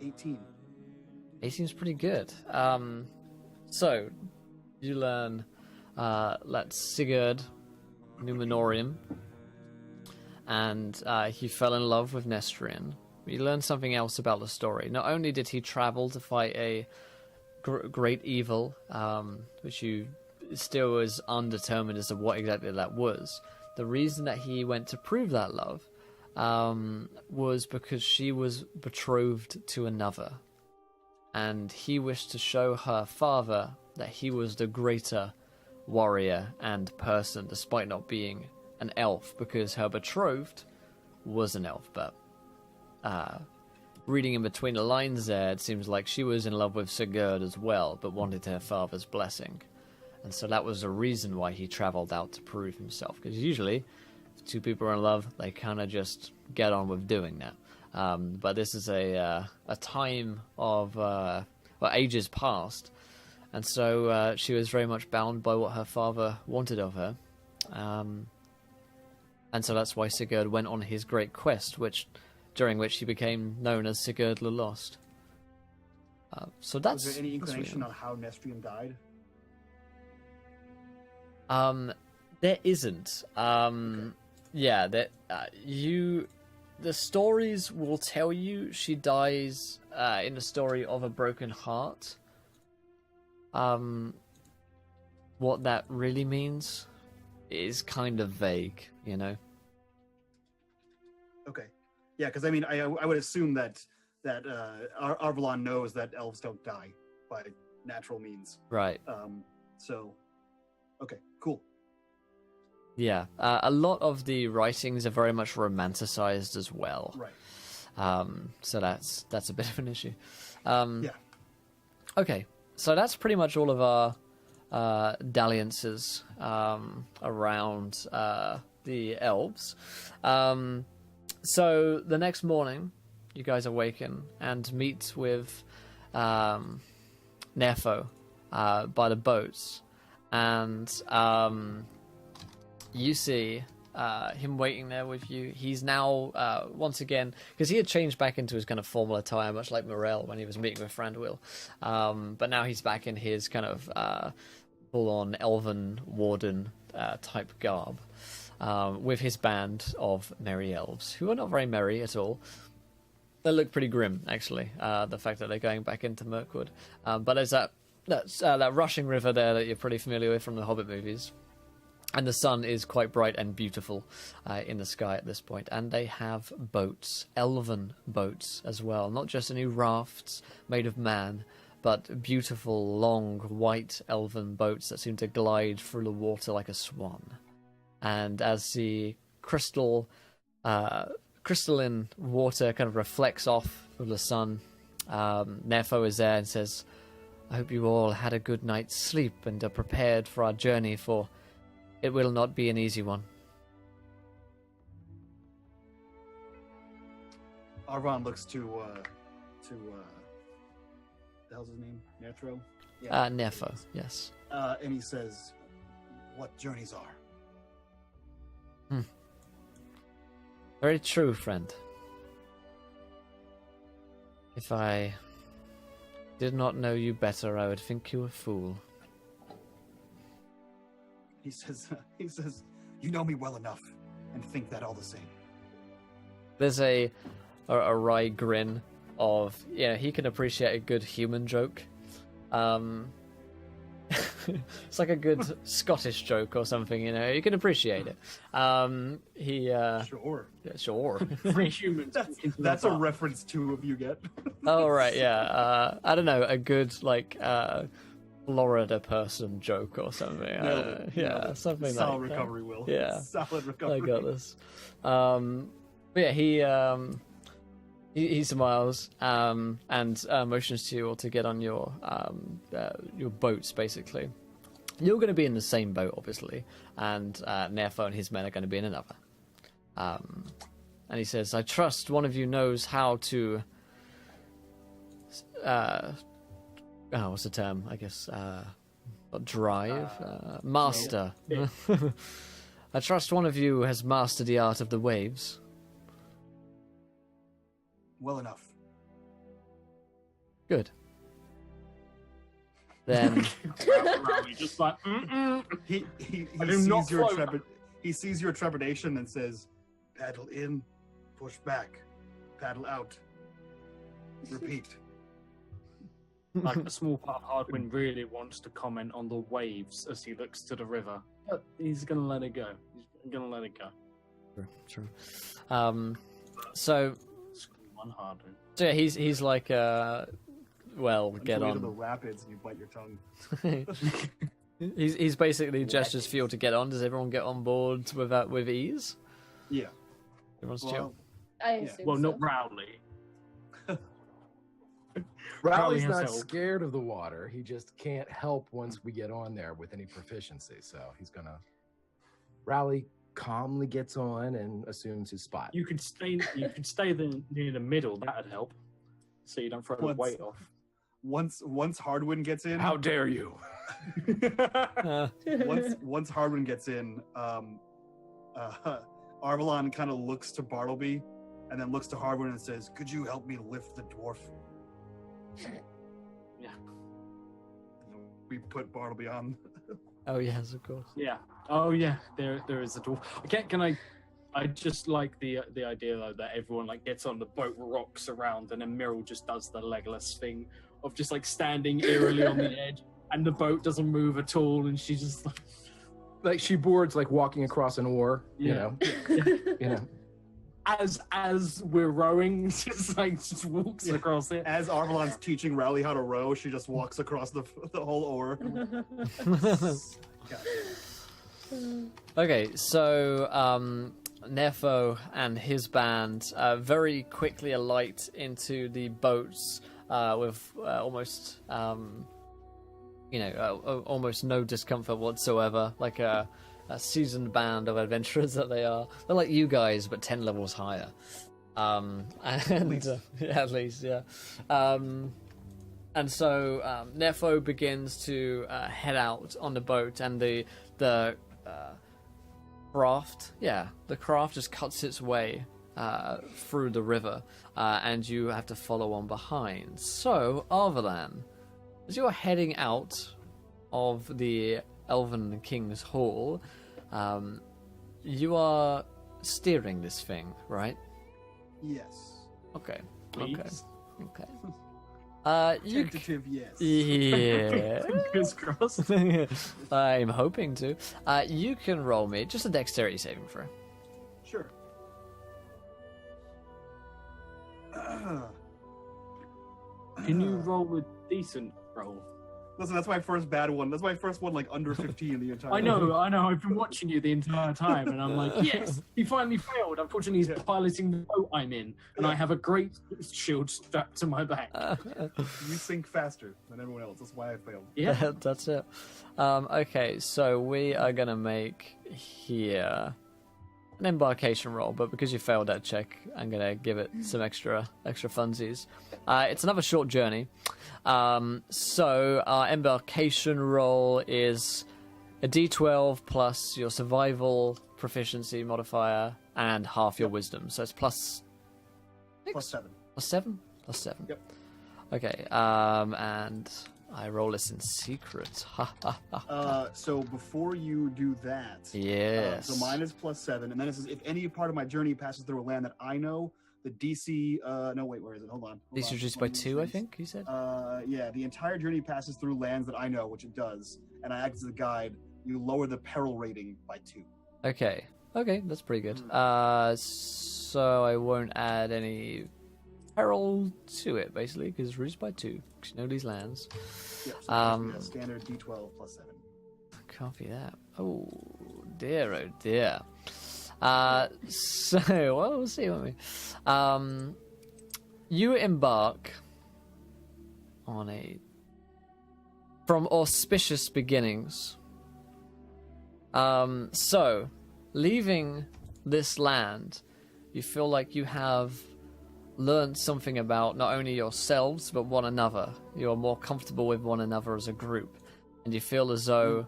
18. 18's pretty good. So, you learn that Sigurd Numenorium, and he fell in love with Nestrian. You learn something else about the story. Not only did he travel to fight a great evil, which you still is undetermined as to what exactly that was, the reason that he went to prove that love was because she was betrothed to another, and he wished to show her father that he was the greater warrior and person, despite not being an elf, because her betrothed was an elf. But reading in between the lines there, it seems like she was in love with Sigurd as well, but wanted her father's blessing. And so that was the reason why he traveled out to prove himself, because usually if two people are in love, they kind of just get on with doing that. But this is a time of ages past, and so she was very much bound by what her father wanted of her, and so that's why Sigurd went on his great quest, during which he became known as Sigurd the Lost. So that's. Was there any inclination on how Nestrium died? There isn't. Yeah, that the stories will tell you she dies in the story of a broken heart. What that really means is kind of vague, you know. Okay, yeah, because I mean, I would assume that Arvalon knows that elves don't die by natural means. Right. So, okay, cool. Yeah, a lot of the writings are very much romanticized as well. Right. So that's a bit of an issue. Yeah. Okay, so that's pretty much all of our dalliances around the elves. So the next morning, you guys awaken and meet with Nefo by the boats, and you see him waiting there with you. He's now, once again, because he had changed back into his kind of formal attire, much like Morel when he was meeting with Frandwyl. But now he's back in his kind of full-on Elven warden type garb, with his band of merry elves, who are not very merry at all. They look pretty grim, actually, the fact that they're going back into Mirkwood. But there's that rushing river there that you're pretty familiar with from the Hobbit movies. And the sun is quite bright and beautiful in the sky at this point. And they have boats, elven boats as well. Not just any rafts made of man, but beautiful, long, white elven boats that seem to glide through the water like a swan. And as the crystalline water kind of reflects off of the sun, Nefo is there and says, "I hope you all had a good night's sleep and are prepared for our journey, for it will not be an easy one." Arvon looks to the hell's his name? Netro? Yeah. Nefo, yes. And he says, "What journeys are?" Very true, friend. If I did not know you better, I would think you a fool. He says, "You know me well enough, and think that all the same." There's a wry grin of, he can appreciate a good human joke. It's like a good Scottish joke or something, you can appreciate it. Sure. Yeah, sure. Three humans. That's a reference two of you get. Oh, right, yeah. I don't know, a good, Florida person joke or something. Something like that. Solid recovery, Will. Yeah. Solid recovery. I got this. But yeah, he smiles and motions to you all to get on your boats, basically. You're going to be in the same boat, obviously, and Nefo and his men are going to be in another. And he says, "I trust one of you knows how to... what's the term? I guess drive? Master. Yeah. I trust one of you has mastered the art of the waves." Well enough. Good. Then Just like, He I do not float. He sees your trepidation and says, "Paddle in, push back, paddle out, repeat." like a small part of Hardwind really wants to comment on the waves as he looks to the river, but he's gonna let it go. He's gonna let it go. True. So One hard. yeah, he's like well, get Until you go to the on. rapids and you bite your tongue. He's basically gestures for you to get on. Does everyone get on board with ease? Yeah. Everyone's chill. Well, I Yeah. assume Well, so. not Rowley. Rowley's has not help. scared of the water. He just can't help once we get on there with any proficiency. So he's gonna. Rowley calmly gets on and assumes his spot. You could stay. You could stay near the middle. That'd help. So you don't throw the Once- weight off. once Hardwin gets in, How dare you? once Hardwin gets in, Arvelon kind of looks to Bartleby, and then looks to Hardwin and says, "Could you help me lift the dwarf?" Yeah. And we put Bartleby on. Oh yes, of course. Yeah. Oh yeah. There is a door. Can I just like the idea though that everyone like gets on the boat, rocks around, and then Meryl just does the Legolas thing of just like standing eerily on the edge, and the boat doesn't move at all, and she just Like she boards like walking across an oar. Yeah. You know. as we're rowing, just walks Yeah. across it. As Arvelon's teaching Rowley how to row, she just walks across the whole oar. Okay, so Nefo and his band very quickly alight into the boats with almost almost no discomfort whatsoever, like a seasoned band of adventurers that they are. They're like you guys, but 10 levels higher. And at least, yeah. And so Nefo begins to head out on the boat, and the craft, the craft just cuts its way through the river, and you have to follow on behind. So, Arvelan, as you are heading out of the Elven King's Hall, you are steering this thing, right? Yes. Okay. Please. Okay. You Tentative, yes. yeah. Fingers crossed. I'm hoping to. You can roll me just a dexterity saving throw. Sure. Can you roll a decent roll? Listen, that's my first bad one. That's my first one, like under 15 the entire. I know. I've been watching you the entire time, and I'm like, yes, he finally failed. Unfortunately, he's piloting the boat I'm in, and I have a great shield strapped to my back. You sink faster than everyone else. That's why I failed. Yeah. That's it. Okay, so we are gonna make here an embarkation roll, but because you failed that check, I'm gonna give it some extra funsies. It's another short journey. So our embarkation roll is a d12 plus your survival proficiency modifier and half your wisdom. So it's plus Plus 7. plus 7? Plus 7. Yep. Okay, and I roll this in secret. Ha ha ha. So before you do that, Yes. so mine is plus 7, and then it says if any part of my journey passes through a land that I know, the DC. No, wait, where is it? Hold on. These on. reduced One by of these 2, I things. think you said? Yeah, the entire journey passes through lands that I know, which it does, and I act as a guide. You lower the peril rating by 2. Okay, that's pretty good. So I won't add any peril to it, basically, because reduced by 2, because you know these lands. Yeah, so standard D12 plus 7. Copy that. Oh dear. So, well, we'll see, won't we? You embark on from auspicious beginnings. So, leaving this land, you feel like you have learned something about not only yourselves, but one another. You are more comfortable with one another as a group. And you feel as though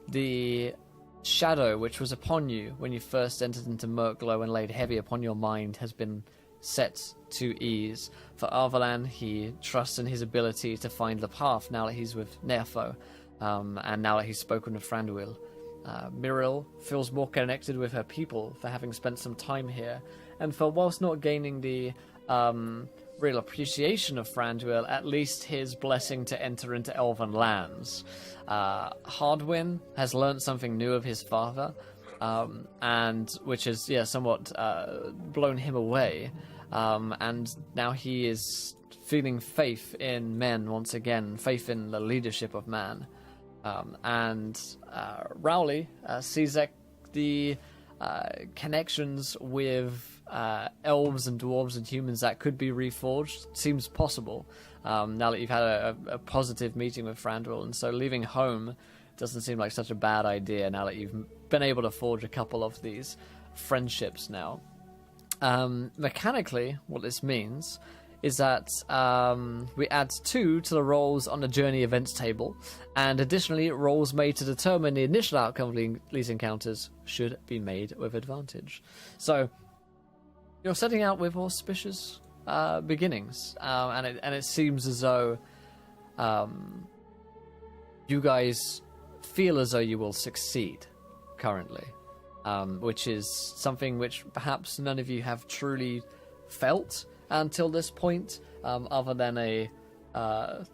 the shadow which was upon you when you first entered into Murkglow and laid heavy upon your mind has been set to ease. For Arvelan, he trusts in his ability to find the path now that he's with Nerfo, and now that he's spoken with Franduil. Miril feels more connected with her people for having spent some time here, and for whilst not gaining the real appreciation of Franduil, at least his blessing to enter into Elven lands. Hardwin has learned something new of his father, and which has somewhat blown him away. And now he is feeling faith in men once again, faith in the leadership of man. And Rowley sees that the connections with elves and dwarves and humans that could be reforged seems possible now that you've had a positive meeting with Frandwell, and so leaving home doesn't seem like such a bad idea now that you've been able to forge a couple of these friendships now. Mechanically, what this means is that we add 2 to the rolls on the journey events table, and additionally, rolls made to determine the initial outcome of these encounters should be made with advantage. So, you're setting out with auspicious beginnings, and it seems as though you guys feel as though you will succeed currently, which is something which perhaps none of you have truly felt until this point, other than a kind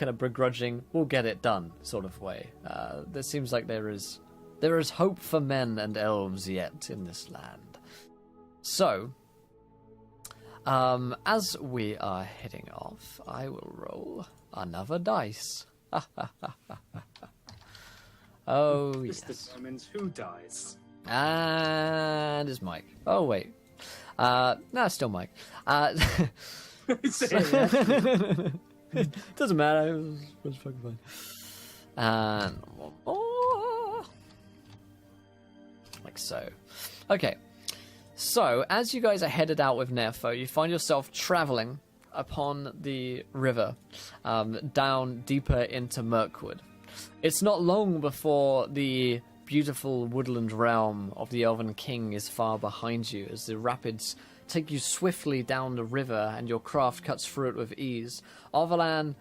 of begrudging, we'll get it done sort of way. There seems like there is hope for men and elves yet in this land. So, as we are heading off, I will roll another dice. Oh, This yes. determines who dies. And it's Mike. Oh, wait. No, it's still Mike. Doesn't matter. It was fucking fun. And one more. Like so. Okay. So, as you guys are headed out with Nerfo, you find yourself traveling upon the river, down deeper into Mirkwood. It's not long before the beautiful woodland realm of the Elven King is far behind you, as the rapids take you swiftly down the river and your craft cuts through it with ease. Arvalan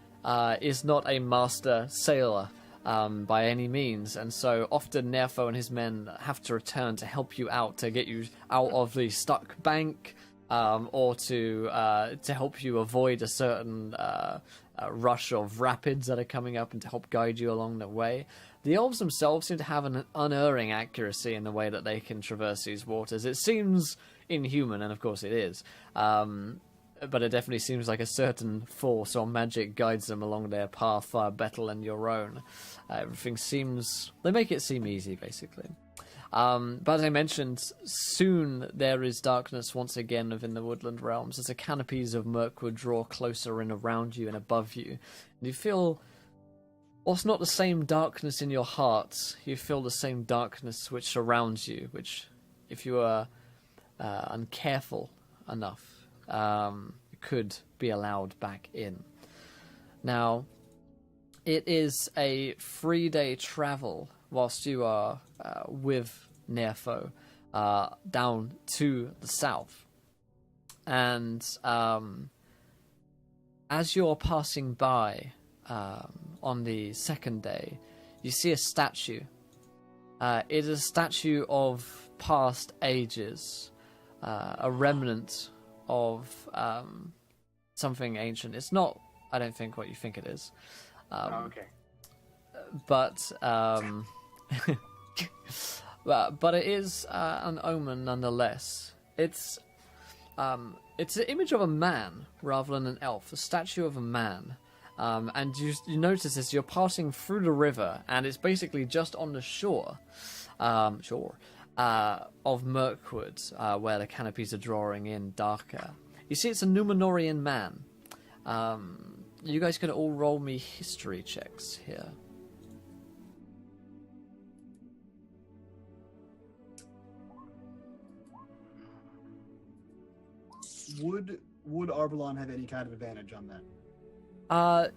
is not a master sailor by any means, and so often Nerfo and his men have to return to help you out, to get you out of the stuck bank, or to help you avoid a certain rush of rapids that are coming up and to help guide you along the way. The elves themselves seem to have an unerring accuracy in the way that they can traverse these waters. It seems inhuman, and of course it is, but it definitely seems like a certain force or magic guides them along their path far better than your own. Everything seems... they make it seem easy, basically. But as I mentioned, soon there is darkness once again within the woodland realms as the canopies of Mirkwood draw closer in around you and above you. And you feel, whilst not the same darkness in your heart, you feel the same darkness which surrounds you, which, if you are uncareful enough, could be allowed back in. Now, it is a 3-day travel whilst you are with Nerfo down to the south. And as you're passing by on the second day, you see a statue. It is a statue of past ages, a remnant of something ancient. It's not, I don't think, what you think it is. Okay. But but it is an omen nonetheless. It's an image of a man rather than an elf, a statue of a man. And you notice this, you're passing through the river, and it's basically just on the shore of Mirkwood, where the canopies are drawing in darker. You see, it's a Numenorian man. You guys can all roll me history checks here. Would Arbalon have any kind of advantage on that?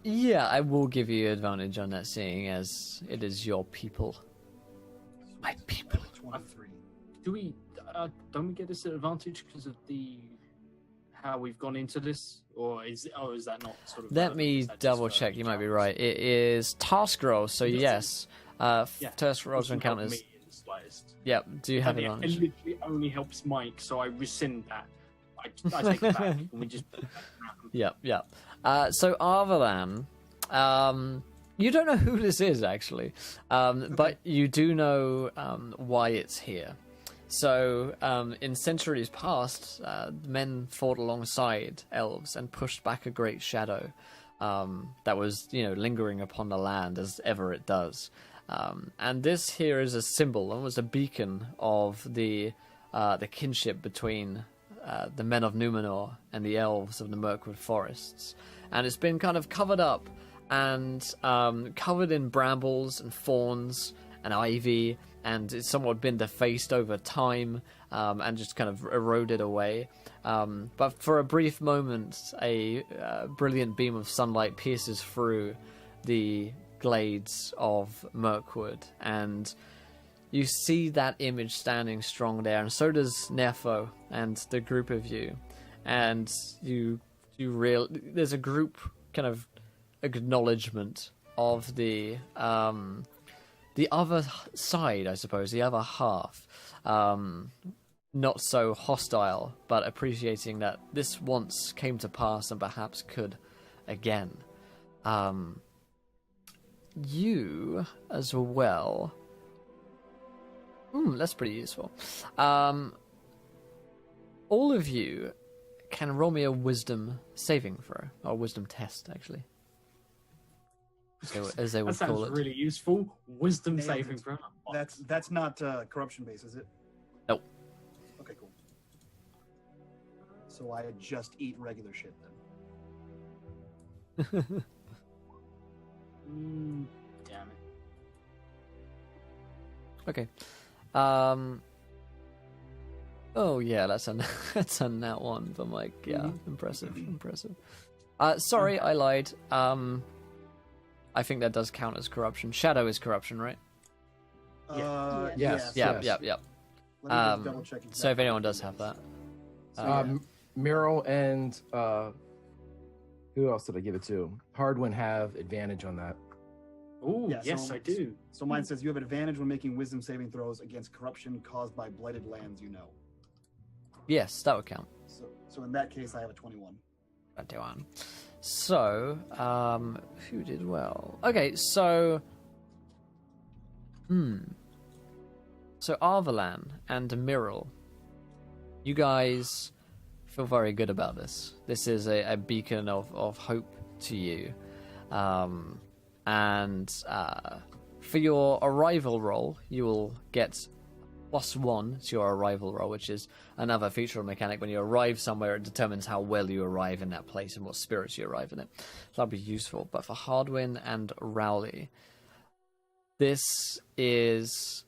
Yeah, I will give you advantage on that, seeing as it is your people. My people. 23. Do we don't we get this advantage because of how we've gone into this, or is that not sort of? Let me double check. You might be right. It is task rolls, so yes, task rolls and encounters. Yep. Do you have advantage? It literally only helps Mike, so I rescind that. I take it back, and we just. Yep. So Arvalan, You don't know who this is, actually, but you do know why it's here. So, in centuries past, men fought alongside elves and pushed back a great shadow that was, lingering upon the land as ever it does. And this here is a symbol, almost a beacon of the kinship between the men of Numenor and the elves of the Mirkwood forests. And it's been kind of covered up and covered in brambles and thorns and ivy, and it's somewhat been defaced over time and just kind of eroded away. But for a brief moment, a brilliant beam of sunlight pierces through the glades of Mirkwood, and you see that image standing strong there, and so does Nefo and the group of you. And there's a group kind of acknowledgement of the other side, I suppose, the other half. Not so hostile, but appreciating that this once came to pass and perhaps could again. You as well. That's pretty useful. All of you can roll me a wisdom saving throw, or wisdom test, actually. As they would That call sounds it. really useful. Wisdom Nailed saving it. throw. That's not corruption based, is it? Nope. Okay, cool. So I just eat regular shit then. Damn it. Okay. Oh yeah, that's a nat one. But like, yeah, impressive. Sorry, I lied. I think that does count as corruption. Shadow is corruption, right? Yes. Yep. Let me just double check. So if anyone does have that, Meryl and who else did I give it to? Hardwin have advantage on that. Oh, Yeah, yes, so- I do. So mine says you have advantage when making wisdom saving throws against corruption caused by blighted lands you know. yes, that would count. So in that case, I have a 21. 21. So, who did well? Okay, so... So Arvalan and Miral, you guys feel very good about this. This is a beacon of hope to you. And for your arrival roll, you will get +1 to your arrival roll, which is another feature or mechanic. When you arrive somewhere, it determines how well you arrive in that place and what spirits you arrive in it. So that'll be useful. But for Hardwin and Rowley, this is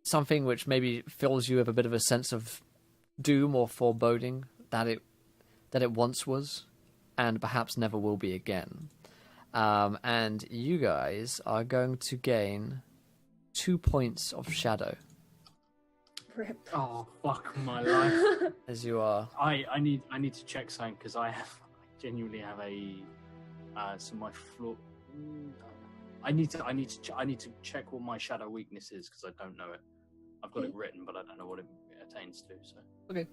something which maybe fills you with a bit of a sense of doom or foreboding that it once was, and perhaps never will be again. And you guys are going to gain 2 points of shadow Rip. Oh, fuck my life. as you are. I need to check something because I genuinely have a so my floor. I need to check what my shadow weakness is because I don't know it. I've got it written, but I don't know what it attains to. So Okay.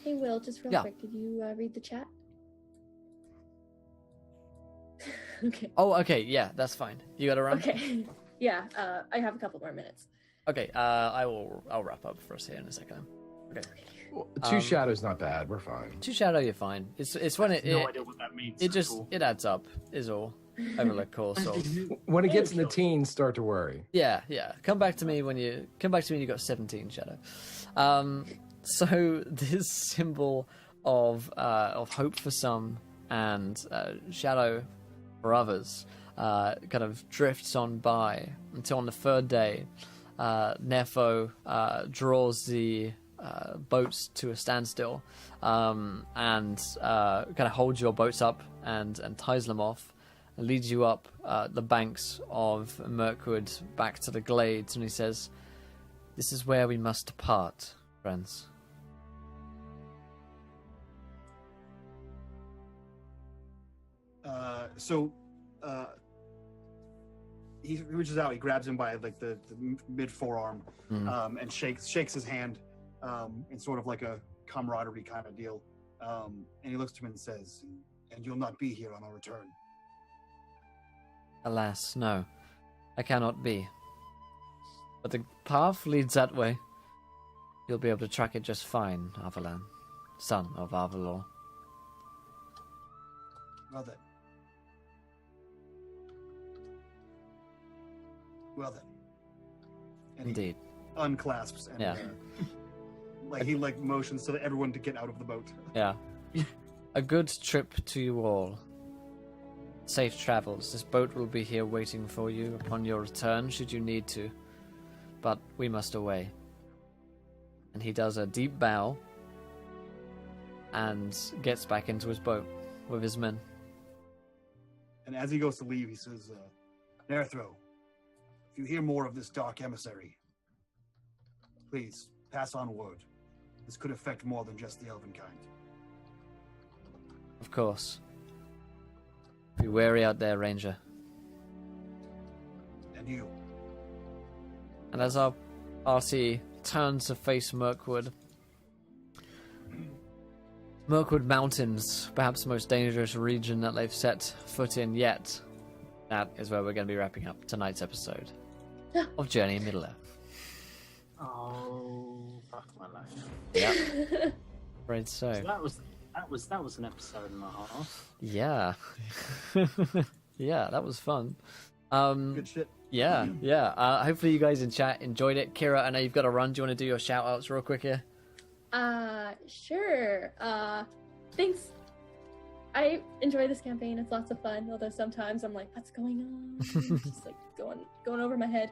Hey, Will, just real Yeah. quick, did you read the chat? Okay. Oh, okay. Yeah, that's fine. You got around? Okay. Yeah, I have a couple more minutes. Okay. I'll wrap up for us here in a second. Okay. Well, 2 shadows not bad. We're fine. 2 shadow, you're fine. It's when no idea what that means. it at all. adds up is all over the course of. When it gets in the teens, start to worry. Yeah. Come back to me when you got 17 shadow. So this symbol of hope for some and shadow for others kind of drifts on by until on the 3rd day, Nefo draws the boats to a standstill and kind of holds your boats up and ties them off. Leads you up the banks of Mirkwood back to the glades, and he says, "This is where we must depart, friends." He reaches out, he grabs him by like the mid forearm, and shakes his hand in sort of like a camaraderie kind of deal. And he looks to him and says, "And you'll not be here on our return." Alas, no. I cannot be. But the path leads that way. You'll be able to track it just fine, Avalan, son of Avalor. Well then. Well then. And Indeed. he unclasps and Yeah. like he like motions so that everyone to get out of the boat. Yeah. A good trip to you all. Safe travels. This boat will be here waiting for you upon your return, should you need to. But we must away. And he does a deep bow and gets back into his boat with his men. And as he goes to leave, he says, Nerthro, if you hear more of this dark emissary, please pass on word. This could affect more than just the elven kind. Of course. Be wary out there, Ranger. And you. And as our RC turns to face Mirkwood Mountains, perhaps the most dangerous region that they've set foot in yet. That is where we're going to be wrapping up tonight's episode of Journey in Middle-earth. Oh, fuck my life. Yeah. Right, so. That was an episode and a half. Yeah. Yeah, that was fun. Good shit. Yeah. Hopefully you guys in chat enjoyed it. Kira, I know you've got to run. Do you want to do your shout outs real quick here? Sure. Thanks. I enjoy this campaign. It's lots of fun, although sometimes I'm like, what's going on? Just like going over my head.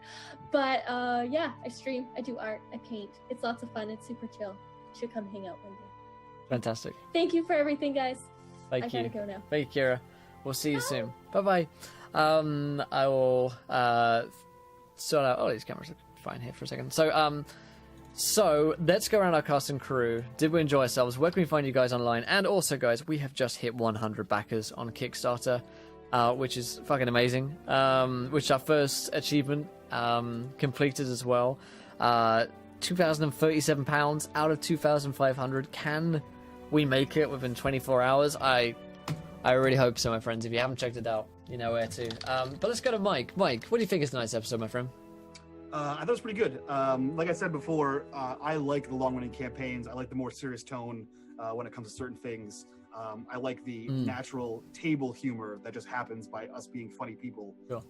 But yeah, I stream, I do art, I paint. It's lots of fun. It's super chill. You should come hang out one day. Fantastic. Thank you for everything, guys. I Thank you. gotta go now. Thank you, Kira. We'll see you soon. Bye-bye. I will sort out... Oh, these cameras are fine here for a second. So let's go around our cast and crew. Did we enjoy ourselves? Where can we find you guys online? And also, guys, we have just hit 100 backers on Kickstarter, which is fucking amazing. Which is our first achievement completed as well. £2,037 out of 2,500. Can we make it within 24 hours? I really hope so, my friends. If you haven't checked it out, you know where to. But let's go to Mike. Mike, what do you think is tonight's episode, my friend? I thought it was pretty good. Like I said before, I like the long-running campaigns. I like the more serious tone when it comes to certain things. I like the natural table humor that just happens by us being funny people. Sure.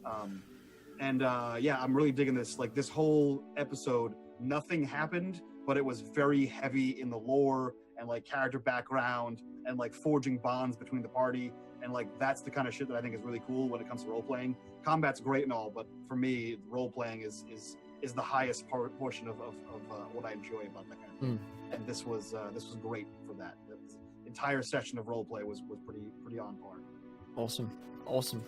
Yeah, I'm really digging this. Like this whole episode, nothing happened, but it was very heavy in the lore and like character background and like forging bonds between the party. And like that's the kind of shit that I think is really cool when it comes to role playing. Combat's great and all, but for me, role playing is the highest portion of what I enjoy about that kind of thing. And this was great for that. The entire session of role play was pretty on par. Awesome.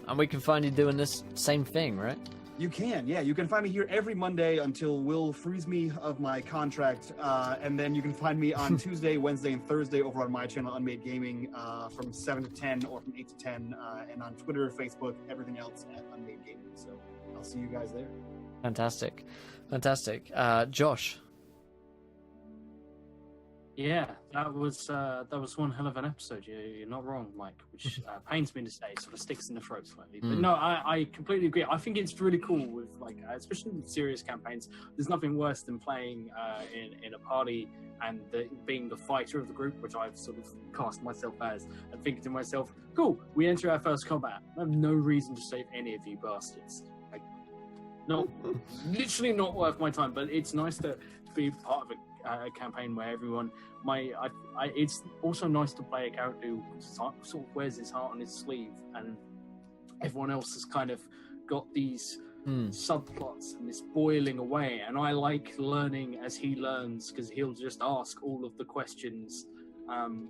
And we can find you doing this same thing, right? You can, yeah. You can find me here every Monday until Will frees me of my contract. And then you can find me on Tuesday, Wednesday, and Thursday over on my channel, Unmade Gaming, from 7 to 10 or from 8 to 10. And on Twitter, Facebook, everything else at Unmade Gaming. So I'll see you guys there. Fantastic. Josh. Yeah, that was one hell of an episode. You're not wrong, Mike, which pains me to say, sort of sticks in the throat slightly. But no, I completely agree. I think it's really cool with like, especially with serious campaigns. There's nothing worse than playing in a party and being the fighter of the group, which I've sort of cast myself as, and thinking to myself, cool, we enter our first combat. I have no reason to save any of you bastards. Like, no, literally not worth my time. But it's nice to be part of a campaign where everyone, it's also nice to play a character who sort of wears his heart on his sleeve, and everyone else has kind of got these subplots and this boiling away. And I like learning as he learns, because he'll just ask all of the questions. And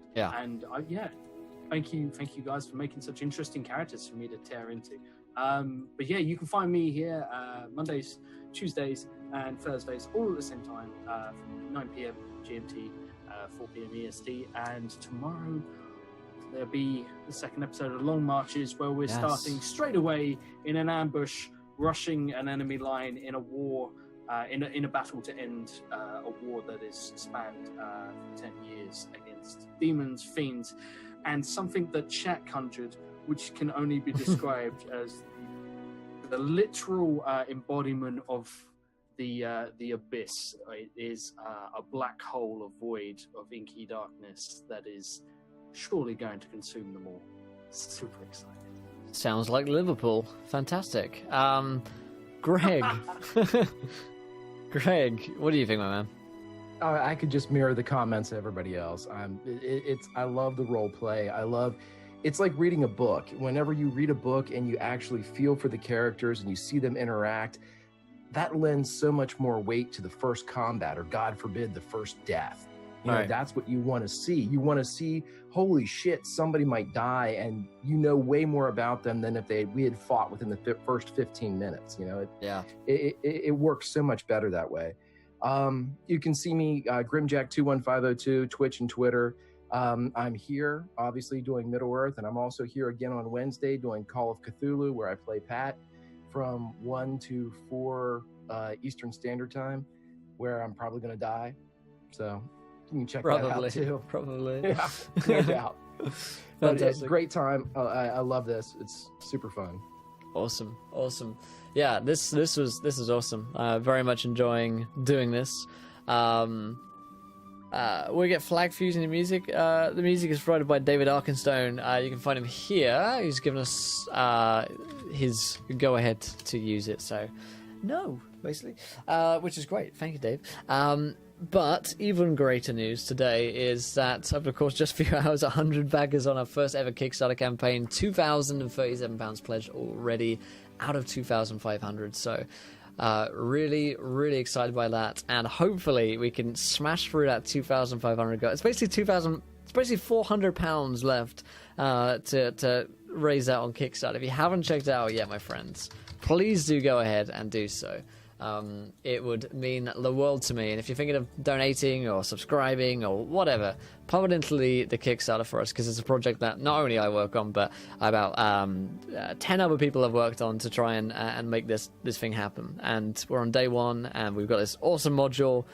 thank you guys for making such interesting characters for me to tear into. But yeah, you can find me here Mondays, Tuesdays, and Thursdays, all at the same time, from 9 p.m. GMT, 4 p.m. EST. And tomorrow there'll be the second episode of Long Marches, where we're starting straight away in an ambush, rushing an enemy line in a war, in a battle to end a war that is spanned for 10 years against demons, fiends, and something that chat conjured, which can only be described as the literal embodiment of the abyss. It is a black hole of void of inky darkness that is surely going to consume them all. Super excited. Sounds like Liverpool. Fantastic. Greg. Greg, what do you think, my man? I could just mirror the comments of everybody else. I love the role play. It's like reading a book. Whenever you read a book and you actually feel for the characters and you see them interact, that lends so much more weight to the first combat, or God forbid, the first death. You know, that's what you want to see. You want to see, holy shit, somebody might die, and you know way more about them than if we had fought within the first 15 minutes. You know, it works so much better that way. You can see me, Grimjack21502, Twitch and Twitter. I'm here, obviously, doing Middle-earth, and I'm also here again on Wednesday doing Call of Cthulhu, where I play Pat from 1 to 4 Eastern Standard Time, where I'm probably going to die. So you can check that out too. Probably. Yeah, no doubt. But it's a great time. I love this. It's super fun. Awesome. Yeah, this was awesome. Very much enjoying doing this. We get Flag Fusing the music. The music is provided by David Arkenstone. You can find him here. He's given us his go-ahead to use it. So, no, basically, which is great. Thank you, Dave. But even greater news today is that, over the course of just a few hours, 100 backers on our first ever Kickstarter campaign, £2,037 pledged already out of 2,500. So, really, really excited by that, and hopefully we can smash through that 2,500 goal. It's basically £400 left to raise that on Kickstarter. If you haven't checked it out yet, my friends, please do go ahead and do so. It would mean the world to me. And if you're thinking of donating or subscribing or whatever, pop it into the Kickstarter for us, because it's a project that not only I work on, but about 10 other people have worked on to try and make this thing happen. And we're on day one, and we've got this awesome module.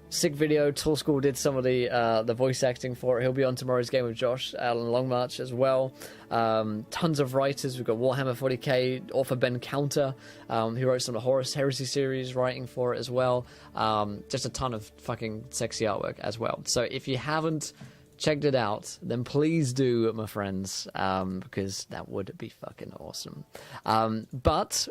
Sick video. Tool School did some of the voice acting for it. He'll be on tomorrow's game with Josh out on Long March as well. Tons of writers. We've got Warhammer 40k author Ben Counter, who wrote some of the Horus Heresy series, writing for it as well. Just a ton of fucking sexy artwork as well. So if you haven't checked it out, then please do, my friends, because that would be fucking awesome. But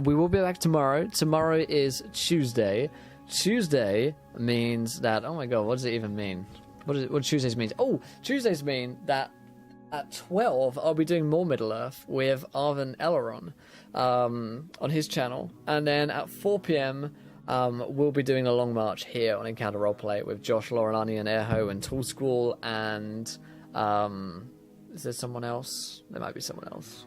we will be back tomorrow. Tomorrow is Tuesday. Tuesday means that, oh my god, what does it even mean? What Tuesdays mean? Oh, Tuesdays mean that at 12 I'll be doing more Middle-earth with Arvin Elleron on his channel, and then at 4 p.m. we'll be doing a Long March here on Encounter Roleplay with Josh, Laurelani, and Airho and Tool School, and is there someone else? There might be someone else.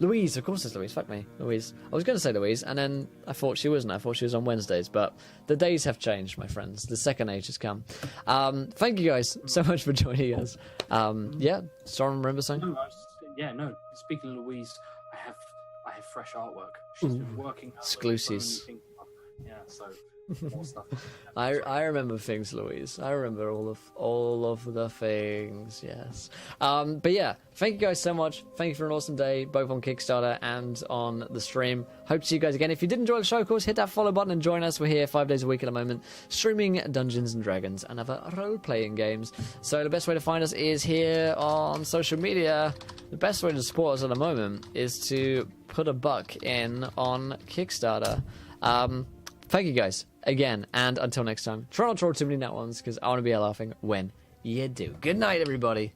Louise, of course it's Louise. Fuck me, Louise. I was going to say Louise, and then I thought she wasn't. I thought she was on Wednesdays, but the days have changed, my friends. The second age has come. Thank you guys so much for joining us. Yeah, Storm, remember something? No. Speaking of Louise, I have fresh artwork. She's been working. Exclusives. Yeah, so more stuff. I remember things, Louise. I remember all of the things. Yes. But yeah, thank you guys so much. Thank you for an awesome day, both on Kickstarter and on the stream. Hope to see you guys again. If you did enjoy the show, of course, hit that follow button and join us. We're here 5 days a week at the moment, streaming Dungeons and Dragons and other role-playing games. So the best way to find us is here on social media. The best way to support us at the moment is to put a buck in on Kickstarter. Thank you guys again, and until next time, try not to roll too many nat ones, because I want to be laughing when you do. Good night, everybody.